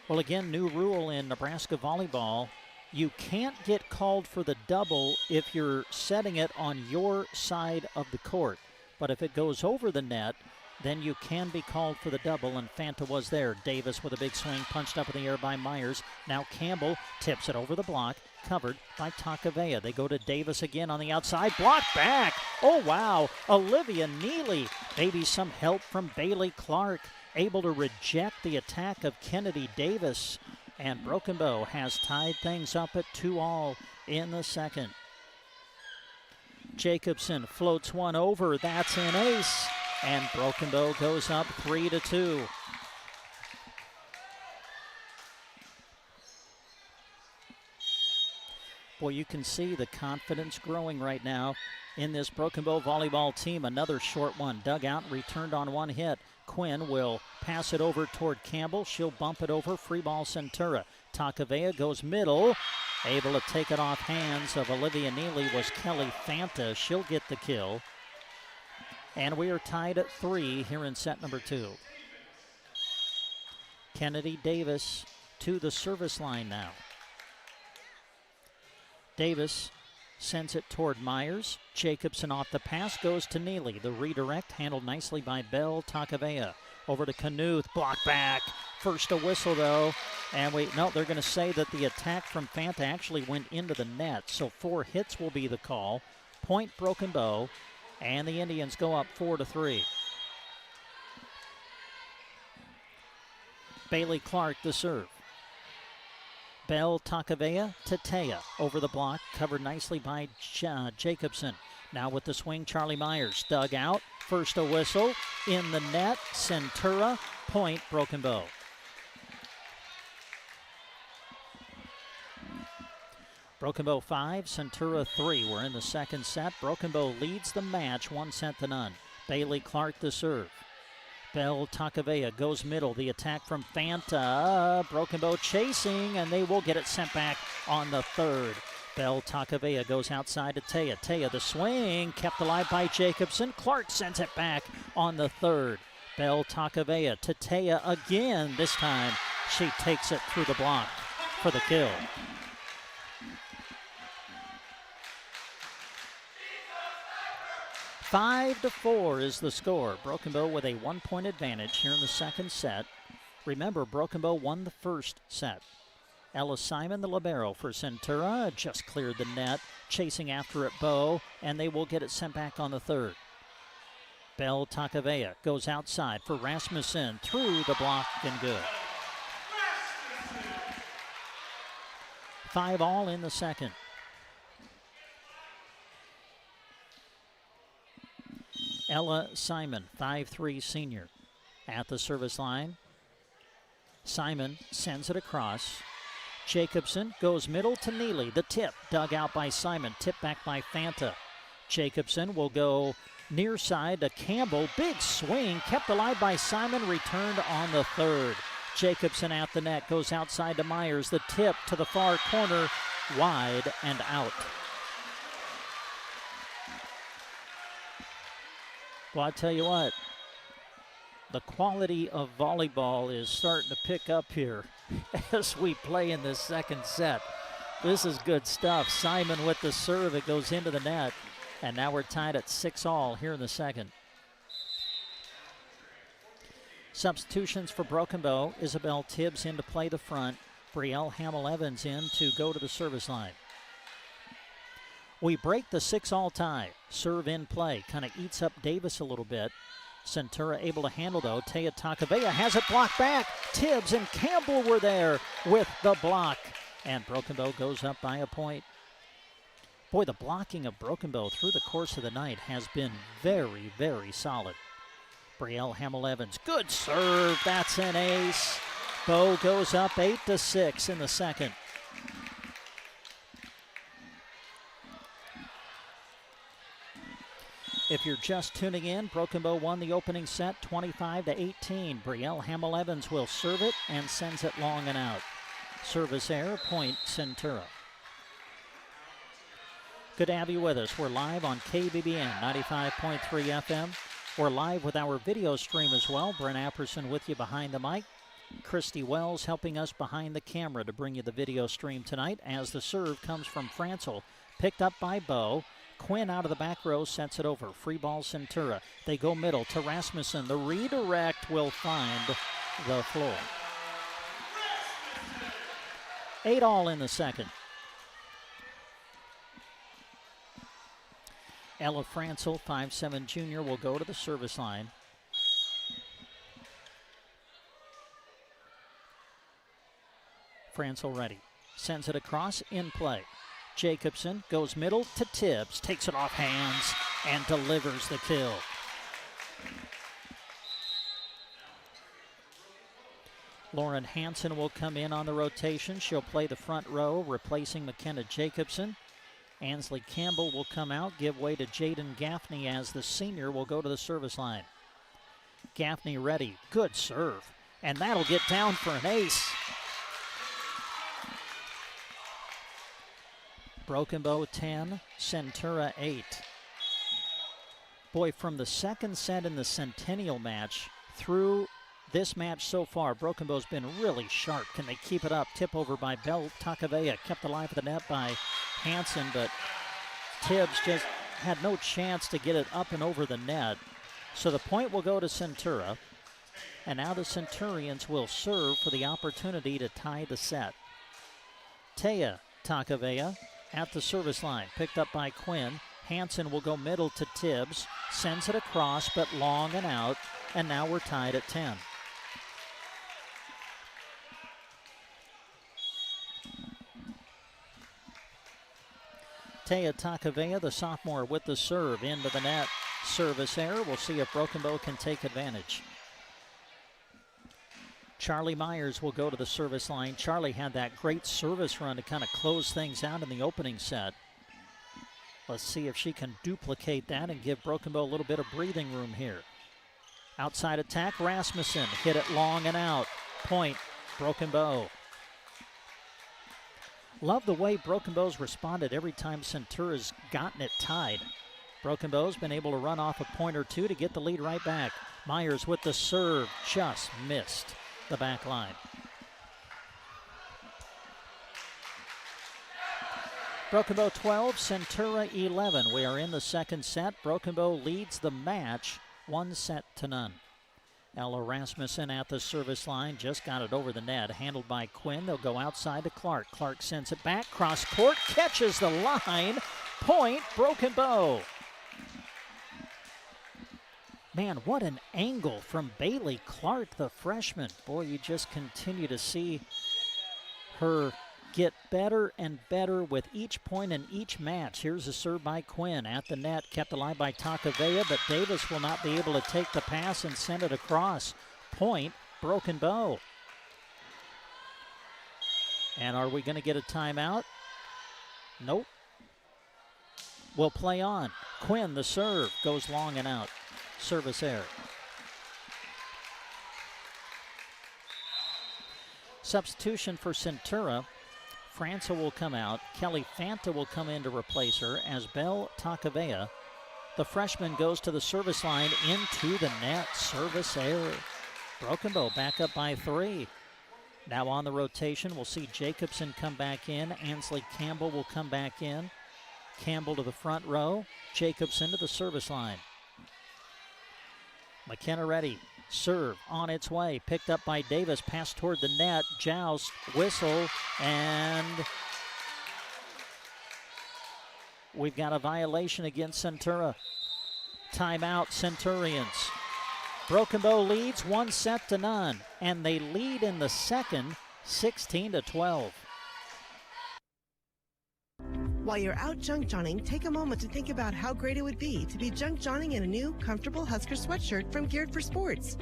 [SPEAKER 3] Well, again, new rule in Nebraska volleyball. You can't get called for the double if you're setting it on your side of the court. But if it goes over the net, then you can be called for the double, and Fanta was there. Davis with a big swing, punched up in the air by Myers. Now Campbell tips it over the block, covered by Takavea. They go to Davis again on the outside, block back. Oh, wow. Olivia Neely. Maybe some help from Bailey Clark, able to reject the attack of Kennedy Davis. And Broken Bow has tied things up at 2-all in the second. Jacobson floats one over. That's an ace. And Broken Bow goes up 3-2. Boy, you can see the confidence growing right now in this Broken Bow volleyball team. Another short one dug out, returned on one hit. Quinn will pass it over toward Campbell. She'll bump it over. Free ball Centura. Takavea goes middle. Able to take it off hands of Olivia Neely was Kelly Fanta. She'll get the kill. And we are tied at 3 here in set number 2. Kennedy Davis to the service line now. Davis sends it toward Myers. Jacobson off the pass, goes to Neely. The redirect handled nicely by Bell Takavea. Over to Knuth, block back. First a whistle though. And they're going to say that the attack from Fanta actually went into the net. So 4 hits will be the call. Point Broken Bow. And the Indians go up 4-3. Bailey Clark the serve. Bell Takavea to Taya. Over the block, covered nicely by Jacobson. Now with the swing, Charlie Myers dug out. First a whistle. In the net, Centura. Point Broken Bow. Broken Bow 5, Centura 3. We're in the second set. Broken Bow leads the match 1-0. Bailey Clark the serve. Bell Takavea goes middle. The attack from Fanta. Broken Bow chasing, and they will get it sent back on the third. Bell Takavea goes outside to Taya. Taya the swing, kept alive by Jacobson. Clark sends it back on the third. Bell Takavea to Taya again. This time she takes it through the block for the kill. 5-4 is the score. Broken Bow with a 1-point advantage here in the second set. Remember, Broken Bow won the first set. Ella Simon, the libero for Centura, just cleared the net, chasing after it Bow, and they will get it sent back on the third. Bell Takavea goes outside for Rasmussen, through the block and good. 5-all in the second. Ella Simon, 5'3" senior, at the service line. Simon sends it across. Jacobson goes middle to Neely. The tip dug out by Simon, tipped back by Fanta. Jacobson will go near side to Campbell. Big swing, kept alive by Simon, returned on the third. Jacobson at the net, goes outside to Myers. The tip to the far corner, wide and out. Well, I tell you what, the quality of volleyball is starting to pick up here as we play in this second set. This is good stuff. Simon with the serve. It goes into the net. And now we're tied at 6-all here in the second. Substitutions for Broken Bow. Isabel Tibbs in to play the front. Brielle Hamill-Evans in to go to the service line. We break the 6-all tie. Serve in play. Kind of eats up Davis a little bit. Centura able to handle, though. Taya Takavea has it blocked back. Tibbs and Campbell were there with the block. And Broken Bow goes up by a point. Boy, the blocking of Broken Bow through the course of the night has been very, very solid. Brielle Hamill-Evans, good serve. That's an ace. Bow goes up 8-6 in the second. If you're just tuning in, Broken Bow won the opening set 25-18. Brielle Hamill-Evans will serve it and sends it long and out. Service error, point Centura. Good to have you with us. We're live on KBBN 95.3 FM. We're live with our video stream as well. Brent Apperson with you behind the mic. Christy Wells helping us behind the camera to bring you the video stream tonight as the serve comes from Franzel. Picked up by Bow. Quinn out of the back row sets it over. Free ball Centura. They go middle to Rasmussen. The redirect will find the floor. 8-all in the second. Ella Franzel, 5'7" junior, will go to the service line. Franzel ready. Sends it across in play. Jacobson goes middle to Tibbs, takes it off hands, and delivers the kill. Lauren Hansen will come in on the rotation. She'll play the front row, replacing McKenna Jacobson. Ansley Campbell will come out, give way to Jaden Gaffney as the senior will go to the service line. Gaffney ready, good serve, and that'll get down for an ace. Broken Bow 10, Centura 8. Boy, from the second set in the Centennial match through this match so far, Broken Bow's been really sharp. Can they keep it up? Tip over by Bell Takavea, kept alive at the net by Hansen, but Tibbs just had no chance to get it up and over the net. So the point will go to Centura, and now the Centurions will serve for the opportunity to tie the set. Taya Takavea at the service line, picked up by Quinn. Hansen will go middle to Tibbs, sends it across, but long and out, and now we're tied at 10. Taya Takavea, the sophomore, with the serve into the net. Service error. We'll see if Broken Bow can take advantage. Charlie Myers will go to the service line. Charlie had that great service run to kind of close things out in the opening set. Let's see if she can duplicate that and give Broken Bow a little bit of breathing room here. Outside attack, Rasmussen hit it long and out. Point, Broken Bow. Love the way Broken Bow's responded every time Centura's gotten it tied. Broken Bow's been able to run off a point or two to get the lead right back. Myers with the serve, just missed the back line. Broken Bow 12, Centura 11. We are in the second set. Broken Bow leads the match 1-0. Ella Rasmussen at the service line, just got it over the net, handled by Quinn. They'll go outside to Clark. Clark sends it back, cross court, catches the line. Point, Broken Bow. Man, what an angle from Bailey Clark, the freshman. Boy, you just continue to see her get better and better with each point in each match. Here's a serve by Quinn at the net, kept alive by Takavea, but Davis will not be able to take the pass and send it across. Point, Broken Bow. And are we going to get a timeout? Nope. We'll play on. Quinn, the serve, goes long and out. Service error. Substitution for Centura. França will come out. Kelly Fanta will come in to replace her as Belle Takavea. The freshman goes to the service line into the net. Service error. Broken Bow back up by 3. Now on the rotation, we'll see Jacobson come back in. Ansley Campbell will come back in. Campbell to the front row. Jacobson to the service line. McKenna ready. Serve on its way. Picked up by Davis. Pass toward the net. Joust. Whistle. And we've got a violation against Centura. Timeout, Centurions. Broken Bow leads 1-0, and they lead in the second 16-12.
[SPEAKER 13] While you're out junk johnning, take a moment to think about how great it would be to be junk johnning in a new, comfortable Husker sweatshirt from Geared for Sports.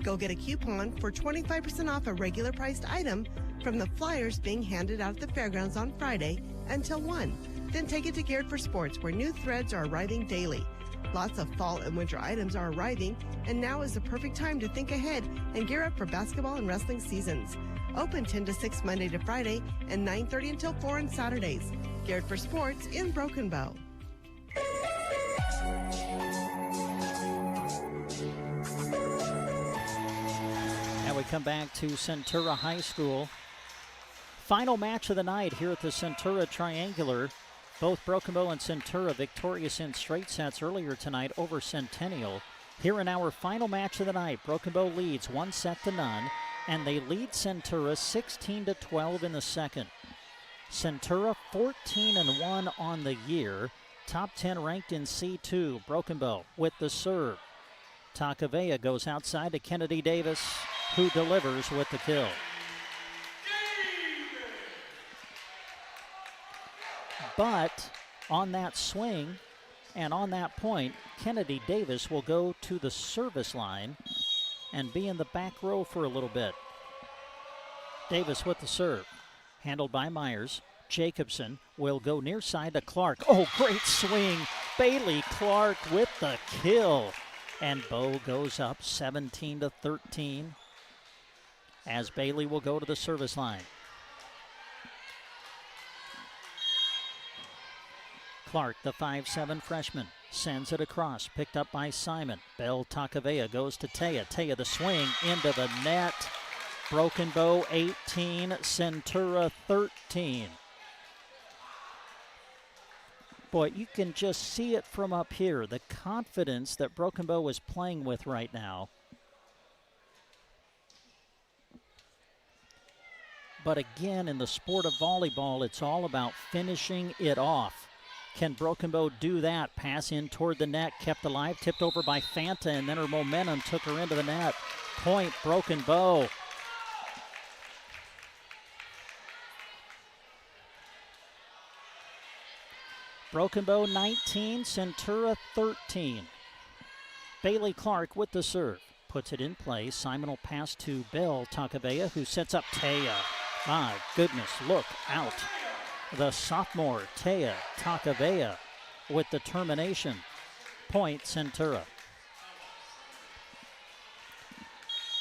[SPEAKER 13] Go get a coupon for 25% off a regular priced item from the flyers being handed out at the fairgrounds on Friday until 1. Then take it to Geared for Sports, where new threads are arriving daily. Lots of fall and winter items are arriving, and now is the perfect time to think ahead and gear up for basketball and wrestling seasons. Open 10 to 6 Monday to Friday and 9:30 until 4 on Saturdays. Geared for Sports in Broken Bow.
[SPEAKER 3] Now we come back to Centura High School. Final match of the night here at the Centura Triangular. Both Broken Bow and Centura victorious in straight sets earlier tonight over Centennial. Here in our final match of the night, Broken Bow leads 1-0, and they lead Centura 16-12 in the second. Centura 14-1 on the year, top 10 ranked in C2. Broken Bow with the serve. Takavea goes outside to Kennedy Davis, who delivers with the kill. But on that swing and on that point, Kennedy Davis will go to the service line and be in the back row for a little bit. Davis with the serve, handled by Myers. Jacobson will go near side to Clark. Oh, great swing. Bailey Clark with the kill. And Bow goes up 17-13 as Bailey will go to the service line. Clark, the 5'7" freshman, sends it across, picked up by Simon. Bell Takavea goes to Taya. Taya the swing into the net. Broken Bow 18, Centura 13. Boy, you can just see it from up here, the confidence that Broken Bow is playing with right now. But again, in the sport of volleyball, it's all about finishing it off. Can Broken Bow do that? Pass in toward the net, kept alive, tipped over by Fanta, and then her momentum took her into the net. Point, Broken Bow. Broken Bow 19, Centura 13. Bailey Clark with the serve. Puts it in play. Simon will pass to Bell Takavea, who sets up Taya. My goodness, look out. The sophomore, Taya Takavea, with the termination. Point, Centura.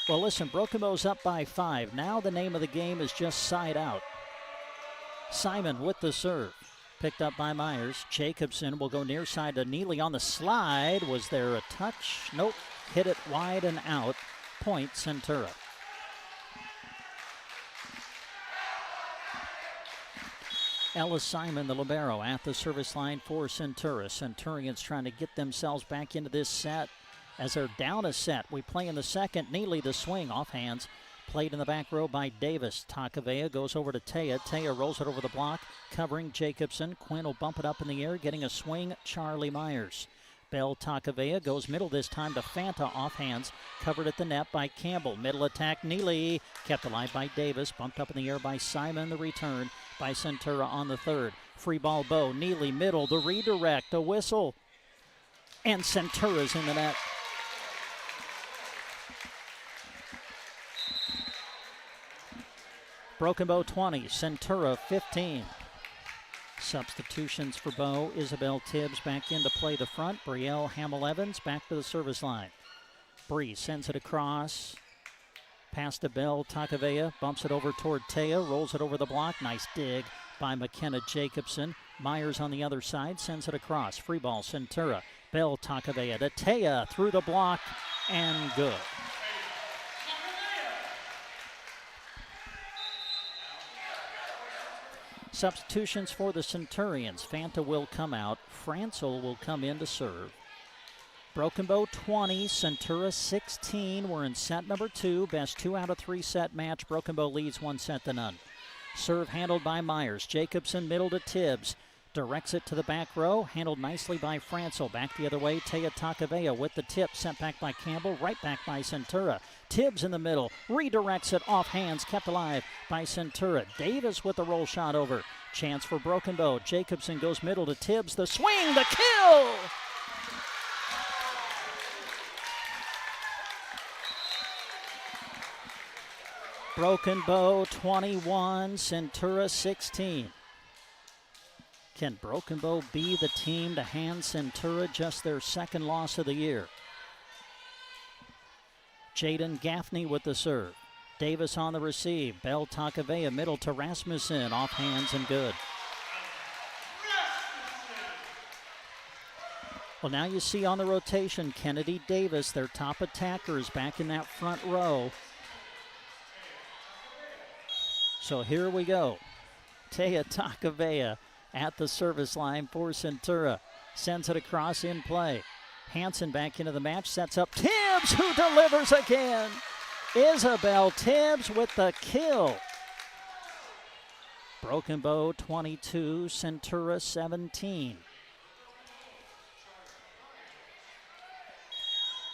[SPEAKER 3] Well, listen, Broken Bow's up by 5. Now the name of the game is just side out. Simon with the serve. Picked up by Myers. Jacobson will go near side to Neely on the slide. Was there a touch? Nope. Hit it wide and out. Point, Centura. Ella Simon, the libero, at the service line for Centura. Centurions trying to get themselves back into this set as they're down a set. We play in the second. Neely the swing off hands. Played in the back row by Davis. Takavea goes over to Taya. Taya rolls it over the block, covering Jacobson. Quinn will bump it up in the air, getting a swing. Charlie Myers. Bell Takavea goes middle this time to Fanta off hands. Covered at the net by Campbell. Middle attack, Neely. Kept alive by Davis. Bumped up in the air by Simon. The return by Centura on the third. Free ball Bow. Neely middle. The redirect. A whistle. And Centura's in the net. Broken Bow 20, Centura 15. Substitutions for Bow. Isabel Tibbs back in to play the front. Brielle Hamill-Evans back to the service line. Bree sends it across. Pass to Bell Takavea. Bumps it over toward Taya. Rolls it over the block. Nice dig by McKenna Jacobson. Myers on the other side sends it across. Free ball Centura. Bell Takavea to Taya through the block and good. Substitutions for the Centurions. Fanta will come out. Francel will come in to serve. Broken Bow 20, Centura 16. We're in set number 2. Best 2 out of 3 set match. Broken Bow leads 1-0. Serve handled by Myers. Jacobson middle to Tibbs. Directs it to the back row. Handled nicely by Francel. Back the other way. Taya Takavea with the tip. Sent back by Campbell. Right back by Centura. Tibbs in the middle. Redirects it off hands. Kept alive by Centura. Davis with the roll shot over. Chance for Broken Bow. Jacobson goes middle to Tibbs. The swing. The kill. Broken Bow 21. Centura 16. Can Broken Bow be the team to hand Centura just their second loss of the year? Jaden Gaffney with the serve. Davis on the receive. Bell Takavea middle to Rasmussen. Off hands and good. Well, now you see on the rotation Kennedy Davis, their top attacker, is back in that front row. So here we go. Taya Takavea at the service line for Centura. Sends it across in play. Hansen back into the match, sets up Tibbs, who delivers again. Isabel Tibbs with the kill. Broken Bow 22, Centura 17.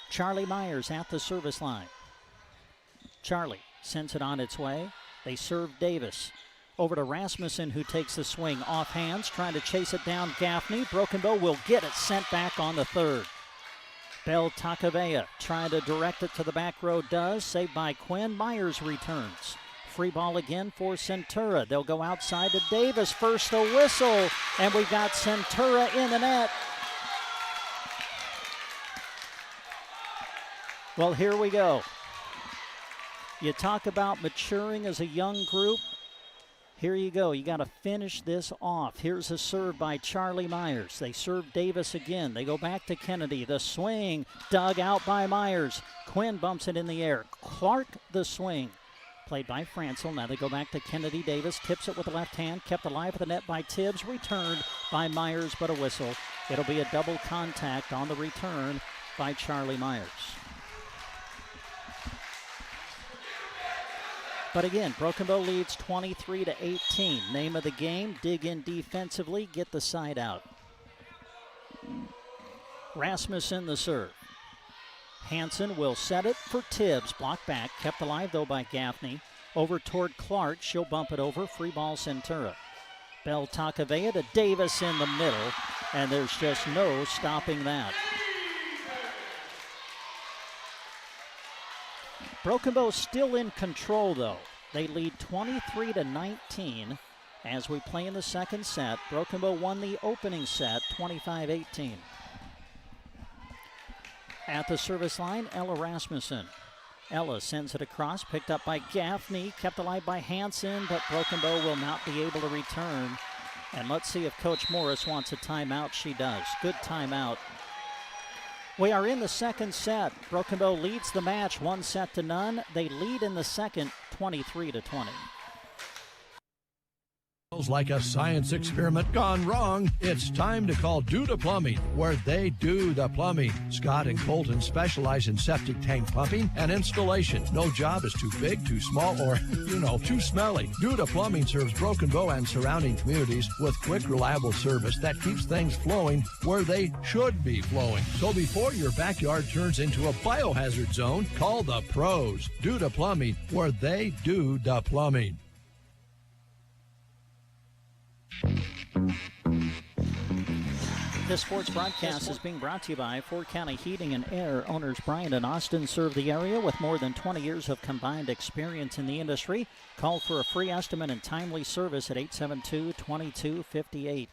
[SPEAKER 3] Charlie Myers at the service line. Charlie sends it on its way. They serve Davis. Over to Rasmussen, who takes the swing off hands, trying to chase it down Gaffney. Broken Bow will get it, sent back on the third. Bell Takavea trying to direct it to the back row, does. Saved by Quinn. Myers returns. Free ball again for Centura. They'll go outside to Davis. First a whistle, and we got Centura in the net. Well, here we go. You talk about maturing as a young group. Here you go. You got to finish this off. Here's a serve by Charlie Myers. They serve Davis again. They go back to Kennedy. The swing dug out by Myers. Quinn bumps it in the air. Clark the swing. Played by Francel. Now they go back to Kennedy Davis. Tips it with the left hand. Kept alive at the net by Tibbs. Returned by Myers, but a whistle. It'll be a double contact on the return by Charlie Myers. But again, Broken Bow leads 23-18. Name of the game, dig in defensively, get the side out. Rasmussen the serve. Hansen will set it for Tibbs. Blocked back, kept alive though by Gaffney. Over toward Clark, she'll bump it over. Free ball Centura. Bell Takavea to Davis in the middle, and there's just no stopping that. Broken Bow still in control, though. They lead 23-19 as we play in the second set. Broken Bow won the opening set, 25-18. At the service line, Ella Rasmussen. Ella sends it across, picked up by Gaffney, kept alive by Hansen, but Broken Bow will not be able to return. And let's see if Coach Morris wants a timeout. She does. Good timeout. We are in the second set. Broken Bow leads the match 1-0. They lead in the second 23-20.
[SPEAKER 8] Like a science experiment gone wrong, it's time to call Duda Plumbing, where they do the plumbing. Scott and Colton specialize in septic tank pumping and installation. No job is too big, too small, or, too smelly. Duda Plumbing serves Broken Bow and surrounding communities with quick, reliable service that keeps things flowing where they should be flowing. So before your backyard turns into a biohazard zone, call the pros. Duda Plumbing, where they do the plumbing.
[SPEAKER 3] This sports broadcast is being brought to you by Fort County Heating and Air. Owners Bryant and Austin serve the area with more than 20 years of combined experience in the industry. Call for a free estimate and timely service at 872-2258.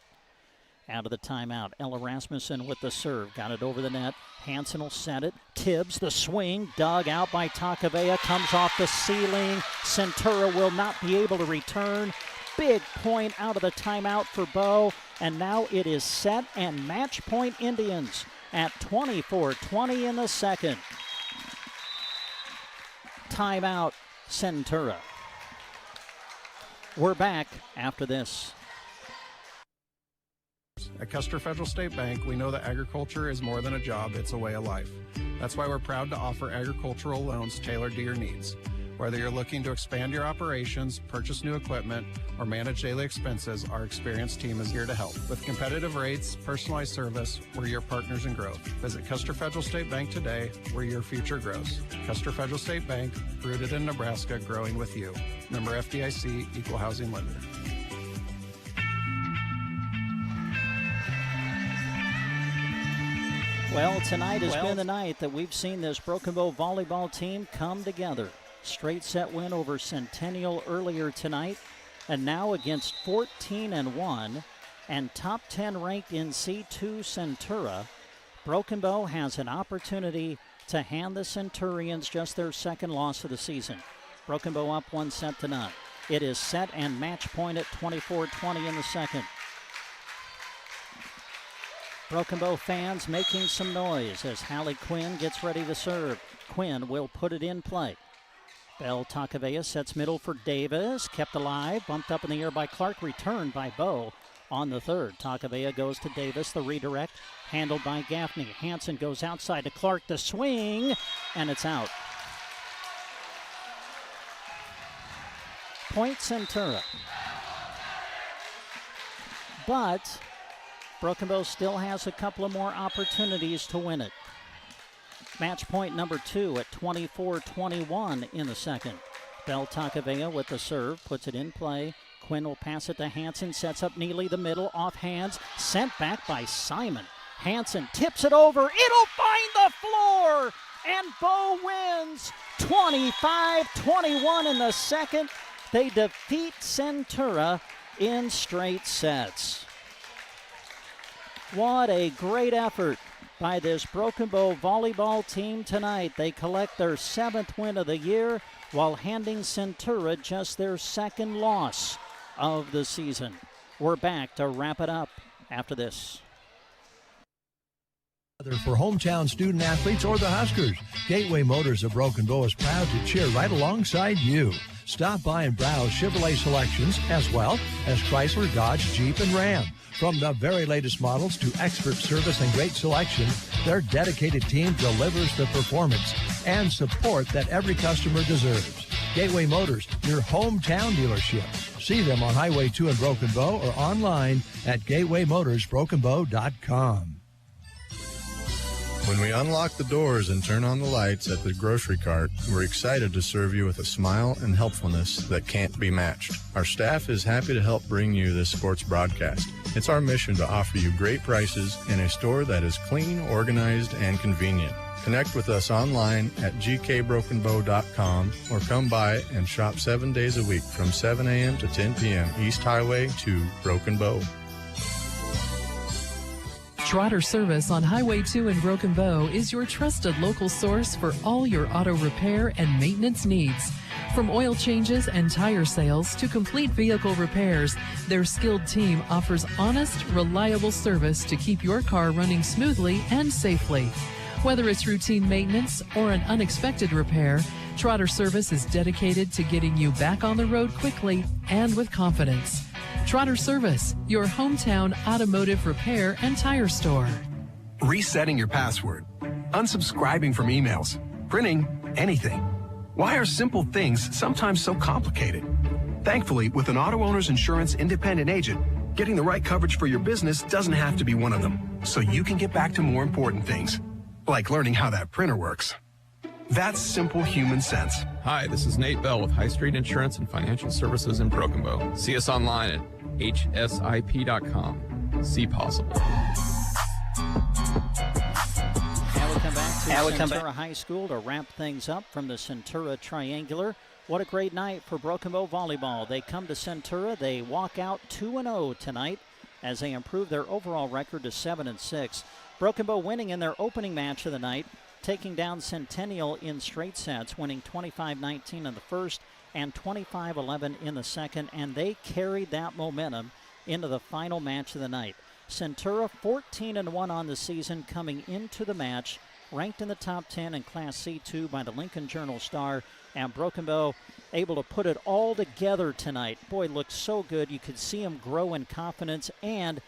[SPEAKER 3] Out of the timeout, Ella Rasmussen with the serve. Got it over the net. Hansen will set it. Tibbs, the swing, dug out by Takavea. Comes off the ceiling. Centura will not be able to return. Big point out of the timeout for Bow. And now it is set and match point Indians at 24-20 in the second. Timeout Centura. We're back after this.
[SPEAKER 16] farmers. At Custer Federal State Bank, we know that agriculture is more than a job, it's a way of life. That's why we're proud to offer agricultural loans tailored to your needs. Whether you're looking to expand your operations, purchase new equipment, or manage daily expenses, our experienced team is here to help. With competitive rates, personalized service, we're your partners in growth. Visit Custer Federal State Bank today, where your future grows. Custer Federal State Bank, rooted in Nebraska, growing with you. Member FDIC, Equal Housing Lender.
[SPEAKER 3] Well, tonight has been the night that we've seen this Broken Bow volleyball team come together. Straight set win over Centennial earlier tonight, and now against 14-1 and top 10 ranked in C2 Centura, Broken Bow has an opportunity to hand the Centurions just their second loss of the season. Broken Bow up 1-0. It is set and match point at 24-20 in the second. Broken Bow fans making some noise as Hallie Quinn gets ready to serve. Quinn will put it in play. Bell Takavea sets middle for Davis. Kept alive. Bumped up in the air by Clark. Returned by Bow on the third. Takavea goes to Davis. The redirect. Handled by Gaffney. Hansen goes outside to Clark. The swing. And it's out. Point Centura. But Broken Bow still has a couple of more opportunities to win it. Match point number 2 at 24-21 in the second. Bell Takavea with the serve, puts it in play. Quinn will pass it to Hansen, sets up Neely the middle, off hands, sent back by Simon. Hansen tips it over, it'll find the floor, and Bow wins 25-21 in the second. They defeat Centura in straight sets. What a great effort by this Broken Bow volleyball team tonight. They collect their 7th win of the year while handing Centura just their second loss of the season. We're back to wrap it up after this.
[SPEAKER 8] For hometown student athletes or the Huskers, Gateway Motors of Broken Bow is proud to cheer right alongside you. Stop by and browse Chevrolet selections as well as Chrysler, Dodge, Jeep, and Ram. From the very latest models to expert service and great selection, their dedicated team delivers the performance and support that every customer deserves. Gateway Motors, your hometown dealership. See them on Highway 2 in Broken Bow or online at gatewaymotorsbrokenbow.com.
[SPEAKER 17] When we unlock the doors and turn on the lights at the grocery cart, we're excited to serve you with a smile and helpfulness that can't be matched. Our staff is happy to help bring you this sports broadcast. It's our mission to offer you great prices in a store that is clean, organized, and convenient. Connect with us online at gkbrokenbow.com or come by and shop 7 days a week from 7 a.m. to 10 p.m. East Highway to Broken Bow.
[SPEAKER 18] Trotter Service on Highway 2 in Broken Bow is your trusted local source for all your auto repair and maintenance needs. From oil changes and tire sales to complete vehicle repairs, their skilled team offers honest, reliable service to keep your car running smoothly and safely. Whether it's routine maintenance or an unexpected repair, Trotter Service is dedicated to getting you back on the road quickly and with confidence. Trotter Service, your hometown automotive repair and tire store.
[SPEAKER 19] Resetting your password, unsubscribing from emails, printing anything. Why are simple things sometimes so complicated? Thankfully, with an auto owner's insurance independent agent, getting the right coverage for your business doesn't have to be one of them, so you can get back to more important things, like learning how that printer works. That's simple human sense.
[SPEAKER 21] Hi, this is Nate Bell with High Street Insurance and Financial Services in Broken Bow. See us online at hsip.com. See possible.
[SPEAKER 3] Now we come back to Centura High School to wrap things up from the Centura Triangular. What a great night for Broken Bow volleyball. They come to Centura. They walk out 2-0 tonight as they improve their overall record to 7-6. Broken Bow winning in their opening match of the night, taking down Centennial in straight sets, winning 25-19 in the first and 25-11 in the second, and they carried that momentum into the final match of the night. Centura 14-1 on the season, coming into the match, ranked in the top 10 in Class C2 by the Lincoln Journal-Star, and Broken Bow able to put it all together tonight. Boy, looked so good. You could see them grow in confidence, and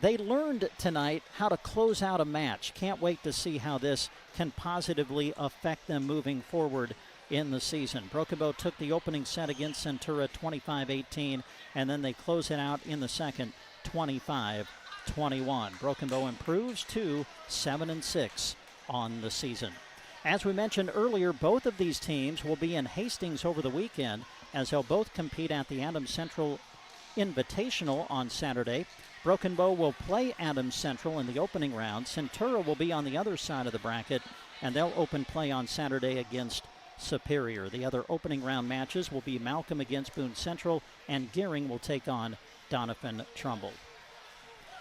[SPEAKER 3] They learned tonight how to close out a match. Can't wait to see how this can positively affect them moving forward in the season. Broken Bow took the opening set against Centura 25-18, and then they close it out in the second 25-21. Broken Bow improves to 7-6 on the season. As we mentioned earlier, both of these teams will be in Hastings over the weekend as they'll both compete at the Adams Central Invitational on Saturday. Broken Bow will play Adams Central in the opening round. Centura will be on the other side of the bracket, and they'll open play on Saturday against Superior. The other opening round matches will be Malcolm against Boone Central, and Gearing will take on Doniphan Trumbull.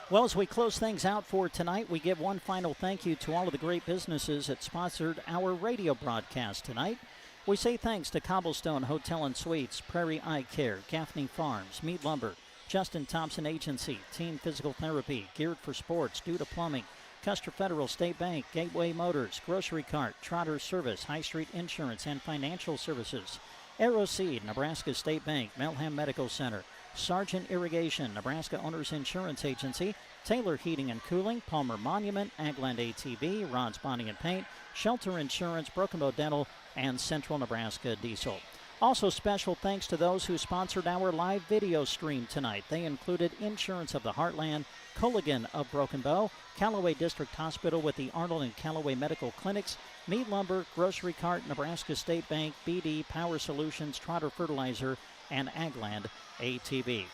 [SPEAKER 3] Well, as we close things out for tonight, we give one final thank you to all of the great businesses that sponsored our radio broadcast tonight. We say thanks to Cobblestone Hotel and Suites, Prairie Eye Care, Gaffney Farms, Mead Lumber, Justin Thompson Agency, Team Physical Therapy, Geared for Sports, Duda Plumbing, Custer Federal State Bank, Gateway Motors, Grocery Cart, Trotter Service, High Street Insurance and Financial Services, Aeroseed, Nebraska State Bank, Melham Medical Center, Sargent Irrigation, Nebraska Owners Insurance Agency, Taylor Heating and Cooling, Palmer Monument, Agland ATV, Rod's Bonding and Paint, Shelter Insurance, Broken Bow Dental, and Central Nebraska Diesel. Also, special thanks to those who sponsored our live video stream tonight. They included Insurance of the Heartland, Culligan of Broken Bow, Callaway District Hospital with the Arnold and Callaway Medical Clinics, Mead Lumber, Grocery Cart, Nebraska State Bank, BD, Power Solutions, Trotter Fertilizer, and Agland ATV.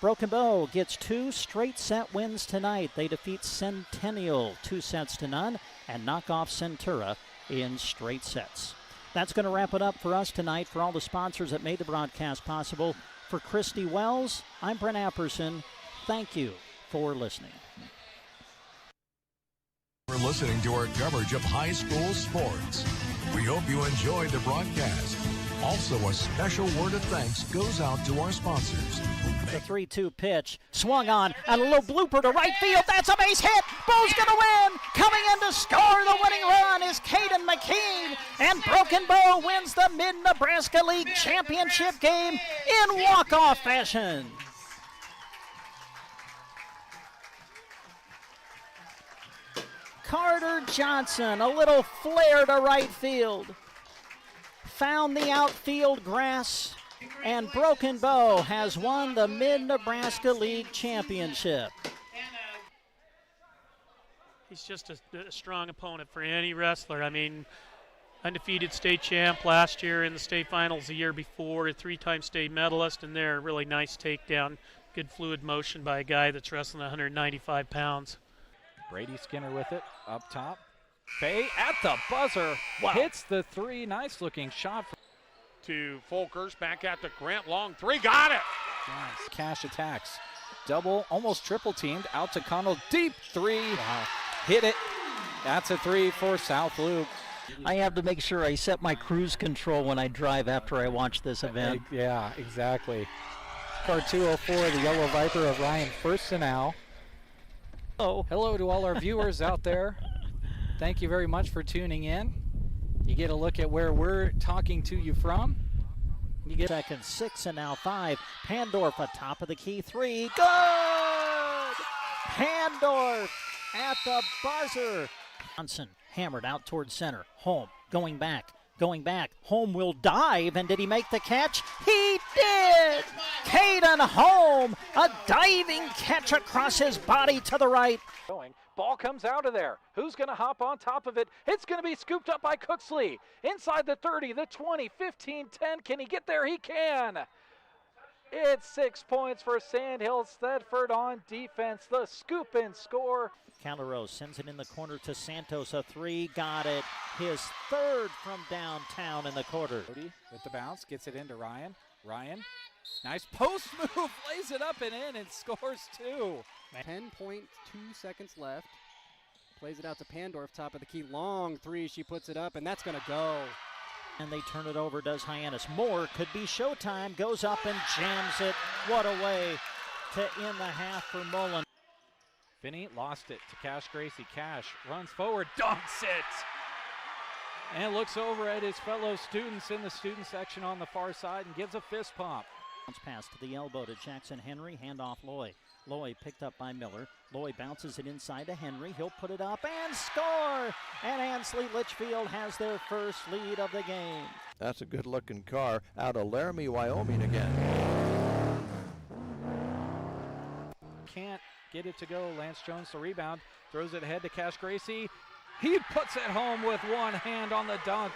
[SPEAKER 3] Broken Bow gets 2 straight set wins tonight. They defeat Centennial 2-0 and knock off Centura in straight sets. That's going to wrap it up for us tonight. For all the sponsors that made the broadcast possible, for Christy Wells, I'm Brent Apperson. Thank you for listening.
[SPEAKER 10] For listening to our coverage of high school sports. We hope you enjoyed the broadcast. Also, a special word of thanks goes out to our sponsors.
[SPEAKER 3] The 3-2 pitch, swung on, and a little blooper to right field. That's a base hit. Bow's going to win. Coming in to score the winning run is Caden McKean, and Broken Bow wins the Mid-Nebraska League Championship game in walk-off fashion. Carter Johnson, a little flare to right field. Found the outfield grass, and Broken Bow has won the Mid-Nebraska League Championship.
[SPEAKER 14] He's just a strong opponent for any wrestler. I mean, undefeated state champ last year in the state finals the year before, a 3-time state medalist, and there, really nice takedown. Good fluid motion by a guy that's wrestling 195 pounds.
[SPEAKER 23] Brady Skinner with it, up top. Fay at the buzzer, hits the 3, nice looking shot.
[SPEAKER 5] To Folkers, back at the Grant, long 3, got it!
[SPEAKER 23] Nice. Cash attacks, double, almost triple teamed, out to Connell, deep 3, hit it. That's a 3 for South Loop.
[SPEAKER 3] I have to make sure I set my cruise control when I drive after I watch this event.
[SPEAKER 23] Yeah, exactly. Car 204, the Yellow Viper of Ryan Firstenau.
[SPEAKER 3] Oh.
[SPEAKER 23] Hello to all our viewers out there. Thank you very much for tuning in. You get a look at where we're talking to you from.
[SPEAKER 3] You get second 6 and now 5. Pandorf atop of the key 3. Good! Pandorf at the buzzer. Johnson hammered out towards center. Home going back. Home will dive, and did he make the catch? He did! Caden Home, a diving catch across his body to the right.
[SPEAKER 23] Ball comes out of there. Who's going to hop on top of it? It's going to be scooped up by Cooksley. Inside the 30, the 20, 15, 10. Can he get there? He can. It's 6 points for Sandhill Thedford on defense. The scoop and score.
[SPEAKER 3] Calderos sends it in the corner to Santos, a 3, got it. His 3rd from downtown in the quarter.
[SPEAKER 23] With the bounce, gets it into Ryan. Ryan, nice post move, lays it up and in and scores 2.
[SPEAKER 24] 10.2 seconds left. Plays it out to Pandorf, top of the key, long 3, she puts it up, and that's gonna go.
[SPEAKER 3] And they turn it over, does Hyannis. More could be showtime, goes up and jams it. What a way to end the half for Mullen.
[SPEAKER 23] Finney lost it to Cash Gracie. Cash runs forward, dunks it, and looks over at his fellow students in the student section on the far side and gives a fist pump.
[SPEAKER 3] Pass to the elbow to Jackson Henry, handoff Loy. Loy picked up by Miller. Loy bounces it inside to Henry. He'll put it up and score! And Ansley Litchfield has their first lead of the game.
[SPEAKER 1] That's a good-looking car out of Laramie, Wyoming again.
[SPEAKER 4] Can't get it to go. Lance Jones the rebound. Throws it ahead to Cash Gracie. He puts it home with one hand on the dunk.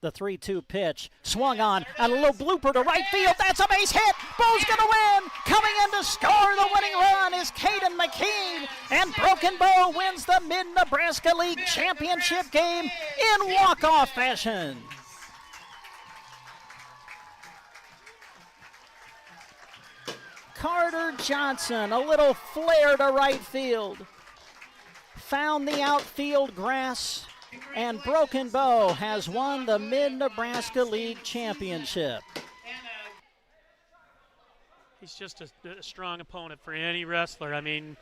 [SPEAKER 3] The 3-2 pitch, swung on, and a little blooper to right field. That's a base hit. Bo's going to win. Coming in to score the winning run is Caden McKean, and Broken Bow wins the Mid-Nebraska League Championship game in walk-off fashion. Carter Johnson, a little flare to right field. Found the outfield grass. And Broken Bow has won the Mid-Nebraska League Championship.
[SPEAKER 14] He's just a strong opponent for any wrestler. I mean,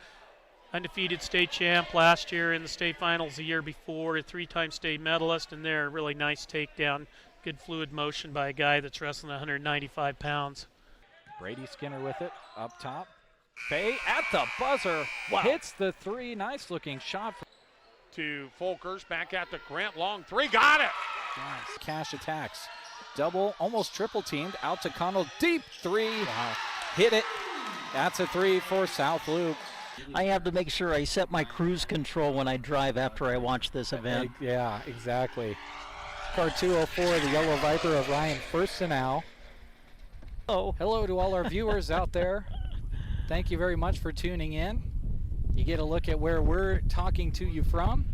[SPEAKER 14] undefeated state champ last year in the state finals the year before, a three-time state medalist, and there, really nice takedown. Good fluid motion by a guy that's wrestling 195 pounds.
[SPEAKER 4] Brady Skinner with it, up top. Bay at the buzzer, hits the three. Nice-looking shot.
[SPEAKER 5] To Folkers, back at the Grant, long three, got it!
[SPEAKER 4] Nice. Cash attacks. Double, almost triple teamed, out to Connell, deep three. Wow. Hit it. That's a three for South Loop.
[SPEAKER 3] I have to make sure I set my cruise control when I drive after I watch this event.
[SPEAKER 4] Yeah, exactly. Car 204, the Yellow Viper of Ryan Firstenau.
[SPEAKER 3] Oh.
[SPEAKER 4] Hello to all our viewers out there. Thank you very much for tuning in. You get a look at where we're talking to you from.